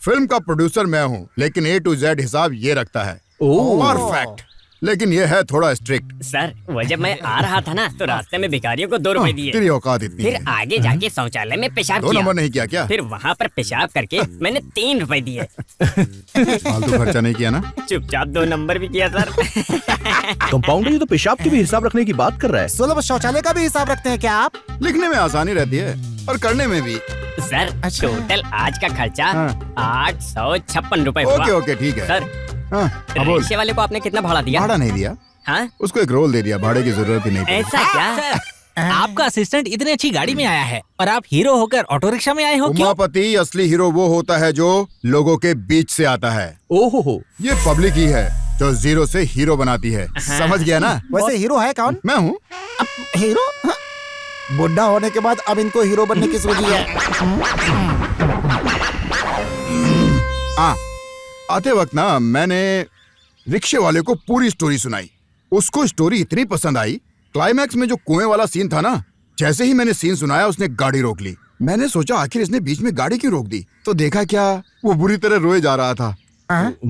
[SPEAKER 11] फिल्म का प्रोड्यूसर मैं हूँ लेकिन A to Z हिसाब ये रखता है। परफेक्ट। लेकिन ये है थोड़ा स्ट्रिक्ट।
[SPEAKER 16] सर वो जब मैं आ रहा था ना तो रास्ते में भिखारियों को 2 रुपए दिए।
[SPEAKER 11] तेरी औकात इतनी
[SPEAKER 16] फिर
[SPEAKER 11] है।
[SPEAKER 16] आगे जाके शौचालय में पेशाब
[SPEAKER 11] 2
[SPEAKER 16] किया।
[SPEAKER 11] नंबर नहीं किया क्या?
[SPEAKER 16] फिर वहाँ पर पेशाब करके मैंने 3 रुपए दिए।
[SPEAKER 11] फालतू खर्चा नहीं किया ना?
[SPEAKER 16] चुपचाप 2 नंबर भी किया सर।
[SPEAKER 1] कंपाउंडर ये तो पेशाब की भी हिसाब रखने की बात कर रहा है।
[SPEAKER 12] सुलभ शौचालय का भी हिसाब रखते हैं क्या आप?
[SPEAKER 11] लिखने में आसानी रहती है और करने में भी।
[SPEAKER 16] सर टोटल आज का खर्चा 856 रुपए हुआ।
[SPEAKER 11] ओके ओके ठीक है।
[SPEAKER 16] सर
[SPEAKER 11] बोल।
[SPEAKER 16] रिक्शे वाले को आपने कितना भाड़ा दिया?
[SPEAKER 11] भाड़ा नहीं दिया।
[SPEAKER 16] हाँ?
[SPEAKER 11] उसको एक रोल दे दिया, भाड़े की जरूरत ही नहीं पड़ी।
[SPEAKER 16] ऐसा क्या?
[SPEAKER 7] सर आपका असिस्टेंट इतनी अच्छी गाड़ी में आया है और आप हीरो होकर ऑटो रिक्शा में आए हो क्यों?
[SPEAKER 11] उमापति असली हीरो वो होता है जो लोगों के बीच से आता है।
[SPEAKER 1] ओहो हो।
[SPEAKER 11] ये पब्लिक ही है जो जीरो से हीरो बनाती है। समझ गया ना?
[SPEAKER 12] वैसे हीरो है कौन?
[SPEAKER 11] मैं हूँ।
[SPEAKER 12] हीरो? बुढ़ा होने के बाद अब इनको हीरो बनने की सूझी है।
[SPEAKER 11] आते वक्त ना मैंने रिक्शे वाले को पूरी स्टोरी सुनाई। उसको स्टोरी इतनी पसंद आई, क्लाइमैक्स में जो कुएं वाला सीन था ना, जैसे ही मैंने सीन सुनाया उसने गाड़ी रोक ली। मैंने सोचा आखिर इसने बीच में गाड़ी क्यों रोक दी, तो देखा क्या वो बुरी तरह रोए जा रहा था।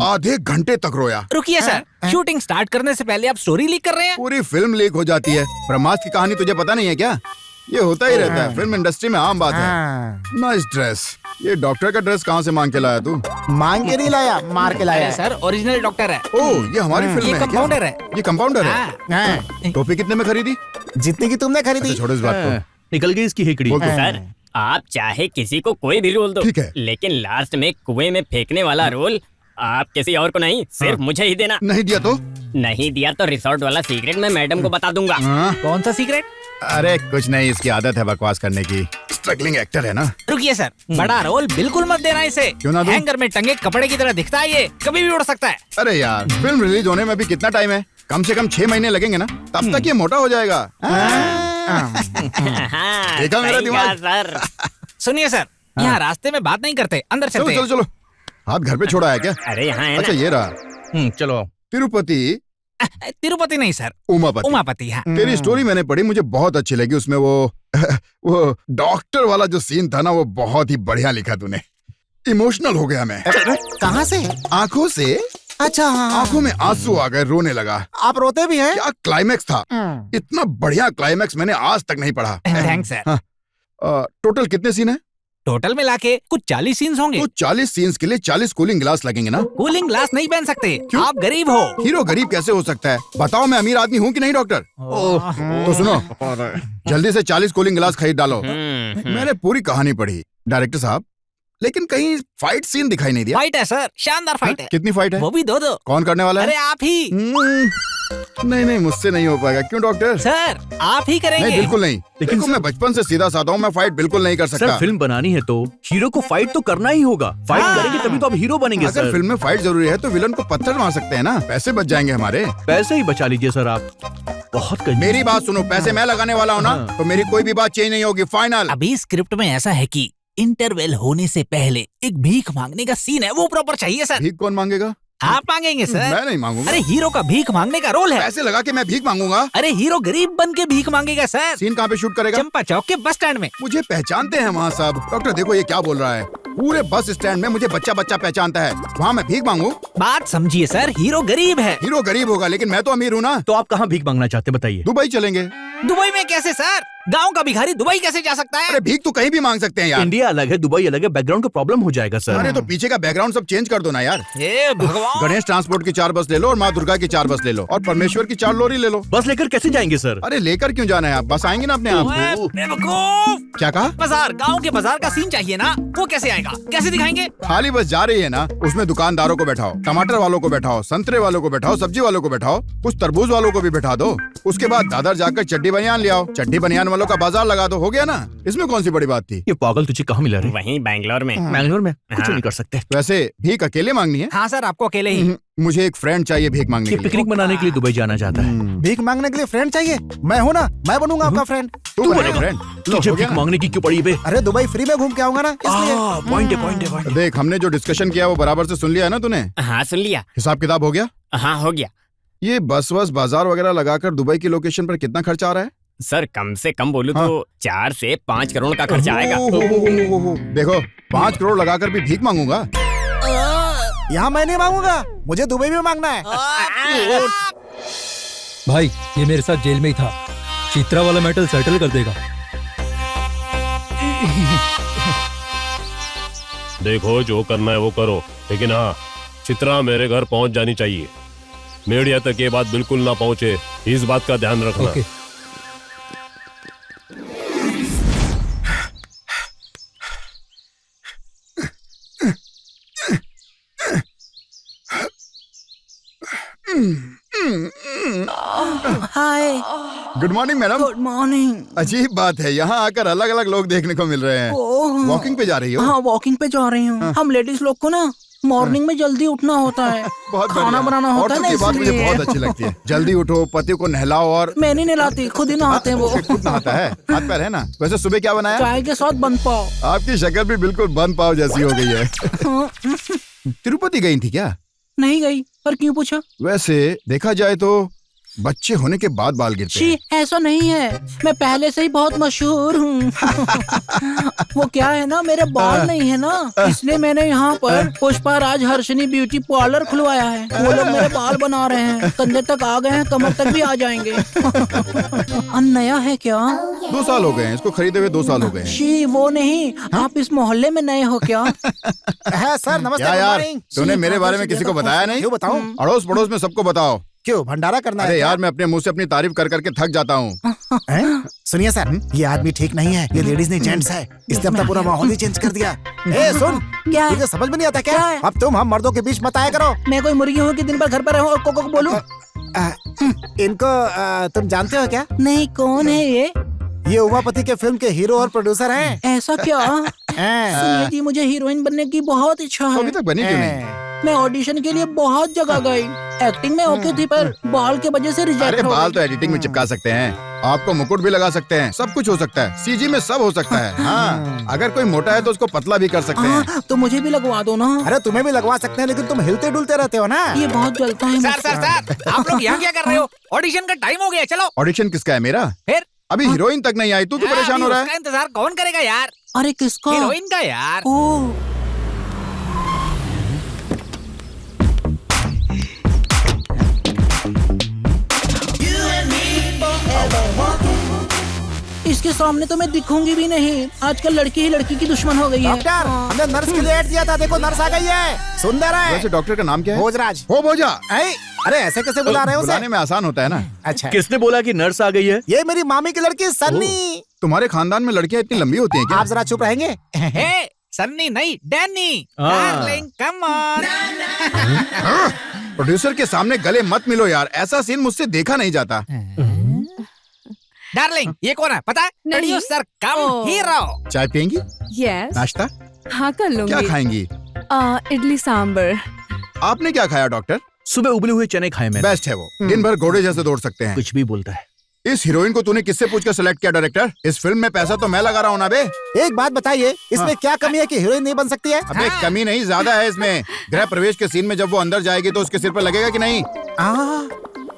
[SPEAKER 11] आधे घंटे तक रोया।
[SPEAKER 7] रुकिए सर, शूटिंग स्टार्ट करने से पहले आप स्टोरी लीक कर रहे हैं?
[SPEAKER 11] पूरी फिल्म लीक हो जाती है। ब्रह्मास्त्र की कहानी तुझे पता नहीं है क्या? ये होता ही रहता है, फिल्म इंडस्ट्री में आम बात है। Nice dress. ये डॉक्टर का ड्रेस कहाँ से मांग के लाया तू?
[SPEAKER 12] मांग के नहीं लाया, मार के लाया।
[SPEAKER 7] सर ओरिजिनल डॉक्टर है।
[SPEAKER 11] ओह ये हमारी फिल्म
[SPEAKER 7] ये
[SPEAKER 11] में है क्या?
[SPEAKER 7] कंपाउंडर है।
[SPEAKER 11] ये कंपाउंडर है। टोपी कितने में खरीदी?
[SPEAKER 12] जितनी की तुमने खरीदी।
[SPEAKER 11] छोड़ो इस बात को।
[SPEAKER 1] निकल गई इसकी हिकड़ी।
[SPEAKER 11] बोल तो।
[SPEAKER 16] सर आप चाहे किसी को कोई भी रोल दो,
[SPEAKER 11] ठीक है।
[SPEAKER 16] लेकिन लास्ट में कुएं में फेंकने वाला रोल आप किसी और को नहीं, सिर्फ मुझे ही देना।
[SPEAKER 11] नहीं दिया तो?
[SPEAKER 16] नहीं दिया तो रिसोर्ट वाला सीक्रेट मैं मैडम को बता दूंगा।
[SPEAKER 7] कौन सा सीक्रेट?
[SPEAKER 11] अरे कुछ नहीं, इसकी आदत है बकवास करने की। स्ट्रगलिंग एक्टर है ना।
[SPEAKER 7] रुकिए सर, बड़ा रोल बिल्कुल मत देना इसे।
[SPEAKER 11] क्यों ना दूं?
[SPEAKER 7] हैंगर में टंगे कपड़े की तरह दिखता है ये, कभी भी उड़ सकता है।
[SPEAKER 11] अरे यार, फिल्म रिलीज होने में भी कितना टाइम है? कम से कम 6 महीने लगेंगे ना, तब तक ये मोटा हो जाएगा। देखा मेरा दिमाग?
[SPEAKER 16] सर
[SPEAKER 7] सुनिए सर, यहाँ रास्ते में बात नहीं करते, अंदर चलते।
[SPEAKER 11] चलो चलो, हाथ घर पे छोड़ा है क्या?
[SPEAKER 16] अरे यहाँ है ना।
[SPEAKER 11] अच्छा ये रहा।
[SPEAKER 4] चलो।
[SPEAKER 11] तिरुपति?
[SPEAKER 7] तिरुपति नहीं सर,
[SPEAKER 11] उमापति।
[SPEAKER 7] उमापति। हाँ।
[SPEAKER 11] तेरी स्टोरी मैंने पढ़ी, मुझे बहुत अच्छी लगी। उसमें वो डॉक्टर वाला जो सीन था ना, वो बहुत ही बढ़िया लिखा तूने। इमोशनल हो गया मैं।
[SPEAKER 12] कहाँ से?
[SPEAKER 11] आंखों से।
[SPEAKER 12] अच्छा हाँ।
[SPEAKER 11] आंखों में आंसू आ गए, रोने लगा।
[SPEAKER 12] आप रोते भी हैं?
[SPEAKER 11] क्या क्लाइमैक्स था! इतना बढ़िया क्लाइमैक्स मैंने आज तक नहीं पढ़ा।
[SPEAKER 7] Thanks sir.
[SPEAKER 11] टोटल कितने सीन है?
[SPEAKER 7] टोटल मिला के कुछ 40 सीन्स होंगे।
[SPEAKER 11] तो 40 सीन्स के लिए 40 कूलिंग ग्लास लगेंगे ना?
[SPEAKER 7] कूलिंग ग्लास नहीं पहन सकते, आप गरीब हो।
[SPEAKER 11] हीरो गरीब कैसे हो सकता है? बताओ, मैं अमीर आदमी हूँ कि नहीं डॉक्टर? तो सुनो, जल्दी से 40 कूलिंग ग्लास खरीद डालो। मैंने पूरी कहानी पढ़ी डायरेक्टर साहब, लेकिन कहीं फाइट सीन दिखाई नहीं दिया।
[SPEAKER 7] फाइट है सर, शानदार फाइट है।
[SPEAKER 11] कितनी फाइट है?
[SPEAKER 7] वो भी 2-2।
[SPEAKER 11] कौन करने वाला है?
[SPEAKER 7] अरे आप ही।
[SPEAKER 11] नहीं, मुझसे नहीं हो पाएगा। क्यों डॉक्टर?
[SPEAKER 7] सर आप ही करेंगे।
[SPEAKER 11] नहीं, बिल्कुल नहीं। लेकिन मैं बचपन से सीधा साधा हूँ, मैं फाइट बिल्कुल नहीं कर सकता।
[SPEAKER 1] सर फिल्म बनानी है तो हीरो को फाइट तो करना ही होगा। फाइट करेंगे तभी तो आप हीरो बनेंगे।
[SPEAKER 11] अगर
[SPEAKER 1] सर
[SPEAKER 11] फिल्म में फाइट जरूरी है तो विलन को पत्थर मार सकते हैं ना, पैसे बच जाएंगे हमारे।
[SPEAKER 1] पैसे ही बचा लीजिए सर आप। बहुत
[SPEAKER 11] मेरी बात सुनो, पैसे मैं लगाने वाला हूँ ना, तो मेरी कोई भी बात चेंज नहीं होगी। फाइनल।
[SPEAKER 7] अभी स्क्रिप्ट में ऐसा है कि इंटरवेल होने से पहले एक भीख मांगने का सीन है, वो प्रॉपर चाहिए सर।
[SPEAKER 11] भीख कौन मांगेगा?
[SPEAKER 7] आप मांगेंगे सर।
[SPEAKER 11] मैं नहीं मांगूंगा।
[SPEAKER 7] अरे हीरो का भीख मांगने का रोल है।
[SPEAKER 11] पैसे लगा के मैं भीख मांगूंगा?
[SPEAKER 7] अरे हीरो गरीब बन के भीख मांगेगा सर।
[SPEAKER 11] सीन कहाँ पे शूट करेगा?
[SPEAKER 7] चंपा चौक के बस स्टैंड में।
[SPEAKER 11] मुझे पहचानते हैं वहाँ सब। डॉक्टर देखो ये क्या बोल रहा है, पूरे बस स्टैंड में मुझे बच्चा पहचानता है, वहाँ मैं भीख मांगू?
[SPEAKER 7] बात समझिए सर, हीरो गरीब है।
[SPEAKER 11] हीरो गरीब होगा, लेकिन मैं तो अमीर हूँ ना।
[SPEAKER 1] तो आप कहाँ भीख मांगना चाहते बताइए?
[SPEAKER 11] दुबई चलेंगे।
[SPEAKER 7] दुबई में कैसे सर? गांव का भिखारी दुबई कैसे जा सकता है?
[SPEAKER 11] अरे भीख तो कहीं भी मांग सकते हैं यार।
[SPEAKER 1] इंडिया अलग है, दुबई अलग है, बैकग्राउंड का प्रॉब्लम हो जाएगा सर।
[SPEAKER 11] अरे तो पीछे का बैकग्राउंड सब चेंज कर दो ना यार।
[SPEAKER 7] हे भगवान।
[SPEAKER 11] गणेश ट्रांसपोर्ट की 4 बस ले लो, और माँ दुर्गा की 4 बस ले लो, और परमेश्वर की 4 लॉरी ले लो।
[SPEAKER 1] बस लेकर कैसे जाएंगे सर?
[SPEAKER 11] अरे लेकर क्यों जाना है आप? बस आएंगे ना अपने आप।
[SPEAKER 7] बेवकूफ।
[SPEAKER 11] क्या कहा?
[SPEAKER 7] बाजार, गांव के बाजार का सीन चाहिए ना, वो कैसे आएगा? कैसे दिखाएंगे?
[SPEAKER 11] खाली बस जा रही है ना, उसमें दुकानदारों को बैठाओ, टमाटर वालों को बैठाओ, संतरे वालों को बैठाओ, सब्जी वालों को बैठाओ, कुछ तरबूज वालों को भी बैठा दो। उसके बाद दादर जाकर चड्डी बनियान ले आओ, चड्डी बनियान वालों का बाजार लगा दो, हो गया ना। इसमें कौन सी बड़ी बात थी?
[SPEAKER 1] ये पागल तुझे कहाँ मिला रे?
[SPEAKER 16] वहीं बैंगलोर में।
[SPEAKER 1] बैंगलोर में कुछ नहीं कर सकते।
[SPEAKER 11] वैसे भीख अकेले मांगनी है?
[SPEAKER 7] हाँ सर, आपको अकेले ही।
[SPEAKER 11] मुझे एक फ्रेंड चाहिए भीख मांगने
[SPEAKER 1] ये
[SPEAKER 11] के लिए।
[SPEAKER 1] पिकनिक मनाने के लिए दुबई जाना चाहता है।
[SPEAKER 12] भीख मांगने के लिए फ्रेंड चाहिए? मैं हूँ ना, मैं बनूंगा आपका फ्रेंड।
[SPEAKER 11] तू बनेगा फ्रेंड?
[SPEAKER 1] तुझे भीख मांगने की क्यों पड़ी बे?
[SPEAKER 12] अरे दुबई फ्री में घूम के आऊंगा ना, इसलिए।
[SPEAKER 1] पॉइंट है।
[SPEAKER 11] देख, हमने जो डिस्कशन किया वो बराबर से सुन लिया है ना तूने?
[SPEAKER 16] हाँ सुन लिया।
[SPEAKER 11] हिसाब किताब हो गया?
[SPEAKER 16] हाँ हो गया।
[SPEAKER 11] ये बस बाजार वगैरह लगाकर दुबई की लोकेशन पर कितना खर्चा आ रहा है?
[SPEAKER 16] सर कम से कम बोलूं तो 4 से 5 करोड़ का खर्चा आएगा।
[SPEAKER 11] देखो, 5 करोड़ लगाकर भी भीख मांगूंगा?
[SPEAKER 12] यहाँ मैं नहीं मांगूंगा, मुझे दुबई में मांगना है।
[SPEAKER 4] भाई ये मेरे साथ जेल में ही था, चित्रा वाला मैटर सेटल कर देगा।
[SPEAKER 14] देखो जो करना है वो करो, लेकिन हाँ चित्रा मेरे घर पहुंच जानी चाहिए। मीडिया तक ये बात बिल्कुल ना पहुंचे, इस बात का ध्यान रखना।
[SPEAKER 4] Okay.
[SPEAKER 12] Hi.
[SPEAKER 11] Good morning madam.
[SPEAKER 12] Good morning.
[SPEAKER 11] अजीब बात है, यहाँ आकर अलग अलग लोग देखने को मिल रहे हैं। वॉकिंग पे जा रही हो?
[SPEAKER 12] हाँ वॉकिंग पे जा रही हूँ। हम लेडीज लोग को ना मॉर्निंग में जल्दी उठना होता है,
[SPEAKER 11] बहुत
[SPEAKER 12] खाना बनाना होता है ना,
[SPEAKER 11] औरतों की बात मुझे
[SPEAKER 12] इसलिए।
[SPEAKER 11] बहुत अच्छी लगती है। जल्दी उठो, पति को नहलाओ। और
[SPEAKER 12] मैं नहीं नहलाती, खुद ही नहाते हैं वो।
[SPEAKER 11] खुद नहाता है? हाथ पैर है ना? वैसे सुबह क्या बनाया?
[SPEAKER 12] चाय के साथ बन पाओ।
[SPEAKER 11] आपकी शक्ल भी बिल्कुल बन पाव जैसी हो गई है। तिरुपति गई थी क्या?
[SPEAKER 12] नहीं गई, पर क्यों पूछा?
[SPEAKER 11] वैसे देखा जाए तो बच्चे होने के बाद बाल गिरते हैं।
[SPEAKER 12] ऐसा नहीं है, मैं पहले से ही बहुत मशहूर हूँ। वो क्या है ना, मेरे बाल नहीं है ना, इसलिए मैंने यहाँ पर पुष्पा राज हर्षिनी ब्यूटी पार्लर खुलवाया है। वो लोग मेरे बाल बना रहे हैं, कंधे तक आ गए हैं, कमर तक भी आ जाएंगे। नया है क्या?
[SPEAKER 11] 2 साल हो गए हैं इसको खरीदे हुए, 2 साल हो गए हैं।
[SPEAKER 12] शी वो नहीं, आप इस मोहल्ले में नए हो क्या?
[SPEAKER 11] है सर, नमस्ते। क्या यार, तूने मेरे बारे में किसी को बताया नहीं?
[SPEAKER 12] बताओ।
[SPEAKER 11] अड़ोस पड़ोस में सबको बताओ।
[SPEAKER 12] क्यों भंडारा करना
[SPEAKER 11] अरे
[SPEAKER 12] है?
[SPEAKER 11] यार मैं अपने मुंह से अपनी तारीफ कर करके थक जाता हूँ।
[SPEAKER 12] हैं? सुनिए सर, ये आदमी ठीक नहीं है, ये लेडीज नहीं जेंट्स है, इसने अपना पूरा माहौल ही चेंज कर दिया। ए सुन,
[SPEAKER 10] क्या?
[SPEAKER 12] तुझे समझ में नहीं आता क्या? अब तुम हम मर्दों के बीच मत आया करो।
[SPEAKER 10] मैं कोई मुर्गी हूँ कि दिन भर घर पर रहूँ और कोको को बोलूं?
[SPEAKER 12] इनको तुम जानते हो क्या?
[SPEAKER 10] नहीं, कौन है ये?
[SPEAKER 12] ये उमापति के फिल्म के हीरो और प्रोड्यूसर हैं।
[SPEAKER 10] ऐसा क्या? सुनिए जी, मुझे हीरोइन बनने की बहुत इच्छा है।
[SPEAKER 11] अभी तक बनी क्यों नहीं?
[SPEAKER 10] मैं ऑडिशन के लिए बहुत जगह गई, एक्टिंग में ओके थी पर बाल के वजह से रिजेक्ट
[SPEAKER 11] अरे
[SPEAKER 10] हो
[SPEAKER 11] बाल
[SPEAKER 10] गई।
[SPEAKER 11] तो एडिटिंग में चिपका सकते हैं, आपको मुकुट भी लगा सकते हैं, सब कुछ हो सकता है, सीजी में सब हो सकता है। हाँ, अगर कोई मोटा है तो उसको पतला भी कर सकते हैं।
[SPEAKER 10] तो मुझे भी लगवा दो ना।
[SPEAKER 12] अरे तुम्हें भी लगवा सकते हैं, लेकिन तुम हिलते डुलते रहते हो ना।
[SPEAKER 10] ये बहुत जलता है।
[SPEAKER 7] सर आप लोग यहाँ क्या कर रहे हो? ऑडिशन का टाइम हो गया, चलो।
[SPEAKER 11] ऑडिशन किसका है? मेरा?
[SPEAKER 7] फिर
[SPEAKER 11] अभी हीरोइन तक नहीं आई, तू क्यों परेशान हो रहा है?
[SPEAKER 7] उसका इंतजार कौन करेगा यार?
[SPEAKER 10] अरे किसका?
[SPEAKER 7] हीरोइन का यार।
[SPEAKER 10] इसके सामने तो मैं दिखूंगी भी नहीं। आजकल लड़की ही लड़की की दुश्मन हो गई है।
[SPEAKER 12] डॉक्टर, हमने नर्स के लिए ऐड दिया था, देखो नर्स आ गई है। सुंदर है।
[SPEAKER 11] वैसे डॉक्टर का नाम क्या है?
[SPEAKER 12] भोजराज।
[SPEAKER 11] हो भोजा।
[SPEAKER 12] अरे ऐसे कैसे बुला रहे हो उसे?
[SPEAKER 11] बुलाने में आसान होता है ना।
[SPEAKER 12] अच्छा,
[SPEAKER 1] किसने बोला कि नर्स आ गई है?
[SPEAKER 12] ये मेरी मामी की लड़की सन्नी।
[SPEAKER 11] तुम्हारे खानदान में लड़कियां इतनी लंबी होती हैं क्या?
[SPEAKER 12] आप जरा चुप रहेंगे?
[SPEAKER 7] हे, सन्नी नहीं, Danny. Darling, come on.
[SPEAKER 11] Producer के सामने गले मत मिलो यार, ऐसा सीन मुझसे देखा नहीं जाता।
[SPEAKER 7] डार्लिंग, ये कौन है पता है? प्रोड्यूसर कम हीरो।
[SPEAKER 11] चाय पियेंगी?
[SPEAKER 8] यस।
[SPEAKER 11] नाश्ता?
[SPEAKER 8] हाँ कर लूंगी।
[SPEAKER 11] क्या खाएंगी?
[SPEAKER 8] इडली सांबर।
[SPEAKER 11] आपने क्या खाया डॉक्टर?
[SPEAKER 1] सुबह उबले हुए चने खाए मैंने।
[SPEAKER 11] बेस्ट है वो, दिन भर घोड़े जैसे दौड़ सकते हैं।
[SPEAKER 1] कुछ भी बोलता है।
[SPEAKER 11] इस हीरोइन को तूने किससे पूछकर सेलेक्ट किया डायरेक्टर? इस फिल्म में पैसा तो मैं लगा रहा हूँ ना बे।
[SPEAKER 12] एक बात बताइए, इसमें क्या कमी है कि हीरोइन नहीं बन सकती है?
[SPEAKER 11] अबे कमी नहीं, ज्यादा है इसमें। गृह प्रवेश के सीन में जब वो अंदर जाएगी तो उसके सिर पर लगेगा कि नहीं?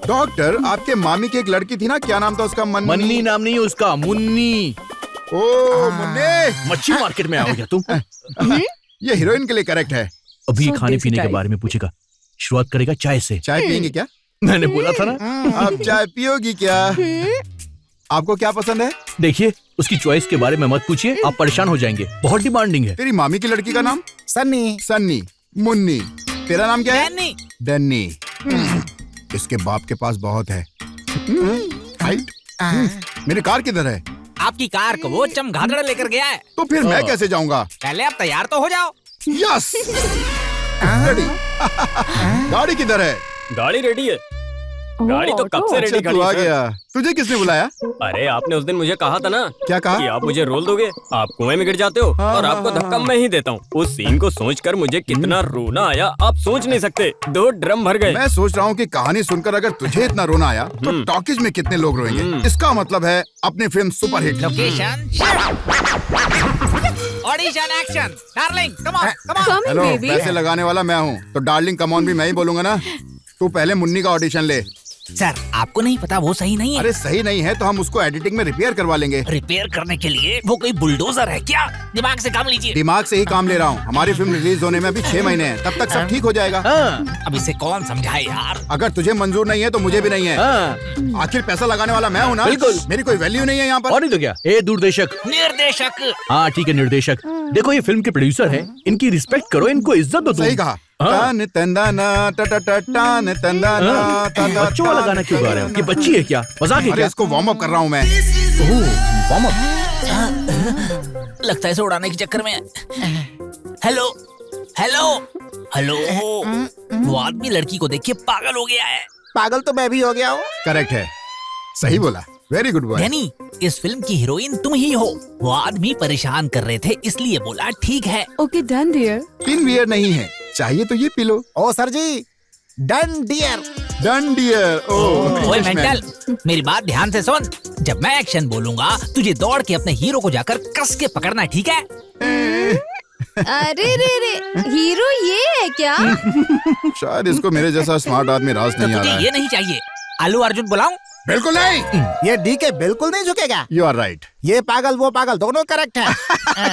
[SPEAKER 11] डॉक्टर, आपके मामी की एक लड़की थी ना, क्या नाम था उसका?
[SPEAKER 1] मन्नी नाम नहीं है उसका, मुन्नी।
[SPEAKER 11] ओ मुन्नी,
[SPEAKER 1] मच्छी मार्केट में आओगे तुम?
[SPEAKER 11] ये हीरोइन के लिए करेक्ट है।
[SPEAKER 1] अभी खाने पीने के बारे में पूछेगा, शुरुआत करेगा चाय से।
[SPEAKER 11] चाय पियेंगे क्या?
[SPEAKER 1] मैंने बोला था ना।
[SPEAKER 11] आप चाय पियोगी क्या? आपको क्या पसंद है?
[SPEAKER 1] देखिए, उसकी चॉइस के बारे में मत पूछिए, आप परेशान हो जाएंगे, बहुत डिमांडिंग है।
[SPEAKER 11] तेरी मामी की लड़की का नाम?
[SPEAKER 12] सन्नी।
[SPEAKER 11] सन्नी, मुन्नी। तेरा नाम क्या है?
[SPEAKER 7] डैनी।
[SPEAKER 11] डैनी। इसके बाप के पास बहुत है। मेरी कार किधर है?
[SPEAKER 7] आपकी कार को वो चमगादड़ लेकर गया है।
[SPEAKER 11] तो फिर मैं कैसे जाऊंगा?
[SPEAKER 7] पहले आप तैयार तो हो जाओ।
[SPEAKER 11] Yes, ready. गाड़ी किधर है?
[SPEAKER 3] गाड़ी रेडी है। गाड़ी तो कब से रेडी
[SPEAKER 11] अच्छा,
[SPEAKER 3] खड़ी
[SPEAKER 11] तू आ
[SPEAKER 3] है, सर।
[SPEAKER 11] गया। तुझे किसने बुलाया?
[SPEAKER 3] अरे आपने उस दिन मुझे कहा था ना।
[SPEAKER 11] क्या कहा?
[SPEAKER 3] कि आप मुझे रोल दोगे, आप कुएं में गिर जाते हो और आपको धक्का मैं ही देता हूँ। उस सीन को सोचकर मुझे कितना रोना आया, आप सोच नहीं सकते। 2 ड्रम भर गए।
[SPEAKER 11] मैं सोच रहा हूँ कि कहानी सुनकर अगर तुझे इतना रोना आया तो टॉकीज में कितने लोग रोएंगे। इसका मतलब है अपनी film superhit.
[SPEAKER 7] Location, audition, action. Darling, come on, come on.
[SPEAKER 11] Hello, पैसे लगाने वाला मैं हूँ, तो डार्लिंग कम ऑन भी मैं ही बोलूंगा ना। तू पहले मुन्नी का ऑडिशन ले।
[SPEAKER 7] सर, आपको नहीं पता वो सही नहीं है।
[SPEAKER 11] अरे सही नहीं है तो हम उसको एडिटिंग में रिपेयर करवा लेंगे।
[SPEAKER 7] रिपेयर करने के लिए वो कोई बुलडोजर है क्या? दिमाग से काम लीजिए।
[SPEAKER 11] दिमाग से ही काम ले रहा हूँ। हमारी फिल्म रिलीज होने में अभी 6 महीने हैं, तब तक सब ठीक हो जाएगा।
[SPEAKER 7] अब इसे कौन समझाए यार?
[SPEAKER 11] अगर तुझे मंजूर नहीं है तो मुझे भी नहीं है। आखिर पैसा लगाने वाला मैं हूँ ना।
[SPEAKER 1] बिल्कुल।
[SPEAKER 11] मेरी कोई वैल्यू नहीं है यहाँ पर।
[SPEAKER 1] और नहीं तो क्या? ए दूरदर्शक।
[SPEAKER 7] निर्देशक।
[SPEAKER 1] हाँ ठीक है, निर्देशक। देखो, ये फिल्म के प्रोड्यूसर हैं, इनकी रिस्पेक्ट करो, इनको इज्जत दो।
[SPEAKER 11] सही कहा। तान तंदाना टान तंदाना ताता।
[SPEAKER 1] बच्चों वाला गाना क्यों गा रहे हो? ये बच्ची है क्या? मजाक है
[SPEAKER 11] अरे
[SPEAKER 1] क्या?
[SPEAKER 11] इसको वार्म अप कर रहा हूँ मैं।
[SPEAKER 1] Warm up.
[SPEAKER 7] लगता है इसे उड़ाने के चक्कर में। Hello, hello, hello. वो आदमी लड़की को देख के पागल हो गया है।
[SPEAKER 12] पागल तो मैं भी हो गया हूँ।
[SPEAKER 11] करेक्ट है, सही बोला। Very good boy.
[SPEAKER 7] यानी इस फिल्म की हीरोइन तुम ही हो। वो आदमी परेशान कर रहे थे इसलिए बोला ठीक है।
[SPEAKER 8] Okay done dear.
[SPEAKER 11] पिन वियर नहीं है, चाहिए तो ये पी लो।
[SPEAKER 12] ओ sir ji, done dear.
[SPEAKER 11] Done dear.
[SPEAKER 7] ओए मेंटल, मेरी बात ध्यान से सुन। जब मैं एक्शन बोलूंगा तुझे दौड़ के अपने हीरो को जाकर कस के पकड़ना, ठीक है?
[SPEAKER 6] अरे रे, हीरो ये है क्या?
[SPEAKER 11] शायद इसको मेरे जैसा स्मार्ट आदमी राज नहीं आ रहा है।
[SPEAKER 7] ये नहीं चाहिए। आलू अर्जुन बुलाऊं?
[SPEAKER 11] बिल्कुल नहीं।
[SPEAKER 12] ये डी के बिल्कुल नहीं झुकेगा।
[SPEAKER 11] You are right.
[SPEAKER 12] ये पागल वो पागल दोनों करेक्ट है।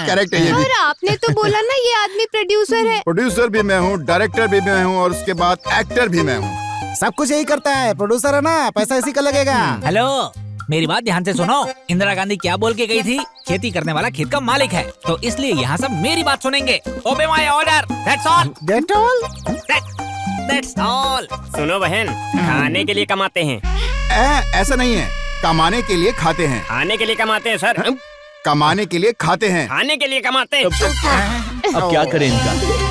[SPEAKER 11] करेक्ट है ये भी।
[SPEAKER 6] और आपने तो बोला ना ये आदमी प्रोड्यूसर है।
[SPEAKER 11] प्रोड्यूसर भी मैं हूँ, डायरेक्टर भी मैं हूँ और उसके बाद एक्टर भी मैं हूँ।
[SPEAKER 12] सब कुछ यही करता है, प्रोड्यूसर है ना, पैसा इसी का लगेगा।
[SPEAKER 7] हेलो, मेरी बात ध्यान से सुनो। इंदिरा गांधी क्या बोल के गई थी? खेती करने वाला खेत का मालिक है। तो इसलिए यहाँ सब मेरी बात सुनेंगे। Obey my order, that's all.
[SPEAKER 12] That all?
[SPEAKER 7] That's all.
[SPEAKER 16] सुनो बहन, खाने के लिए कमाते हैं।
[SPEAKER 11] ऐसा नहीं है, कमाने के लिए खाते हैं।
[SPEAKER 16] खाने के लिए कमाते हैं सर।
[SPEAKER 11] कमाने के लिए खाते हैं।
[SPEAKER 16] खाने के लिए कमाते हैं।
[SPEAKER 1] अब क्या करें इनका?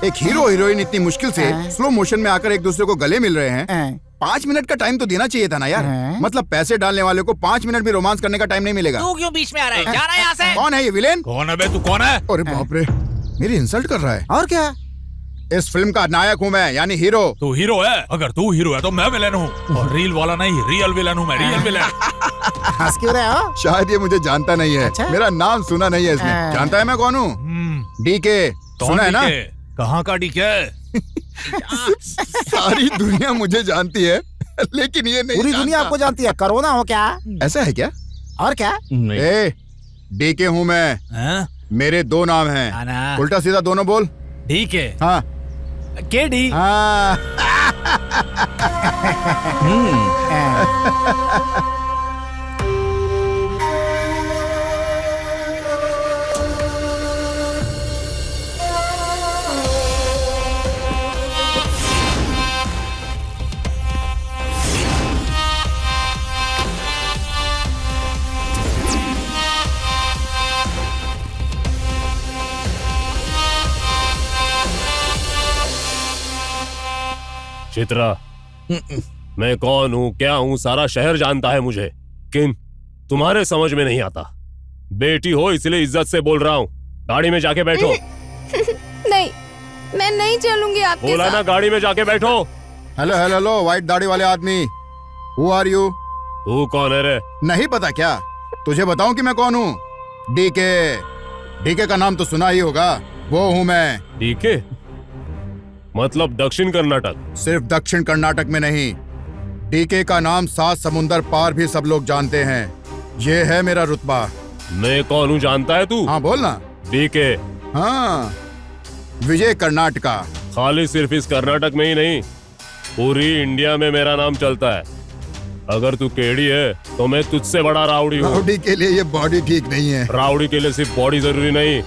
[SPEAKER 11] एक हीरो हीरोइन इतनी मुश्किल से स्लो मोशन में आकर एक दूसरे को गले मिल रहे हैं। 5 मिनट का टाइम तो देना चाहिए था ना यार। मतलब पैसे डालने वाले को 5 मिनट भी रोमांस करने का टाइम नहीं मिलेगा।
[SPEAKER 7] तू क्यों बीच में आ रहा है? जा रहा है यहाँ से।
[SPEAKER 11] कौन है ये विलेन?
[SPEAKER 14] कौन है बे? तू कौन है?
[SPEAKER 11] अरे बाप रे, मेरी इंसल्ट कर रहा है।
[SPEAKER 12] और क्या?
[SPEAKER 11] इस फिल्म का नायक हूँ मैं, यानी हीरो।
[SPEAKER 14] तू हीरो है? अगर तू हीरो है तो मैं विलेन हूँ, और रील वाला नहीं, रियल विलेन हूँ मैं, रियल विलेन।
[SPEAKER 12] हंस क्यों रहे हो?
[SPEAKER 11] शायद ये मुझे जानता नहीं है।
[SPEAKER 12] अच्छा?
[SPEAKER 11] मेरा नाम सुना नहीं है इसने। जानता है मैं कौन हूँ? डीके सुना है ना?
[SPEAKER 14] कहाँ का डीके?
[SPEAKER 11] सारी दुनिया मुझे जानती है, लेकिन ये नहीं
[SPEAKER 12] पूरी दुनिया आपको जानती है। कोरोना हो क्या?
[SPEAKER 11] ऐसा है क्या?
[SPEAKER 12] और क्या?
[SPEAKER 11] डीके हूँ मैं। मेरे 2 नाम हैं। उल्टा सीधा दोनों बोल।
[SPEAKER 14] डीके?
[SPEAKER 11] हाँ।
[SPEAKER 14] के डी?
[SPEAKER 11] हाँ।
[SPEAKER 14] चित्रा, मैं कौन हूँ, क्या हूँ, सारा शहर जानता है मुझे, किन तुम्हारे समझ में नहीं आता। बेटी हो इसलिए इज्जत से बोल रहा हूँ। गाड़ी में जाके बैठो।
[SPEAKER 8] नहीं, मैं नहीं चलूंगी आपके साथ।
[SPEAKER 11] बोला ना, गाड़ी में जाके बैठो। हेलो हेलो हेलो, व्हाइट दाढ़ी वाले आदमी, हु आर यू?
[SPEAKER 14] तू कौन है रे?
[SPEAKER 11] नहीं पता क्या? तुझे बताऊं कि मैं कौन हूँ? डीके। डीके का नाम तो सुना ही होगा, वो हूँ मैं।
[SPEAKER 14] डीके मतलब दक्षिण कर्नाटक?
[SPEAKER 11] सिर्फ दक्षिण कर्नाटक में नहीं, डीके का नाम 7 समुंदर पार भी सब लोग जानते हैं। ये है मेरा रुतबा।
[SPEAKER 14] मैं कौन हूँ जानता है तू?
[SPEAKER 11] हाँ बोल ना।
[SPEAKER 14] डीके?
[SPEAKER 11] हाँ, विजय कर्नाटका।
[SPEAKER 14] खाली सिर्फ इस कर्नाटक में ही नहीं, पूरी इंडिया में मेरा नाम चलता है। अगर तू केडी है तो मैं तुझसे बड़ा राउडी हूँ।
[SPEAKER 11] राउडी के लिए ये बॉडी ठीक नहीं है।
[SPEAKER 14] राउडी के लिए सिर्फ बॉडी जरूरी नहीं,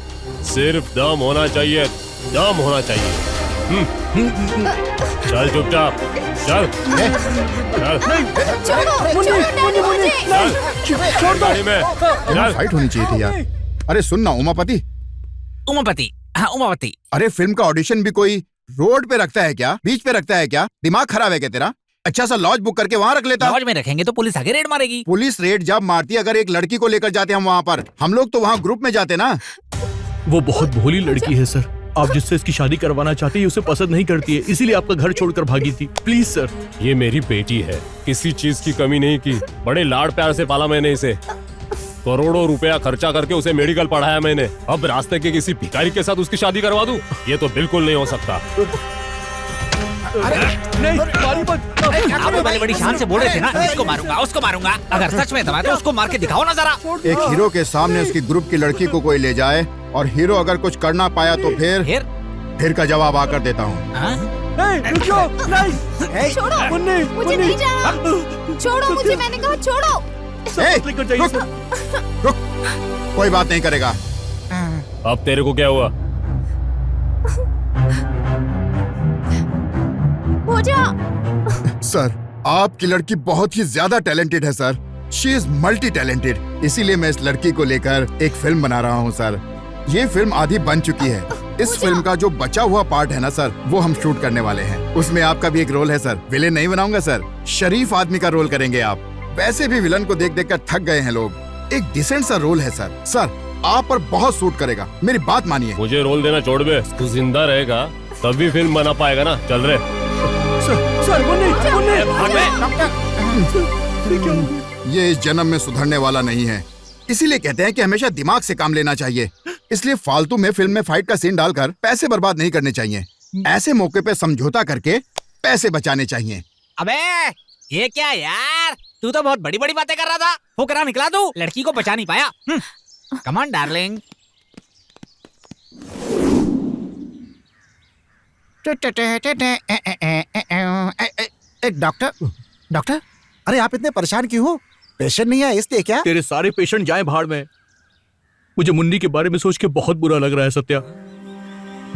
[SPEAKER 14] सिर्फ दम होना चाहिए। दम होना चाहिए। चल चुपचाप चल। चल गाड़ी में चल।
[SPEAKER 11] फाइट होनी चाहिए थी यार। अरे सुन ना उमापति।
[SPEAKER 7] उमापति? हाँ उमापति।
[SPEAKER 11] अरे फिल्म का ऑडिशन भी कोई रोड पे रखता है क्या? बीच पे रखता है क्या? दिमाग खराब है क्या तेरा? अच्छा सा लॉज बुक करके वहाँ रख लेता।
[SPEAKER 7] लॉज में रखेंगे तो पुलिस आगे रेड मारेगी।
[SPEAKER 11] पुलिस रेड जब मारती अगर एक लड़की को लेकर जाते हम वहाँ पर, हम लोग तो वहाँ ग्रुप में जाते ना।
[SPEAKER 1] वो बहुत भोली लड़की है सर। आप जिससे इसकी शादी करवाना चाहते हैं उसे पसंद नहीं करती है, इसीलिए आपका घर छोड़कर भागी थी। Please sir.
[SPEAKER 14] ये मेरी बेटी है, किसी चीज की कमी नहीं की। बड़े लाड प्यार से पाला मैंने इसे। करोड़ों रुपया खर्चा करके उसे मेडिकल पढ़ाया मैंने। अब रास्ते के किसी भिखारी के साथ उसकी शादी करवा दूं? ये तो बिल्कुल नहीं हो सकता।
[SPEAKER 1] नहीं, मारी मत।
[SPEAKER 7] आप तो बड़ी शान से बोल रहे थे ना, इसको मारूंगा उसको मारूंगा। अगर सच में दबा तो उसको मार के दिखाओ ना जरा।
[SPEAKER 11] एक हीरो के सामने उसकी ग्रुप की लड़की को कोई ले जाए और हीरो अगर कुछ करना पाया तो फिर का जवाब आकर देता हूँ।
[SPEAKER 8] छोड़ो मुझे, नहीं जाना। छोड़ो मुझे, मैंने कहा छोड़ो।
[SPEAKER 11] रुक, कोई बात नहीं करेगा।
[SPEAKER 14] अब तेरे को क्या हुआ?
[SPEAKER 11] सर, आपकी लड़की बहुत ही ज्यादा टैलेंटेड है sir. She is multi talented. इसीलिए मैं इस लड़की को लेकर एक फिल्म बना रहा हूँ सर। ये फिल्म आधी बन चुकी है। इस फिल्म का जो बचा हुआ पार्ट है ना सर, वो हम शूट करने वाले हैं। उसमें आपका भी एक रोल है सर। विलेन नहीं बनाऊंगा सर, शरीफ आदमी का रोल करेंगे आप। वैसे भी विलन को देख देख कर थक गए हैं लोग। एक डिसेंट सा रोल है सर। सर आप पर बहुत सूट करेगा, मेरी बात मानिए।
[SPEAKER 14] मुझे रोल देना छोड़ बे। तू जिंदा रहेगा तभी फिल्म बना पाएगा ना। चल रे।
[SPEAKER 1] सर वो नहीं।
[SPEAKER 11] ये इस जन्म में सुधरने वाला नहीं है। इसीलिए कहते हैं कि हमेशा दिमाग से काम लेना चाहिए। इसलिए फालतू में फिल्म में फाइट का सीन डालकर पैसे बर्बाद नहीं करने चाहिए। ऐसे मौके पे समझौता करके पैसे बचाने चाहिए।
[SPEAKER 7] अबे ये क्या यार, तू तो बहुत बड़ी बड़ी बातें कर रहा था, फुकरा निकला तू, लड़की को बचा नहीं पाया। Come on darling.
[SPEAKER 12] डॉक्टर, अरे आप इतने परेशान क्यों हो? पेशेंट नहीं है इसलिए क्या?
[SPEAKER 1] तेरे सारे पेशेंट जाएं भाड़ में। मुझे मुन्नी के बारे में सोच के बहुत बुरा लग रहा है सत्या।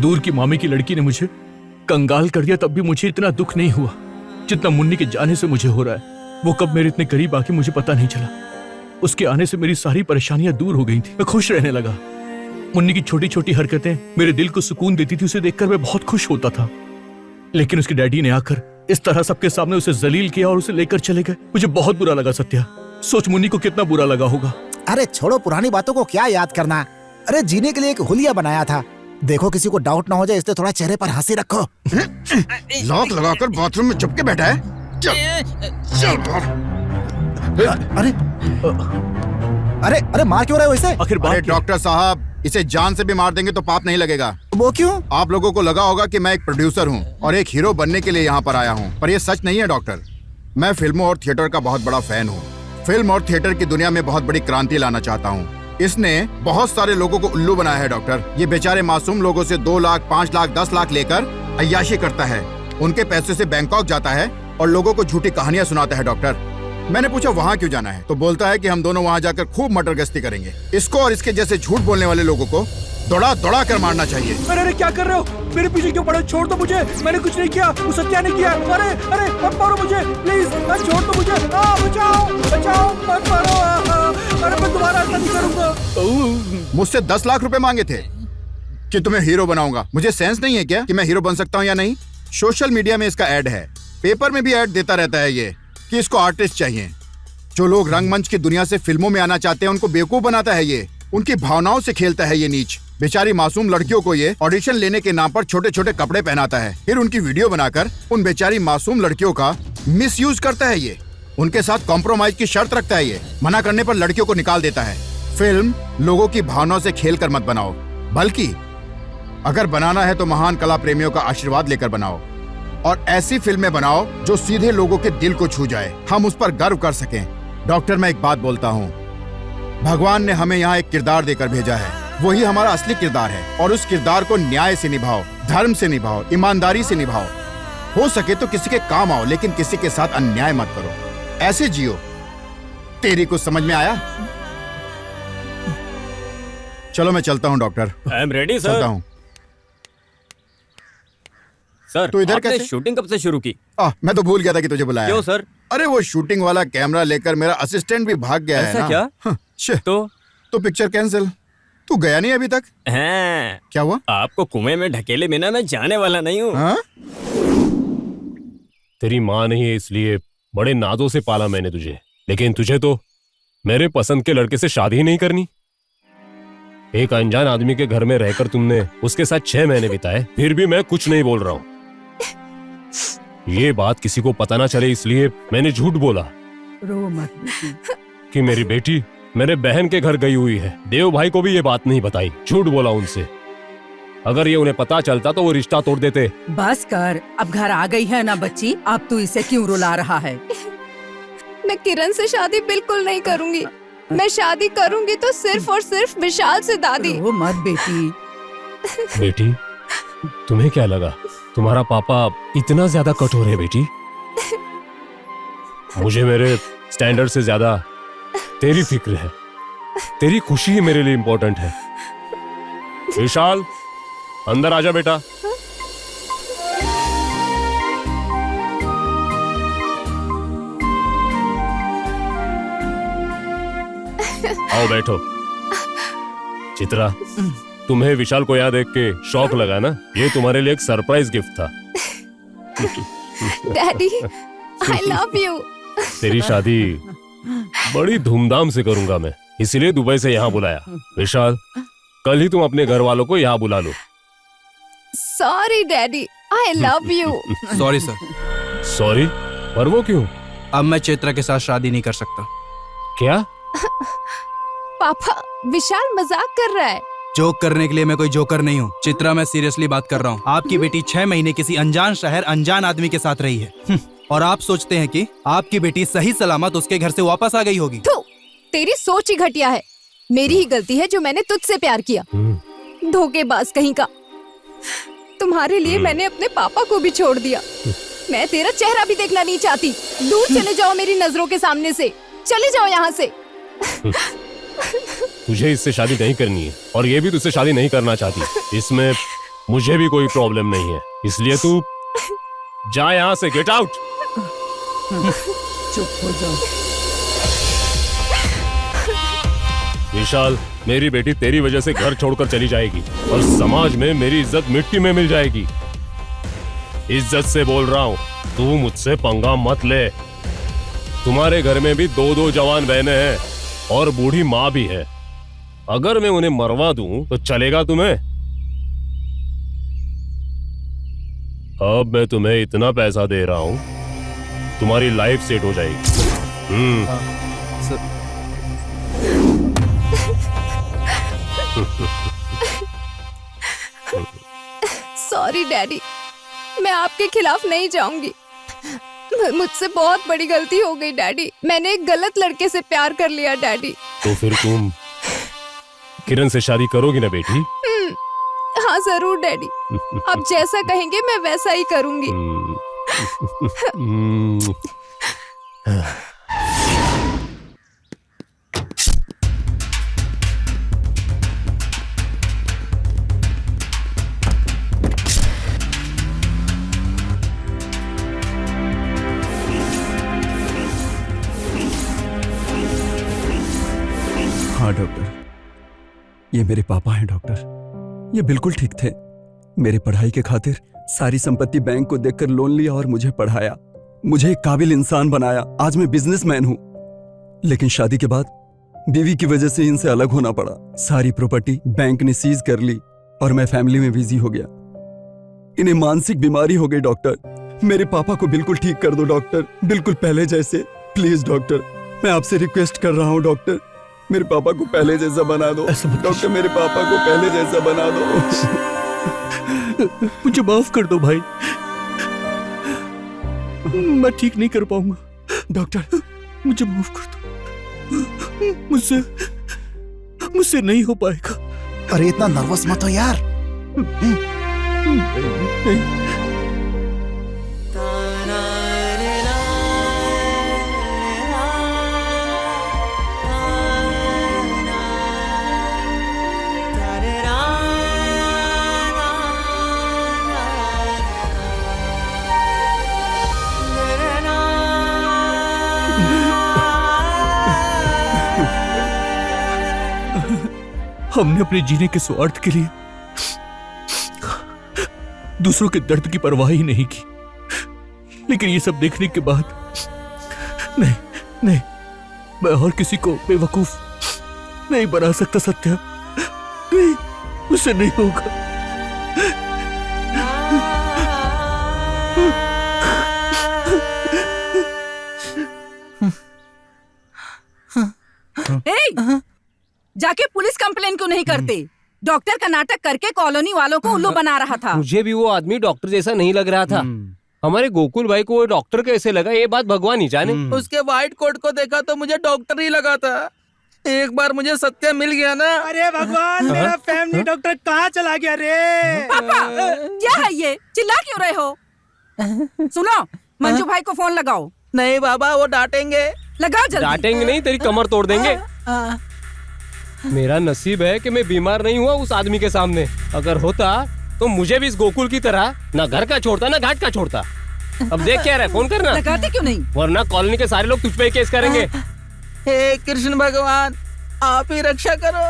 [SPEAKER 1] दूर की मामी की लड़की ने मुझे कंगाल कर दिया, तब भी मुझे इतना दुख नहीं हुआ जितना मुन्नी के जाने से मुझे हो रहा है। वो कब मेरे इतने करीब आके मुझे पता नहीं चला। उसके आने से मेरी सारी परेशानियां दूर हो गई थी। मैं खुश रहने लगा। मुन्नी की छोटी छोटी हरकतें मेरे दिल को सुकून देती थी। उसे देखकर मैं बहुत खुश होता था। लेकिन उसके डैडी ने आकर इस तरह सबके सामने उसे जलील किया और उसे लेकर चले गए। मुझे बहुत बुरा लगा सत्या। सोच मुन्नी को कितना बुरा लगा होगा।
[SPEAKER 12] अरे छोड़ो पुरानी बातों को, क्या याद करना। अरे जीने के लिए एक हुलिया बनाया था। देखो किसी को डाउट ना हो जाए, इसलिए थोड़ा चेहरे पर हंसी रखो।
[SPEAKER 11] लॉक लगाकर बाथरूम में चुप के बैठा है। चल
[SPEAKER 12] अरे अरे अरे मार क्यों रहे हो इसे?
[SPEAKER 1] आखिर
[SPEAKER 11] अरे डॉक्टर साहब, इसे जान से भी मार देंगे तो पाप नहीं लगेगा।
[SPEAKER 12] वो क्यों?
[SPEAKER 11] आप लोगों को लगा होगा कि मैं एक प्रोड्यूसर हूँ और एक हीरो बनने के लिए यहाँ पर आया हूँ, पर ये सच नहीं है डॉक्टर। मैं फिल्मों और थिएटर का बहुत बड़ा फैन हूँ। फिल्म और थिएटर की दुनिया में बहुत बड़ी क्रांति लाना चाहता हूँ। इसने बहुत सारे लोगों को उल्लू बनाया है डॉक्टर। ये बेचारे मासूम लोगों से 2 लाख, 5 लाख, 10 लाख लेकर अय्याशी करता है। उनके पैसे से बैंकॉक जाता है और लोगों को झूठी कहानियां सुनाता है डॉक्टर। मैंने पूछा वहाँ क्यों जाना है, तो बोलता है कि हम दोनों वहाँ जाकर खूब मटर गश्ती करेंगे। इसको और इसके जैसे झूठ बोलने वाले लोगों को दौड़ा दौड़ा कर मारना चाहिए।
[SPEAKER 4] अरे क्या कर रहे हो? मेरे पीछे क्यों पड़े? छोड़ दो मुझे, मैंने कुछ नहीं किया, वो सत्या ने किया। अरे अरे मत मारो मुझे प्लीज, छोड़ दो मुझे। बचाओ बचाओ, मत मारो। अरे मैं दोबारा ऐसा नहीं करूँगा।
[SPEAKER 11] मुझसे 10 लाख रुपए मांगे थे कि तुम्हें हीरो बनाऊंगा। मुझे सेंस नहीं है क्या कि मैं हीरो बन सकता हूँ या नहीं? सोशल मीडिया में इसका ऐड है, पेपर में भी ऐड देता रहता है ये कि इसको आर्टिस्ट चाहिए। जो लोग रंगमंच की दुनिया से फिल्मों में आना चाहते हैं उनको बेवकूफ बनाता है ये। उनकी भावनाओं से खेलता है ये नीच। बेचारी मासूम लड़कियों को ये ऑडिशन लेने के नाम पर छोटे छोटे कपड़े पहनाता है, फिर उनकी वीडियो बनाकर उन बेचारी मासूम लड़कियों का मिसयूज करता है ये। उनके साथ कॉम्प्रोमाइज की शर्त रखता है ये। मना करने पर लड़कियों को निकाल देता है। फिल्म लोगों की भावनाओं से खेल कर मत बनाओ, बल्कि अगर बनाना है तो महान कला प्रेमियों का आशीर्वाद लेकर बनाओ और ऐसी फिल्में बनाओ जो सीधे लोगों के दिल को छू जाए, हम उस पर गर्व कर सकें। डॉक्टर, मैं एक बात बोलता हूँ, भगवान ने हमें यहाँ एक किरदार देकर भेजा है, वही हमारा असली किरदार है और उस किरदार को न्याय से निभाओ, धर्म से निभाओ, ईमानदारी से निभाओ। हो सके तो किसी के काम आओ, लेकिन किसी के साथ अन्याय मत करो। ऐसे जियो। तेरी कुछ समझ में आया? चलो मैं चलता हूँ doctor.
[SPEAKER 3] I am ready sir.
[SPEAKER 11] चलता हूँ।
[SPEAKER 3] सर
[SPEAKER 11] तो इधर
[SPEAKER 3] आपने
[SPEAKER 11] कैसे?
[SPEAKER 3] शूटिंग कब से शुरू की?
[SPEAKER 11] मैं तो भूल गया था कि तुझे बुलाया।
[SPEAKER 3] क्यों सर?
[SPEAKER 11] अरे वो शूटिंग वाला कैमरा लेकर मेरा असिस्टेंट भी भाग गया है
[SPEAKER 3] ऐसा
[SPEAKER 11] ना।
[SPEAKER 3] क्या?
[SPEAKER 11] तो पिक्चर कैंसिल। तू गया नहीं अभी तक?
[SPEAKER 3] हैं।
[SPEAKER 11] क्या हुआ?
[SPEAKER 3] आपको कुएं में ढकेले बिना मैं जाने वाला नहीं हूँ।
[SPEAKER 14] तेरी माँ नहीं है इसलिए बड़े नाजों से पाला मैंने तुझे, लेकिन तुझे तो मेरे पसंद के लड़के से शादी ही नहीं करनी। एक अनजान आदमी के घर में रहकर तुमने उसके साथ 6 महीने बिताए, फिर भी मैं कुछ नहीं बोल रहा हूँ। ये बात किसी को पता ना चले इसलिए मैंने झूठ बोला
[SPEAKER 2] रो मत
[SPEAKER 14] कि मेरी बेटी मेरे बहन के घर गई हुई है। देव भाई को भी ये बात नहीं बताई, झूठ बोला उनसे। अगर ये उन्हें पता चलता तो वो रिश्ता तोड़ देते।
[SPEAKER 2] बस कर, अब घर आ गई है ना बच्ची, अब तू इसे क्यों रुला रहा है?
[SPEAKER 6] मैं किरण से शादी बिल्कुल नहीं करूंगी। मैं शादी करूंगी तो सिर्फ और सिर्फ विशाल से दादी।
[SPEAKER 2] रो मत बेटी।
[SPEAKER 14] बेटी, तुम्हें क्या लगा तुम्हारा पापा इतना ज्यादा कठोर है? बेटी, मुझे मेरे स्टैंडर्ड से ज्यादा तेरी फिक्र है। तेरी खुशी ही मेरे लिए इंपॉर्टेंट है। विशाल, अंदर आजा बेटा। आओ बैठो। चित्रा, तुम्हें विशाल को यहाँ देख के शौक लगा ना? ये तुम्हारे लिए एक सरप्राइज गिफ्ट था।
[SPEAKER 6] Daddy, I love you.
[SPEAKER 14] तेरी शादी बड़ी धूमधाम से करूंगा मैं, इसीलिए दुबई से यहाँ बुलाया। विशाल, कल ही तुम अपने घर वालों को यहाँ बुला लो।
[SPEAKER 6] Sorry daddy, I love you.
[SPEAKER 4] Sorry sir.
[SPEAKER 14] Sorry? पर वो क्यों?
[SPEAKER 4] अब मैं चित्रा के साथ शादी नहीं कर सकता।
[SPEAKER 14] क्या?
[SPEAKER 6] पापा, विशाल मजाक कर रहा है।
[SPEAKER 4] जोक करने के लिए मैं कोई जोकर नहीं हूँ। चित्रा, मैं सीरियसली बात कर रहा हूँ। आपकी बेटी 6 महीने किसी अनजान शहर अनजान आदमी के साथ रही है। और आप सोचते हैं कि आपकी बेटी सही सलामत उसके घर से वापस आ गई होगी।
[SPEAKER 6] थू, तेरी सोच ही घटिया है। मेरी ही गलती है जो मैंने तुझसे प्यार किया। धोखेबाज कहीं का। तुम्हारे लिए मैंने अपने पापा को भी छोड़ दिया। मैं तेरा चेहरा भी देखना नहीं चाहती। दूर चले जाओ मेरी नजरों के सामने से। चले जाओ यहाँ से।
[SPEAKER 14] तुझे इससे शादी नहीं करनी है और ये भी तुझसे शादी नहीं करना चाहती। इसमें मुझे भी कोई प्रॉब्लम नहीं है, इसलिए तू जा यहाँ से। Get out.
[SPEAKER 2] चुप हो जाओ।
[SPEAKER 14] विशाल, मेरी बेटी तेरी वजह से घर छोड़कर चली जाएगी और समाज में मेरी इज्जत मिट्टी में मिल जाएगी। इज्जत से बोल रहा हूँ, तू मुझसे पंगा मत ले। तुम्हारे घर में भी 2 जवान बहनें हैं और बूढ़ी माँ भी है। अगर मैं उन्हें मरवा दूं तो चलेगा तुम्हें? अब मैं तुम्हें इतना पैसा दे रहा हूं, तुम्हारी लाइफ सेट हो जाएगी।
[SPEAKER 6] सॉरी डैडी, मैं आपके खिलाफ नहीं जाऊंगी। मुझसे बहुत बड़ी गलती हो गई डैडी। मैंने एक गलत लड़के से प्यार कर लिया डैडी।
[SPEAKER 14] तो फिर तुम किरण से शादी करोगी ना बेटी?
[SPEAKER 6] हाँ जरूर डैडी। आप जैसा कहेंगे मैं वैसा ही करूंगी।
[SPEAKER 15] हाँ डॉक्टर, ये मेरे पापा हैं डॉक्टर। ये बिल्कुल ठीक थे। मेरी पढ़ाई के खातिर सारी संपत्ति बैंक को देकर लोन लिया और मुझे पढ़ाया, मुझे एक काबिल इंसान बनाया। आज मैं बिजनेसमैन हूं। लेकिन शादी के बाद बीवी की वजह से इनसे अलग होना पड़ा। सारी प्रॉपर्टी बैंक ने सीज कर ली और मैं फैमिली में बिजी हो गया। इन्हें मानसिक बीमारी हो गई डॉक्टर। मेरे पापा को बिल्कुल ठीक कर दो डॉक्टर, बिल्कुल पहले जैसे। प्लीज डॉक्टर, मैं आपसे रिक्वेस्ट कर रहा हूँ डॉक्टर, मेरे पापा को पहले जैसा बना दो डॉक्टर। मेरे पापा को पहले जैसा बना दो।
[SPEAKER 1] मुझे माफ कर दो भाई, मैं ठीक नहीं कर पाऊंगा।
[SPEAKER 15] डॉक्टर
[SPEAKER 1] मुझे माफ कर दो। मुझसे नहीं हो पाएगा।
[SPEAKER 12] अरे इतना नर्वस मत हो यार।
[SPEAKER 1] हमने अपने जीने के स्वार्थ के लिए दूसरों के दर्द की परवाह ही नहीं की। लेकिन ये सब देखने के बाद नहीं, मैं और किसी को बेवकूफ नहीं बना सकता। सत्या, नहीं, मुझसे नहीं होगा।
[SPEAKER 2] जाके पुलिस कंप्लेन क्यों नहीं करते? डॉक्टर का नाटक करके कॉलोनी वालों को उल्लू बना रहा था।
[SPEAKER 3] मुझे भी वो आदमी डॉक्टर जैसा नहीं लग रहा था। हमारे गोकुल भाई को वो डॉक्टर कैसे लगा, ये बात भगवान ही जाने।
[SPEAKER 12] उसके व्हाइट कोट को देखा तो मुझे डॉक्टर ही लगा था। एक बार मुझे सत्या मिल गया ना।
[SPEAKER 4] अरे भगवान, मेरा फैमिली डॉक्टर कहाँ चला गया रे?
[SPEAKER 2] पापा, क्या है ये? चिल्ला क्यों रहे हो? सुनो, मंजू भाई को फोन लगाओ।
[SPEAKER 12] नहीं बाबा, वो डांटेंगे।
[SPEAKER 2] लगाओ जल्दी।
[SPEAKER 3] डांटेंगे नहीं, तेरी कमर तोड़ देंगे। मेरा नसीब है कि मैं बीमार नहीं हुआ उस आदमी के सामने। अगर होता तो मुझे भी इस गोकुल की तरह ना घर का छोड़ता ना घाट का छोड़ता। अब देख क्या रहा है, फोन करना।
[SPEAKER 2] लगाते क्यों नहीं?
[SPEAKER 3] वरना कॉलोनी के सारे लोग तुझ पे ही केस करेंगे।
[SPEAKER 12] हे कृष्ण भगवान, आप ही रक्षा करो।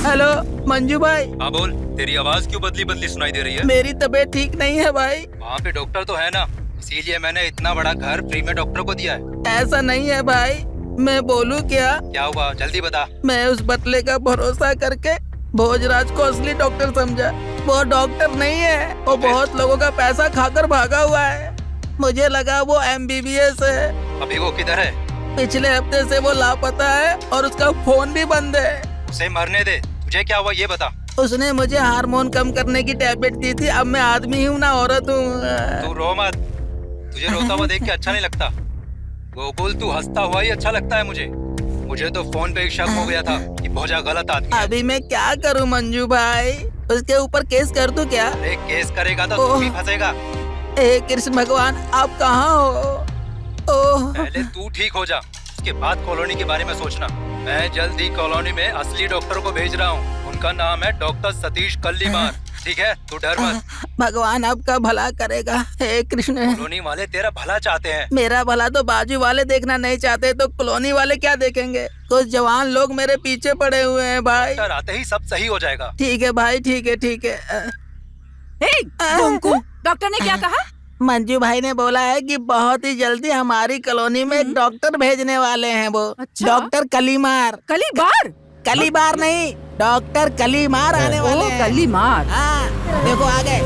[SPEAKER 12] हेलो मंजू भाई।
[SPEAKER 17] हाँ बोल, तेरी आवाज क्यों बदली बदली सुनाई दे रही है?
[SPEAKER 12] मेरी तबीयत ठीक नहीं है भाई।
[SPEAKER 17] वहाँ पे डॉक्टर तो है ना, इसीलिए मैंने इतना बड़ा घर फ्री में डॉक्टर को दिया है।
[SPEAKER 12] ऐसा नहीं है भाई, मैं बोलूं क्या?
[SPEAKER 17] क्या हुआ, जल्दी बता।
[SPEAKER 12] मैं उस बटले का भरोसा करके भोजराज को असली डॉक्टर समझा। वो डॉक्टर नहीं है, वो बहुत लोगों का पैसा खाकर भागा हुआ है। मुझे लगा वो MBBS है।
[SPEAKER 17] अभी वो किधर है?
[SPEAKER 12] पिछले हफ्ते से वो लापता है और उसका फोन भी बंद है।
[SPEAKER 17] उसे मरने दे, तुझे क्या हुआ ये बता।
[SPEAKER 12] उसने मुझे हार्मोन कम करने की टैबलेट दी थी। अब मैं आदमी हूँ ना औरत हूँ।
[SPEAKER 17] तू रो मत, तुझे रोता हुआ देख के अच्छा नहीं लगता। गोकुल तू हंसता हुआ ही अच्छा लगता है मुझे। मुझे तो फोन पे एक शक हो गया था कि भोजा गलत आदमी है।
[SPEAKER 10] अभी मैं क्या करूं मंजू भाई, उसके ऊपर केस कर दूं क्या?
[SPEAKER 17] अरे केस करेगा तो तू भी फंसेगा।
[SPEAKER 10] हे कृष्ण भगवान, आप कहाँ हो? ओह,
[SPEAKER 17] पहले तू ठीक हो जा, उसके बाद कॉलोनी के बारे में सोचना। मैं जल्द ही कॉलोनी में असली डॉक्टर को भेज रहा हूँ। उनका नाम है डॉक्टर सतीश कल्लीमार। ठीक है, तू डर मत।
[SPEAKER 10] भगवान आपका भला करेगा। हे कृष्ण,
[SPEAKER 17] कॉलोनी वाले तेरा भला चाहते हैं।
[SPEAKER 10] मेरा भला तो बाजू वाले देखना नहीं चाहते तो कॉलोनी वाले क्या देखेंगे? कुछ जवान लोग मेरे पीछे पड़े हुए हैं भाई।
[SPEAKER 17] डॉक्टर आते ही सब सही हो जाएगा।
[SPEAKER 10] ठीक है भाई, ठीक है ठीक है।
[SPEAKER 2] डॉक्टर ने क्या कहा?
[SPEAKER 10] मंजू भाई ने बोला है कि बहुत ही जल्दी हमारी कॉलोनी में एक डॉक्टर भेजने वाले हैं वो।
[SPEAKER 2] अच्छा?
[SPEAKER 10] डॉक्टर कलीमार।
[SPEAKER 2] कलीबार?
[SPEAKER 10] कलीबार नहीं, डॉक्टर कलीमार आने वाले हैं।
[SPEAKER 2] कलीमार?
[SPEAKER 10] हाँ, देखो आ गए।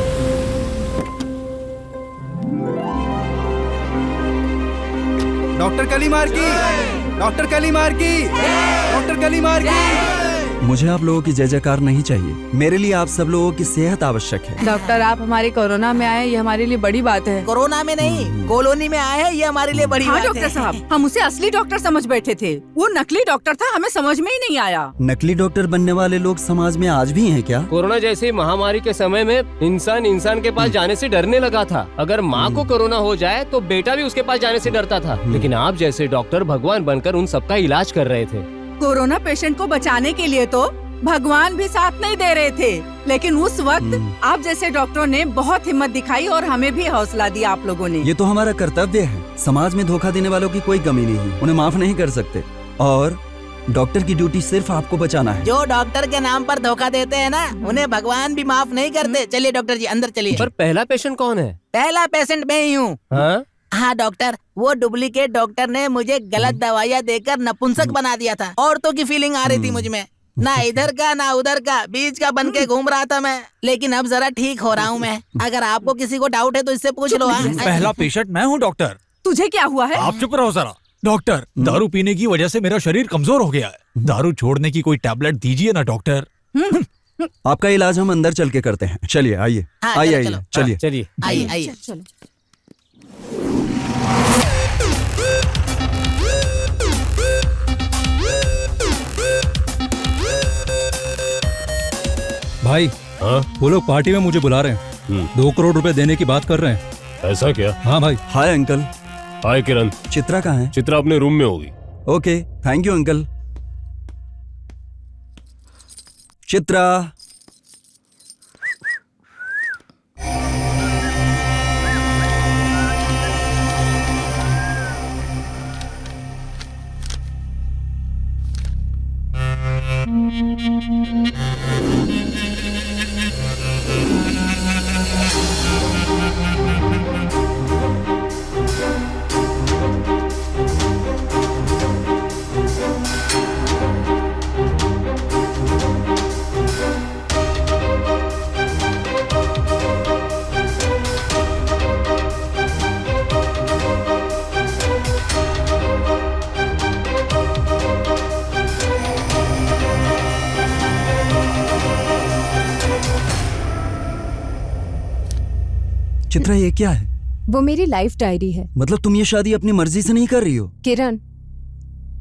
[SPEAKER 4] डॉक्टर कलीमार की, डॉक्टर कलीमार की, डॉक्टर कलीमार की।
[SPEAKER 15] मुझे आप लोगों की जय जयकार नहीं चाहिए। मेरे लिए आप सब लोगों की सेहत आवश्यक है।
[SPEAKER 8] डॉक्टर आप हमारे कोरोना में आए, ये हमारे लिए बड़ी बात है।
[SPEAKER 10] कोरोना में नहीं, कॉलोनी में आए हैं, ये हमारे लिए बड़ी बात है।
[SPEAKER 2] डॉक्टर साहब, हम उसे असली डॉक्टर समझ बैठे थे, वो नकली डॉक्टर था, हमें समझ में ही नहीं आया।
[SPEAKER 15] नकली डॉक्टर बनने वाले लोग समाज में आज भी हैं क्या?
[SPEAKER 3] कोरोना जैसी महामारी के समय में इंसान के पास जाने से डरने लगा था। अगर माँ को कोरोना हो जाए तो बेटा भी उसके पास जाने से डरता था। लेकिन आप जैसे डॉक्टर भगवान बनकर उन सबका इलाज कर रहे थे।
[SPEAKER 2] कोरोना पेशेंट को बचाने के लिए तो भगवान भी साथ नहीं दे रहे थे, लेकिन उस वक्त आप जैसे डॉक्टरों ने बहुत हिम्मत दिखाई और हमें भी हौसला दिया आप लोगों ने।
[SPEAKER 15] ये तो हमारा कर्तव्य है। समाज में धोखा देने वालों की कोई कमी नहीं, उन्हें माफ नहीं कर सकते। और डॉक्टर की ड्यूटी सिर्फ आपको बचाना है।
[SPEAKER 10] जो डॉक्टर के नाम पर धोखा देते हैं ना, उन्हें भगवान भी माफ नहीं करते। चलिए डॉक्टर जी अंदर चलिए।
[SPEAKER 3] पर पहला पेशेंट कौन है?
[SPEAKER 10] पहला पेशेंट मैं ही हूँ। हाँ डॉक्टर, वो डुप्लीकेट डॉक्टर ने मुझे गलत दवाइयाँ देकर नपुंसक बना दिया था। औरतों की फीलिंग आ रही थी मुझ में, ना इधर का ना उधर का, बीच का बन के घूम रहा था मैं। लेकिन अब जरा ठीक हो रहा हूँ मैं। अगर आपको किसी को डाउट है तो इससे पूछ लो।
[SPEAKER 4] पहला पेशेंट मैं हूँ डॉक्टर।
[SPEAKER 2] तुझे क्या हुआ है?
[SPEAKER 4] आप चुप रहो जरा। डॉक्टर, दारू पीने की वजह से मेरा शरीर कमजोर हो गया है। दारू छोड़ने की कोई टैबलेट दीजिए ना डॉक्टर।
[SPEAKER 15] आपका इलाज हम अंदर चल के करते हैं। चलिए आइए, आइए आइए, चलिए
[SPEAKER 3] चलिए,
[SPEAKER 10] आइए आइए।
[SPEAKER 18] भाई वो लोग पार्टी में मुझे बुला रहे हैं। 2 करोड़ रुपए देने की बात कर रहे हैं।
[SPEAKER 14] ऐसा क्या?
[SPEAKER 18] हाँ भाई।
[SPEAKER 15] Hi uncle.
[SPEAKER 14] हाय किरण।
[SPEAKER 15] चित्रा कहाँ है?
[SPEAKER 14] चित्रा अपने रूम में होगी।
[SPEAKER 15] Okay, thank you uncle. Chitra, Chitra ये क्या है?
[SPEAKER 6] वो मेरी लाइफ डायरी है।
[SPEAKER 15] मतलब तुम ये शादी अपनी मर्जी से नहीं कर रही हो?
[SPEAKER 6] किरण,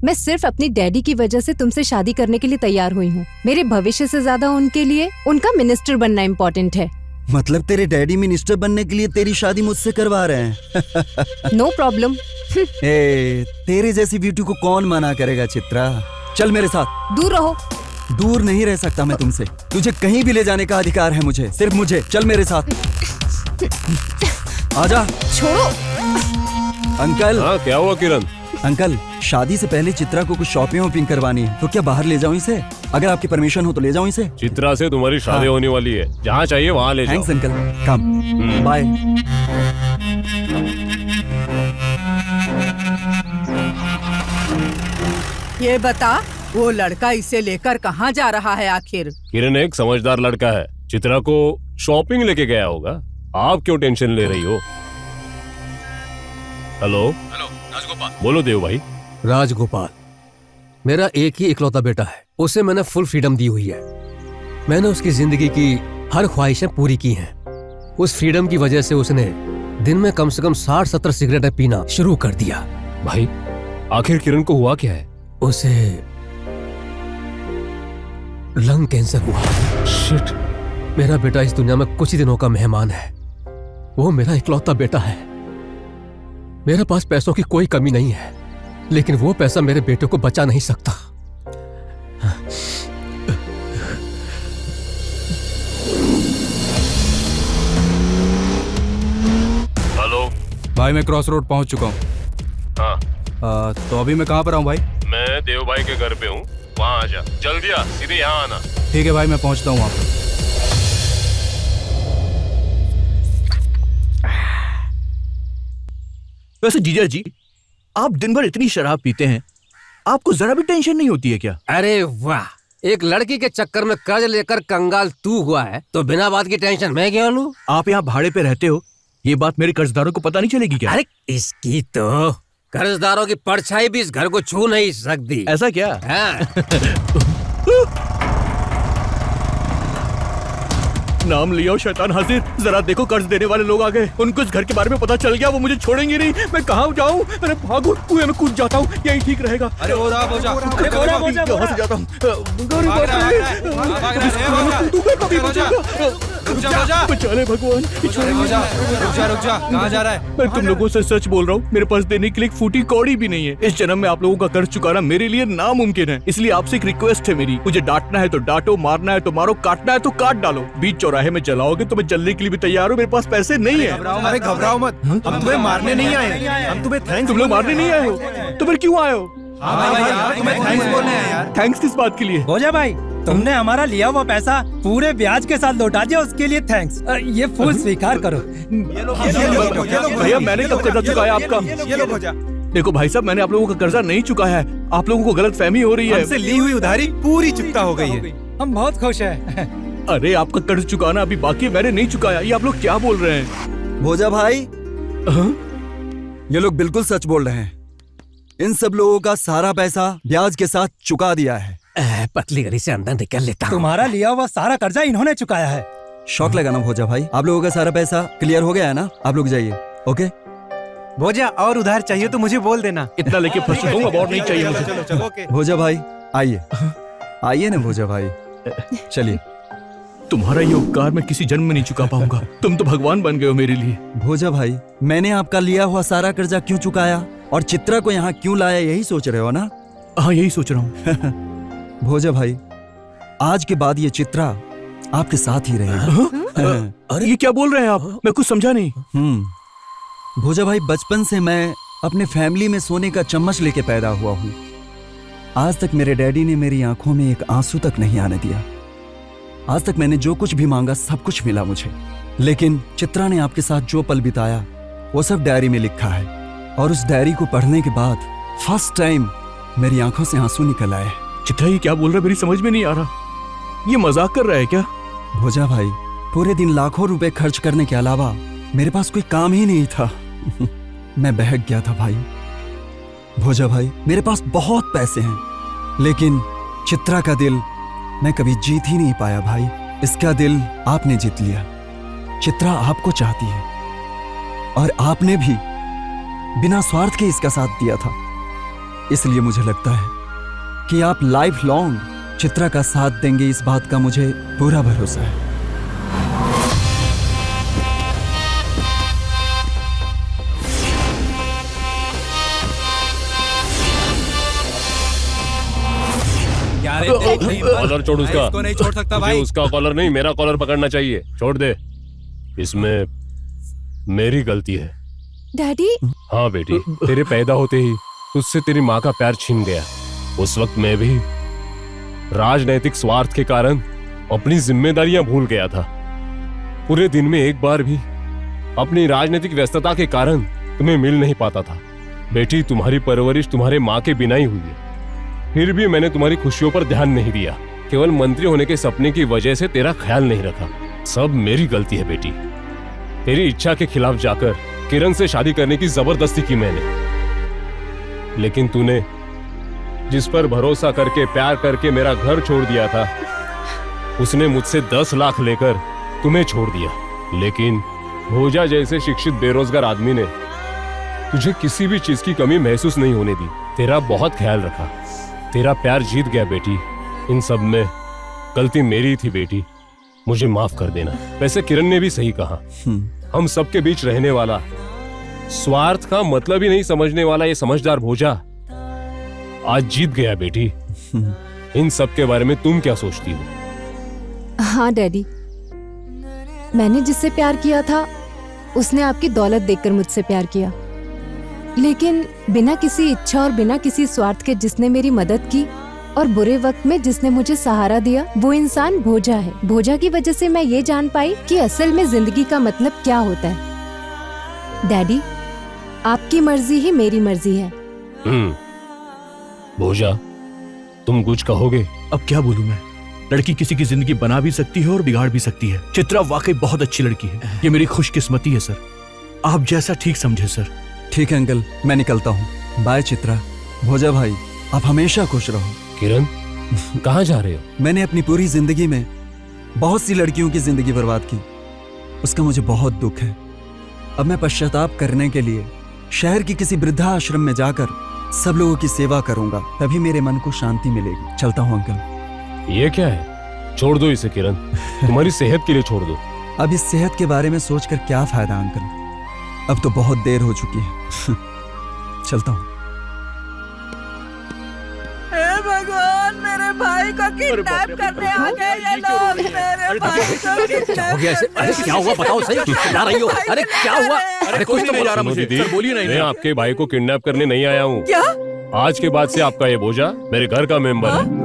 [SPEAKER 6] मैं सिर्फ अपनी डैडी की वजह से तुमसे शादी करने के लिए तैयार हुई हूँ। मेरे भविष्य से ज्यादा उनके लिए उनका मिनिस्टर बनना इम्पोर्टेंट है।
[SPEAKER 15] मतलब तेरे डैडी मिनिस्टर बनने के लिए तेरी शादी मुझसे करवा रहे हैं?
[SPEAKER 6] No problem.
[SPEAKER 15] तेरे जैसी ब्यूटी को कौन मना करेगा चित्रा? चल मेरे साथ।
[SPEAKER 6] दूर रहो।
[SPEAKER 15] दूर नहीं रह सकता मैं तुमसे। तुझे कहीं भी ले जाने का अधिकार है मुझे, सिर्फ मुझे। चल मेरे साथ। आजा।
[SPEAKER 6] छोड़ो।
[SPEAKER 15] अंकल।
[SPEAKER 14] हाँ क्या हुआ किरण?
[SPEAKER 15] अंकल, शादी से पहले चित्रा को कुछ शॉपिंग वॉपिंग करवानी है, तो क्या बाहर ले जाऊं इसे? अगर आपकी परमिशन हो तो ले जाऊं इसे।
[SPEAKER 14] चित्रा से तुम्हारी शादी होने वाली है, जहाँ चाहिए वहाँ ले जाओ।
[SPEAKER 15] Thanks uncle, come by.
[SPEAKER 2] ये बता, वो लड़का इसे लेकर कहाँ जा रहा है आखिर?
[SPEAKER 14] किरण एक समझदार लड़का है, चित्रा को शॉपिंग लेके गया होगा। आप क्यों टेंशन ले रही हो? Hello
[SPEAKER 17] hello Rajgopal.
[SPEAKER 14] बोलो देव भाई।
[SPEAKER 9] राजगोपाल मेरा एक ही इकलौता बेटा है, उसे मैंने फुल फ्रीडम दी हुई है। मैंने उसकी जिंदगी की हर ख्वाहिशें पूरी की हैं। उस फ्रीडम की वजह से उसने दिन में कम से कम 60-70 सिगरेटें पीना शुरू कर दिया।
[SPEAKER 3] भाई आखिर किरण को हुआ क्या है?
[SPEAKER 9] उसे लंग कैंसर हुआ।
[SPEAKER 3] शिट।
[SPEAKER 9] मेरा बेटा इस दुनिया में कुछ ही दिनों का मेहमान है। वो मेरा इकलौता बेटा है। मेरे पास पैसों की कोई कमी नहीं है, लेकिन वो पैसा मेरे बेटे को बचा नहीं सकता।
[SPEAKER 14] हेलो
[SPEAKER 18] भाई, मैं क्रॉस रोड पहुंच चुका हूँ।
[SPEAKER 14] हाँ।
[SPEAKER 18] तो अभी मैं कहाँ पर हूँ भाई?
[SPEAKER 14] मैं देव भाई के घर पे हूँ, वहाँ आ जा। जल्दी आ, सीधे यहाँ आना।
[SPEAKER 18] ठीक है भाई, मैं पहुंचता हूँ वहाँ पर।
[SPEAKER 1] वैसे जीजा जी, आप दिन भर इतनी शराब पीते हैं, आपको जरा भी टेंशन नहीं होती है क्या?
[SPEAKER 9] अरे वाह, एक लड़की के चक्कर में कर्ज लेकर कंगाल तू हुआ है, तो बिना बात की टेंशन मैं क्यों लूं?
[SPEAKER 1] आप यहाँ भाड़े पे रहते हो, ये बात मेरे कर्जदारों को पता नहीं चलेगी क्या?
[SPEAKER 9] अरे इसकी तो कर्जदारों की परछाई भी इस घर को छू नहीं सकती।
[SPEAKER 1] ऐसा क्या? नाम लिया शैतान हाजिर। जरा देखो, कर्ज देने वाले लोग आ गए। उनको इस घर के बारे में पता चल गया, वो मुझे छोड़ेंगे नहीं। मैं कहाँ जाऊँ? अरे भागो, कुएं में कूद जाता हूँ, यही ठीक रहेगा।
[SPEAKER 18] अरे बोझा
[SPEAKER 1] यहाँ से जाता हूँ। बचा भगवान।
[SPEAKER 18] रुक जा, कहाँ जा रहा है?
[SPEAKER 1] मैं तुम लोगों से सच बोल रहा हूँ, मेरे पास देने के लिए एक फूटी कौड़ी भी नहीं है। इस जन्म में आप लोगों का कर्ज चुकाना मेरे लिए नामुमकिन है। इसलिए आपसे एक रिक्वेस्ट है मेरी, मुझे डांटना है तो डांटो, मारना है तो मारो, काटना है तो काट डालो। बीच चौराहे में जलाओगे तो मैं जलने के लिए भी तैयार हूँ। मेरे पास पैसे नहीं है।
[SPEAKER 4] अरे घबराओ मत, हम तुम्हें मारने नहीं आए, हम तुम्हें थैंक्स।
[SPEAKER 1] तुम लोग मारने नहीं आए हो तो फिर क्यों आए हो?
[SPEAKER 4] तुम्हें थैंक्स बोलने आए यार।
[SPEAKER 1] थैंक्स किस बात के लिए?
[SPEAKER 19] भोजा भाई, तुमने हमारा लिया हुआ पैसा पूरे ब्याज के साथ लौटा दिया, उसके लिए थैंक्स। ये फूल स्वीकार करो।
[SPEAKER 1] भैया, मैंने कब कर्जा चुकाया आपका? देखो भाई साहब, मैंने आप लोगों का कर्जा नहीं चुकाया है। आप लोगों को गलत फहमी हो रही है।
[SPEAKER 19] हमसे ली हुई उधारी पूरी चुकता हो गई है। हम बहुत खुश हैं।
[SPEAKER 1] अरे आपका कर्ज चुकाना अभी बाकी है, मैंने नहीं चुकाया। ये आप लोग क्या बोल रहे हैं?
[SPEAKER 15] भोजा भाई, ये लोग बिल्कुल सच बोल रहे हैं। इन सब लोगों का सारा पैसा ब्याज के साथ चुका दिया है।
[SPEAKER 9] पतली गली से अंदर निकल लेता हूं।
[SPEAKER 19] तुम्हारा लिया हुआ सारा कर्जा इन्होंने चुकाया है।
[SPEAKER 15] शौक लगा ना भोजा भाई? आप लोगों का सारा पैसा क्लियर हो गया है ना? आप लोग जाइए। ओके
[SPEAKER 19] भोजा, और उधार चाहिए तो मुझे बोल देना।
[SPEAKER 1] इतना लेके फंस चुका हूं, अब और नहीं चाहिए मुझे।
[SPEAKER 15] भोजा भाई आइए, आइए ना भोजा भाई, चलिए।
[SPEAKER 1] तुम्हारा ये उपकार मैं किसी जन्म में नहीं चुका पाऊंगा। तुम तो भगवान बन गए हो मेरे लिए।
[SPEAKER 15] भोजा भाई, मैंने आपका लिया हुआ सारा कर्जा क्यों चुकाया और चित्रा को यहाँ क्यों लाया, यही सोच रहे हो ना?
[SPEAKER 1] हाँ, यही सोच रहा हूँ।
[SPEAKER 15] भोजा भाई, आज के बाद ये चित्रा आपके साथ ही रहेगी।
[SPEAKER 1] अरे ये क्या बोल रहे हैं आप? मैं कुछ समझा नहीं।
[SPEAKER 15] भोजा भाई, बचपन से मैं अपने फैमिली में सोने का चम्मच लेके पैदा हुआ हूँ। आज तक मेरे डैडी ने मेरी आंखों में एक आंसू तक नहीं आने दिया। आज तक मैंने जो कुछ भी मांगा सब कुछ मिला मुझे। लेकिन चित्रा ने आपके साथ जो पल बिताया वो सब डायरी में लिखा है, और उस डायरी को पढ़ने के बाद फर्स्ट टाइम मेरी आंखों से आंसू निकल आए।
[SPEAKER 1] चित्रा ये क्या बोल रहा है? मेरी समझ में नहीं आ रहा। ये मजाक कर रहा है क्या?
[SPEAKER 15] भोजा भाई, पूरे दिन लाखों रुपए खर्च करने के अलावा मेरे पास कोई काम ही नहीं था। मैं बहक गया था भाई। भोजा भाई, मेरे पास बहुत पैसे हैं, लेकिन चित्रा का दिल मैं कभी जीत ही नहीं पाया भाई। इसका दिल आपने जीत लिया। चित्रा आपको चाहती है, और आपने भी बिना स्वार्थ के इसका साथ दिया था। इसलिए मुझे लगता है कि आप लाइफ लॉन्ग चित्रा का साथ देंगे, इस बात का मुझे पूरा भरोसा है।
[SPEAKER 14] कॉलर छोड़ उसका।
[SPEAKER 19] इसको नहीं छोड़ सकता भाई।
[SPEAKER 14] उसका कॉलर नहीं, मेरा कॉलर पकड़ना चाहिए। छोड़ दे। इसमें मेरी गलती है।
[SPEAKER 6] डैडी?
[SPEAKER 14] हाँ बेटी, तेरे पैदा होते ही तुझसे तेरी माँ का प्यार छीन गया। उस वक्त मैं भी राजनैतिक स्वार्थ के कारण अपनी जिम्मेदारियां भूल गया था। पूरे दिन में एक बार भी अपनी राजनीतिक व्यस्तता के कारण तुम्हें मिल नहीं पाता था। बेटी, तुम्हारी परवरिश तुम्हारे माँ के बिना ही हुई है, फिर भी मैंने तुम्हारी खुशियों पर ध्यान नहीं दिया। केवल मंत्री होने के सपने की वजह से तेरा ख्याल नहीं रखा। सब मेरी गलती है बेटी। तेरी इच्छा के खिलाफ जाकर किरण से शादी करने की जबरदस्ती की मैंने, लेकिन तूने जिस पर भरोसा करके प्यार करके मेरा घर छोड़ दिया था, उसने मुझसे 10 लाख लेकर तुम्हें छोड़ दिया। लेकिन भोजा जैसे शिक्षित बेरोजगार आदमी ने तुझे किसी भी चीज की कमी महसूस नहीं होने दी। तेरा बहुत ख्याल रखा। तेरा प्यार जीत गया बेटी। इन सब में गलती मेरी थी बेटी, मुझे माफ कर देना। वैसे किरण ने भी सही कहा, हम सबके बीच रहने वाला, स्वार्थ का मतलब ही नहीं समझने वाला ये समझदार भोजा आज जीत गया बेटी। इन सब के बारे में तुम क्या सोचती हो?
[SPEAKER 6] हाँ डैडी, मैंने जिससे प्यार किया था उसने आपकी दौलत देखकर मुझसे प्यार किया, लेकिन बिना किसी इच्छा और बिना किसी स्वार्थ के जिसने मेरी मदद की और बुरे वक्त में जिसने मुझे सहारा दिया, वो इंसान भोजा है। भोजा की वजह से मैं ये जान पाई कि असल में जिंदगी का मतलब क्या होता है। डैडी, आपकी मर्जी ही मेरी मर्जी है।
[SPEAKER 14] भोजा, तुम कुछ कहोगे?
[SPEAKER 1] अब क्या बोलूं मैं? लड़की किसी की जिंदगी बना भी सकती है और बिगाड़ भी सकती है। चित्रा वाकई बहुत अच्छी लड़की है। ये मेरी खुशकिस्मती है सर। आप जैसा ठीक समझे सर।
[SPEAKER 15] ठीक है अंकल, मैं निकलता हूँ। बाय चित्रा। भोजा भाई, आप हमेशा खुश रहो।
[SPEAKER 14] किरण, कहाँ जा रहे हो?
[SPEAKER 15] मैंने अपनी पूरी जिंदगी में बहुत सी लड़कियों की जिंदगी बर्बाद की, उसका मुझे बहुत दुख है। अब मैं पश्चाताप करने के लिए शहर की किसी वृद्धाश्रम में जाकर सब लोगों की सेवा करूंगा, तभी मेरे मन को शांति मिलेगी। चलता हूँ अंकल।
[SPEAKER 14] ये क्या है? छोड़ दो इसे किरण, तुम्हारी सेहत के लिए छोड़ दो।
[SPEAKER 15] अब इस सेहत के बारे में सोचकर क्या फायदा अंकल, अब तो बहुत देर हो चुकी है। चलता हूँ।
[SPEAKER 2] हे भगवान, मेरे भाई को किडनैप करने आ गए ये लोग। मेरे भाई को किडनैप।
[SPEAKER 9] अरे क्या हुआ बताओ सही, जा रही हो? अरे क्या हुआ?
[SPEAKER 1] अरे कुछ नहीं जा रहा मुझे।
[SPEAKER 14] दीदी,
[SPEAKER 1] सर बोलिए नहीं।
[SPEAKER 14] मैं आपके भाई को किडनैप करने नहीं आया हूँ।
[SPEAKER 2] क्या?
[SPEAKER 14] आज के बाद से आपका ये भोजा मेरे घर का मेंबर है।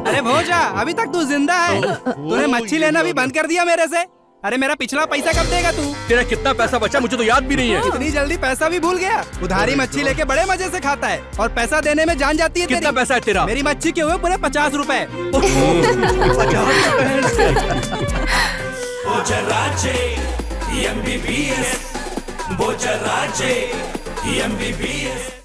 [SPEAKER 19] अरे भोजा, अभी तक तू जिंदा है? तूने मच्छी लेना भी बंद कर दिया मेरे से। अरे मेरा पिछला पैसा कब देगा तू?
[SPEAKER 1] तेरा कितना पैसा बचा मुझे तो याद भी नहीं है।
[SPEAKER 19] इतनी जल्दी पैसा भी भूल गया? उधारी मच्छी लेके बड़े मजे से खाता है और पैसा देने में जान जाती है।
[SPEAKER 1] कितना पैसा है तेरा?
[SPEAKER 19] मेरी मच्छी के हुए पूरे 50 रुपए।
[SPEAKER 20] MBBS